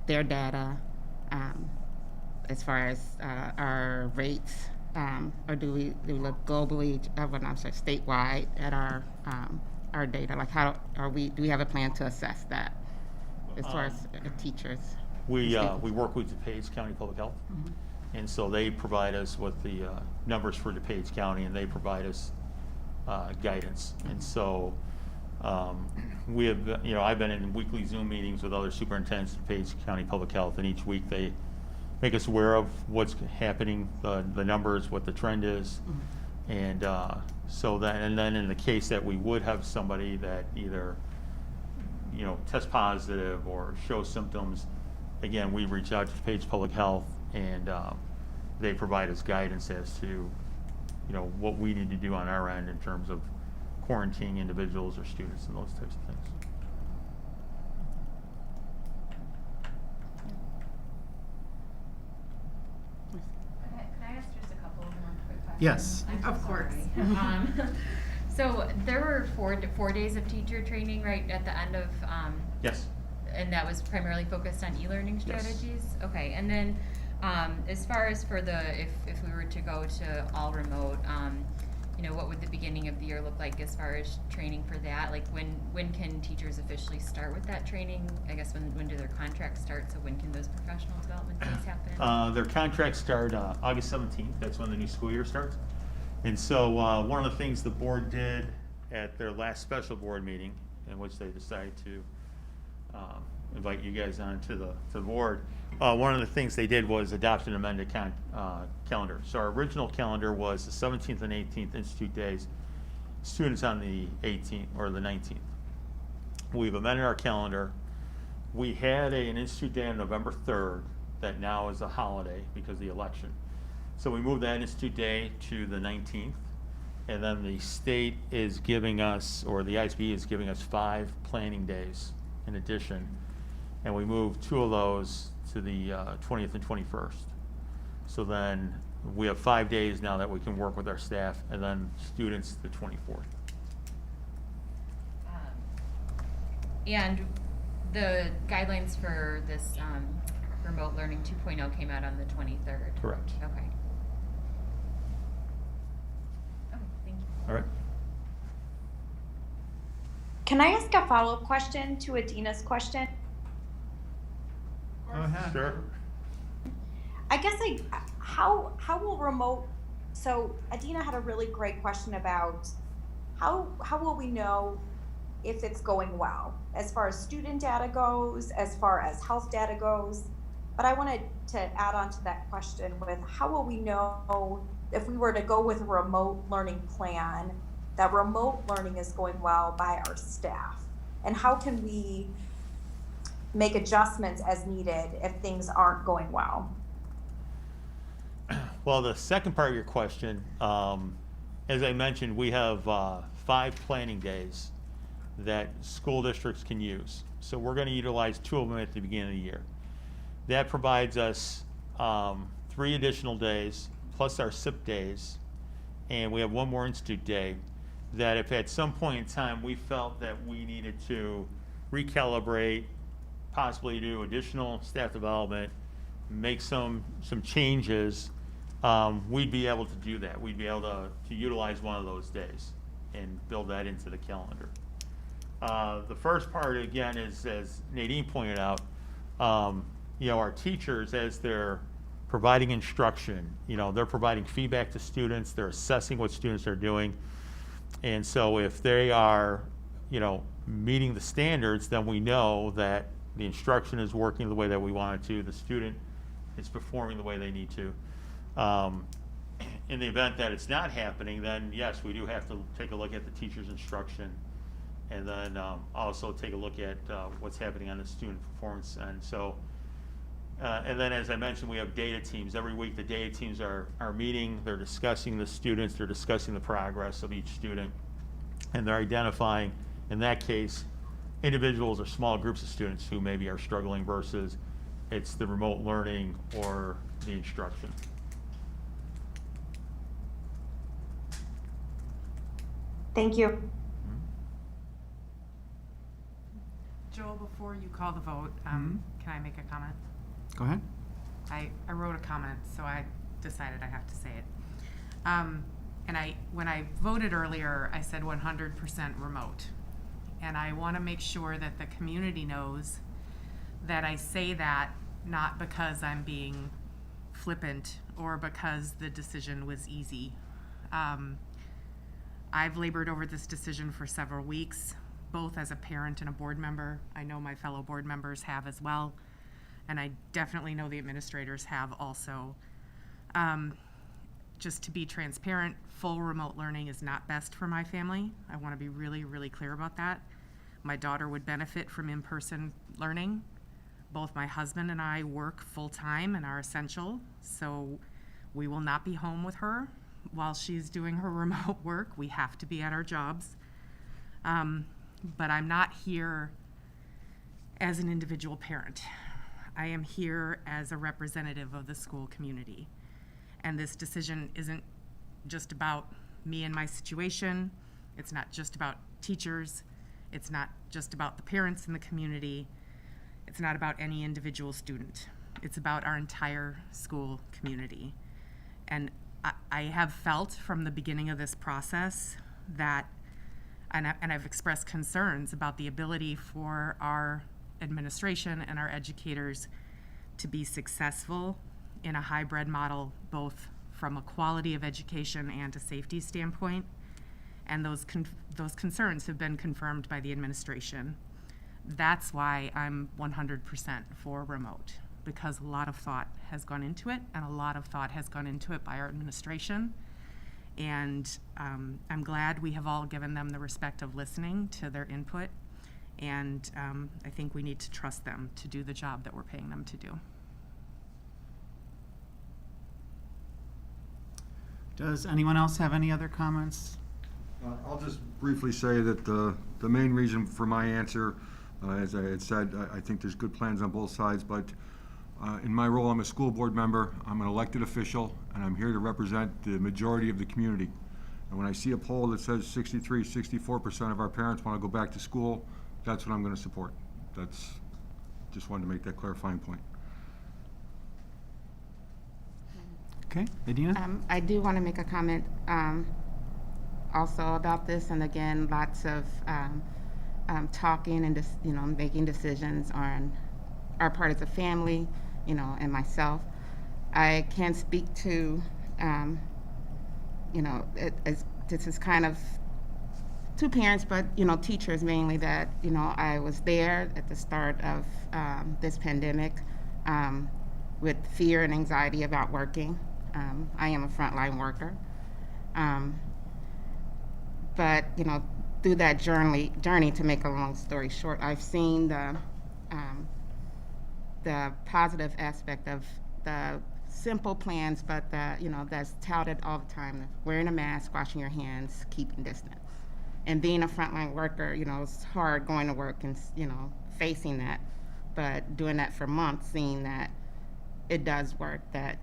their data as far as our rates, or do we look globally, statewide at our data? Like, do we have a plan to assess that as far as teachers? We work with DuPage County Public Health. Mm-hmm. And so they provide us with the numbers for DuPage County, and they provide us guidance. And so we have, I've been in weekly Zoom meetings with other superintendents of DuPage County Public Health, and each week they make us aware of what's happening, the numbers, what the trend is. Mm-hmm. And then in the case that we would have somebody that either, test positive or show symptoms, again, we reach out to DuPage Public Health, and they provide us guidance as to, what we need to do on our end in terms of quarantining individuals or students and those types of things. Can I ask just a couple of more quick questions? Yes. I'm so Of course. sorry. So there were four days of teacher training right at the end of Yes. And that was primarily focused on e-learning Yes. strategies? Okay, and then, as far as for if we were to go to all remote, what would the beginning of the year look like as far as training for that? Like, when can teachers officially start with that training? I guess when do their contracts start, so when can those professional development days happen? Their contracts start August 17th, that's when the new school year starts. And so one of the things the board did at their last special board meeting, in which they decided to invite you guys on to the board, one of the things they did was adopt an amended calendar. So our original calendar was the 17th and 18th Institute days, students on the 18th or the 19th. We've amended our calendar. We had an Institute Day on November 3rd that now is a holiday because of the election. So we moved that Institute Day to the 19th, and then the state is giving us, or the ISB is giving us 5 planning days in addition, and we moved 2 of those to the 20th and 21st. So then we have 5 days now that we can work with our staff, and then students the 24th. And the guidelines for this remote learning 2.0 came out on the 23rd? Correct. Okay. Okay, thank you. All right. Can I ask a follow-up question to Adina's question? Go ahead. Sure. I guess how will remote, so Adina had a really great question about how will we know if it's going well, as far as student data goes, as far as health data goes. But I wanted to add on to that question with how will we know if we were to go with a remote learning plan, that remote learning is going well by our staff? And how can we make adjustments as needed if things aren't going well? Well, the second part of your question, as I mentioned, we have 5 planning days that school districts can use. So we're going to utilize 2 of them at the beginning of the year. That provides us 3 additional days, plus our SIP days, and we have 1 more Institute day, that if at some point in time we felt that we needed to recalibrate, possibly do additional staff development, make some changes, we'd be able to do that. We'd be able to utilize one of those days and build that into the calendar. The first part, again, is, as Nadine pointed out, our teachers, as they're providing instruction, they're providing feedback to students, they're assessing what students are doing. And so if they are, meeting the standards, then we know that the instruction is working the way that we want it to, the student is performing the way they need to. In the event that it's not happening, then yes, we do have to take a look at the teacher's instruction, and then also take a look at what's happening on the student performance end. So, and then as I mentioned, we have data teams. Every week the data teams are meeting, they're discussing the students, they're discussing the progress of each student, and they're identifying, in that case, individuals or small groups of students who maybe are struggling versus it's the remote learning or the instruction. Thank you. Joel, before you call the vote, can I make a comment? Go ahead. I wrote a comment, so I decided I have to say it. And when I voted earlier, I said 100% remote. And I want to make sure that the community knows that I say that not because I'm being flippant or because the decision was easy. I've labored over this decision for several weeks, both as a parent and a board member. I know my fellow board members have as well, and I definitely know the administrators have also. Just to be transparent, full remote learning is not best for my family. I want to be really, really clear about that. My daughter would benefit from in-person learning. Both my husband and I work full-time and are essential, so we will not be home with her while she's doing her remote work. We have to be at our jobs. But I'm not here as an individual parent. I am here as a representative of the school community. And this decision isn't just about me and my situation. It's not just about teachers. It's not just about the parents in the community. It's not about any individual student. It's about our entire school community. And I have felt from the beginning of this process that, and I've expressed concerns about the ability for our administration and our educators to be successful in a hybrid model, both from a quality of education and a safety standpoint. And those concerns have been confirmed by the administration. That's why I'm 100% for remote, because a lot of thought has gone into it, and a lot of thought has gone into it by our administration. And I'm glad we have all given them the respect of listening to their input. And I think we need to trust them to do the job that we're paying them to do. Does anyone else have any other comments? I'll just briefly say that the main reason for my answer, as I had said, I think there's good plans on both sides, but in my role, I'm a school board member, I'm an elected official, and I'm here to represent the majority of the community. And when I see a poll that says 63, 64% of our parents want to go back to school, that's what I'm going to support. Just wanted to make that clarifying point. Okay, Adina? I do want to make a comment also about this, and again, lots of talking and making decisions on our part as a family, and myself. I can speak to, this is kind of two parents, but teachers mainly, that I was there at the start of this pandemic with fear and anxiety about working. I am a frontline worker. But, through that journey, to make a long story short, I've seen the positive aspect of the simple plans, but that's touted all the time: wearing a mask, washing your hands, keeping distance. And being a frontline worker, it's hard going to work and, facing that. But doing that for months, seeing that it does work, that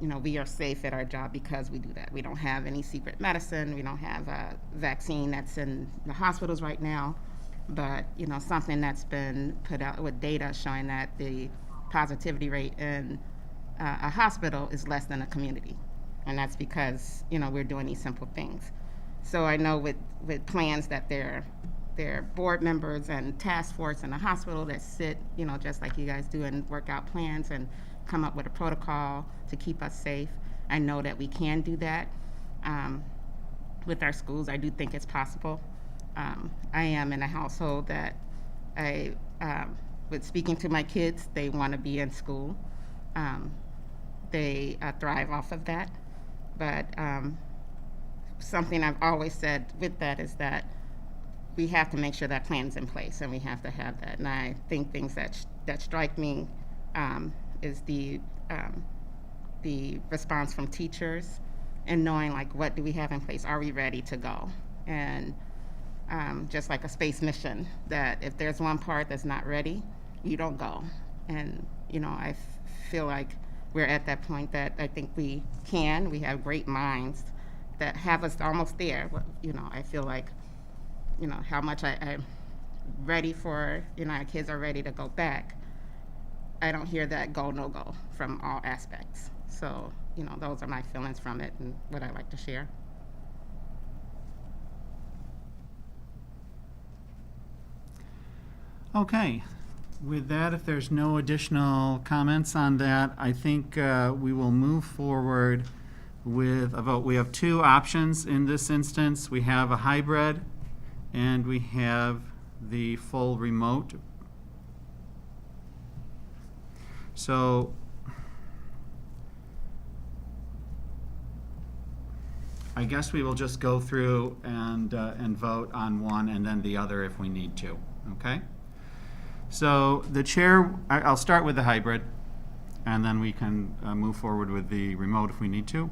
we are safe at our job because we do that. We don't have any secret medicine. We don't have a vaccine that's in the hospitals right now, but something that's been put out with data showing that the positivity rate in a hospital is less than a community, and that's because we're doing these simple things. So I know with plans that they're board members and task force in the hospital that sit just like you guys do, and work out plans and come up with a protocol to keep us safe. I know that we can do that with our schools. I do think it's possible. I am in a household that with speaking to my kids, they want to be in school. They thrive off of that. But something I've always said with that is that we have to make sure that plan's in place, and we have to have that. And I think things that strike me is the response from teachers, and knowing what do we have in place? Are we ready to go? And just like a space mission, that if there's one part that's not ready, you don't go. And I feel like we're at that point that I think we have great minds that have us almost there. I feel like how much I'm ready for, our kids are ready to go back. I don't hear that go, no go from all aspects. So, those are my feelings from it and what I like to share. Okay. With that, if there's no additional comments on that, I think we will move forward with a vote. We have two options in this instance. We have a hybrid, and we have the full remote. So I guess we will just go through and vote on one and then the other if we need to, okay? So the chair, I'll start with the hybrid, and then we can move forward with the remote if we need to.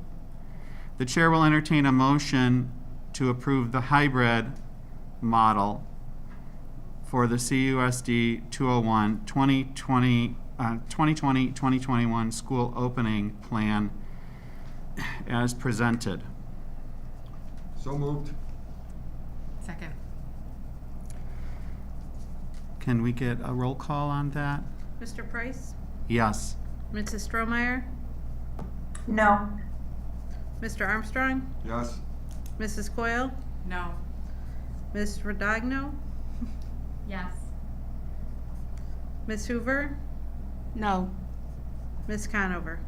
The chair will entertain a motion to approve the hybrid model for the CUSD 201 2020-2021 school opening plan as presented. So moved. Second. Can we get a roll call on that? Mr. Price? Yes. Mrs. Stromeyer? No. Mr. Armstrong? Yes. Mrs. Coyle? No. Ms. Rodagno? Yes. Ms. Hoover? No. Ms. Conover?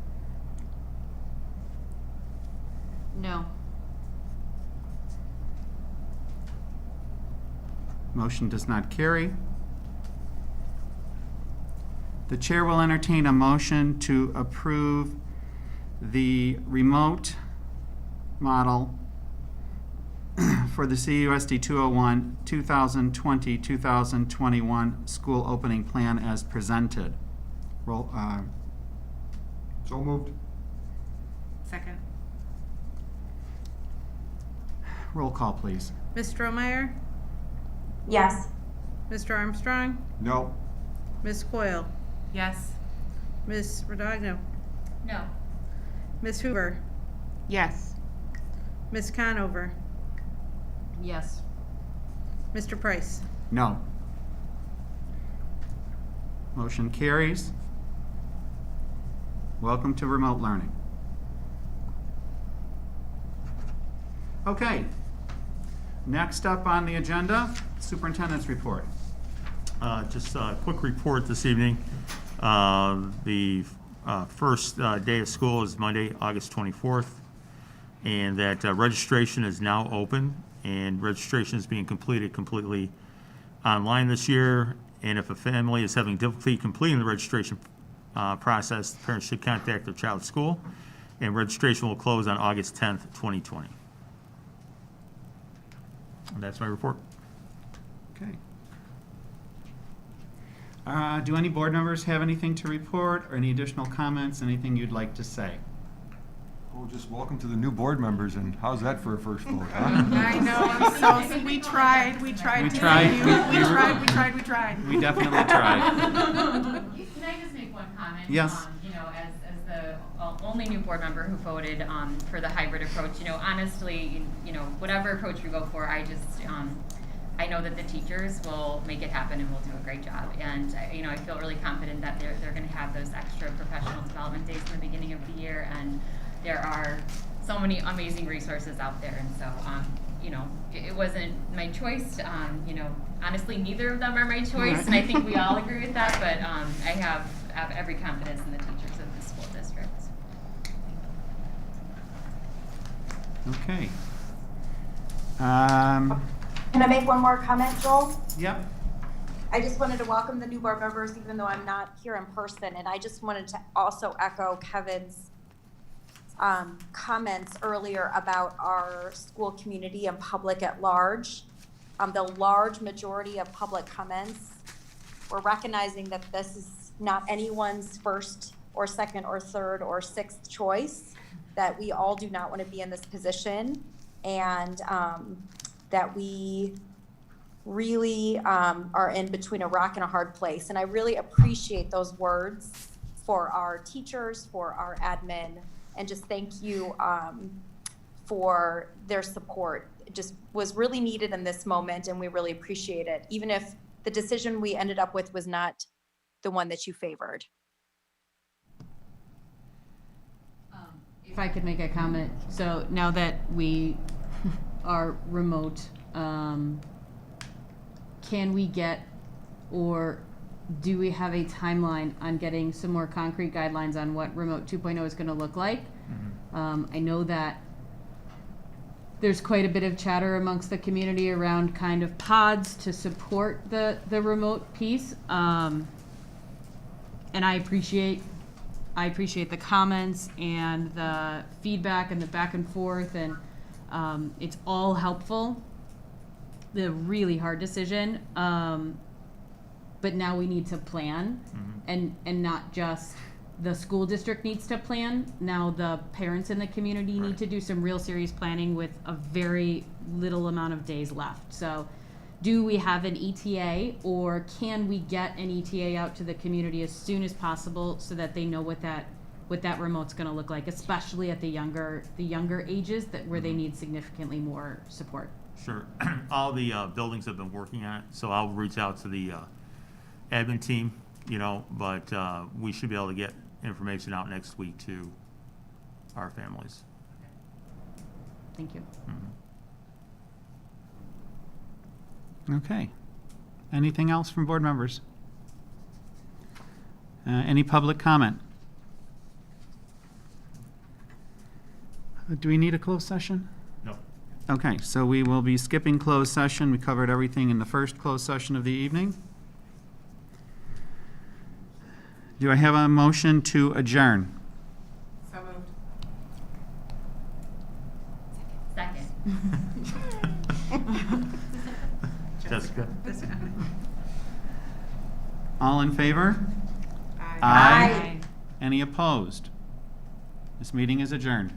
No. Motion does not carry. The chair will entertain a motion to approve the remote model for the CUSD 201 2020-2021 school opening plan as presented. Roll, So moved. Second. roll call, please. Ms. Stromeyer? Yes. Mr. Armstrong? No. Ms. Coyle? Yes. Ms. Rodagno? No. Ms. Hoover? Yes. Ms. Conover? Yes. Mr. Price? No. Motion carries. Welcome to remote learning. Okay. Next up on the agenda, superintendent's report. Just a quick report this evening. The first day of school is Monday, August 24th, and that registration is now open, and registration is being completed completely online this year. And if a family is having difficulty completing the registration process, parents should contact their child's school, and registration will close on August 10th, 2020. And that's my report. Okay. Do any board members have anything to report or any additional comments, anything you'd like to say? Oh, just welcome to the new board members, and how's that for a first vote, huh? I know, we tried. We to tried. save you. We tried. We definitely tried. Can I just make one comment? Yes. You know, as the only new board member who voted for the hybrid approach, you know, honestly, you know, whatever approach we go for, I know that the teachers will make it happen and will do a great job. And, you know, I feel really confident that they're going to have those extra professional development days in the beginning of the year. And there are so many amazing resources out there. And so, you know, it wasn't my choice. You know, honestly, neither of them are my choice. And I think we all agree with that. But I have every confidence in the teachers of the school district. Okay. Can I make one more comment, Joel? Yep. I just wanted to welcome the new board members, even though I'm not here in person. And I just wanted to also echo Kevin's comments earlier about our school community and public at large. The large majority of public comments were recognizing that this is not anyone's first or second or third or sixth choice, that we all do not want to be in this position, and that we really are in between a rock and a hard place. And I really appreciate those words for our teachers, for our admin, and just thank you for their support. It just was really needed in this moment, and we really appreciate it, even if the decision we ended up with was not the one that you favored. If I could make a comment. So now that we are remote, can we get, or do we have a timeline on getting some more concrete guidelines on what remote 2.0 is going to look like? I know that there's quite a bit of chatter amongst the community around kind of pods to support the remote piece. And I appreciate the comments and the feedback and the back and forth, and it's all helpful. The really hard decision, but now we need to plan, and not just the school district needs to plan. Now the parents in the community need to do some real serious planning with a very little amount of days left. So do we have an ETA, or can we get an ETA out to the community as soon as possible so that they know what that remote's going to look like, especially at the younger ages where they need significantly more support? Sure. All the buildings have been working on it, so I'll reach out to the admin team, but we should be able to get information out next week to our families. Thank you. Okay. Anything else from board members? Any public comment? Do we need a closed session? No. Okay, so we will be skipping closed session. We covered everything in the first closed session of the evening. Do I have a motion to adjourn? So moved. Second. Jessica? All in favor? Aye. Aye. Any opposed? This meeting is adjourned.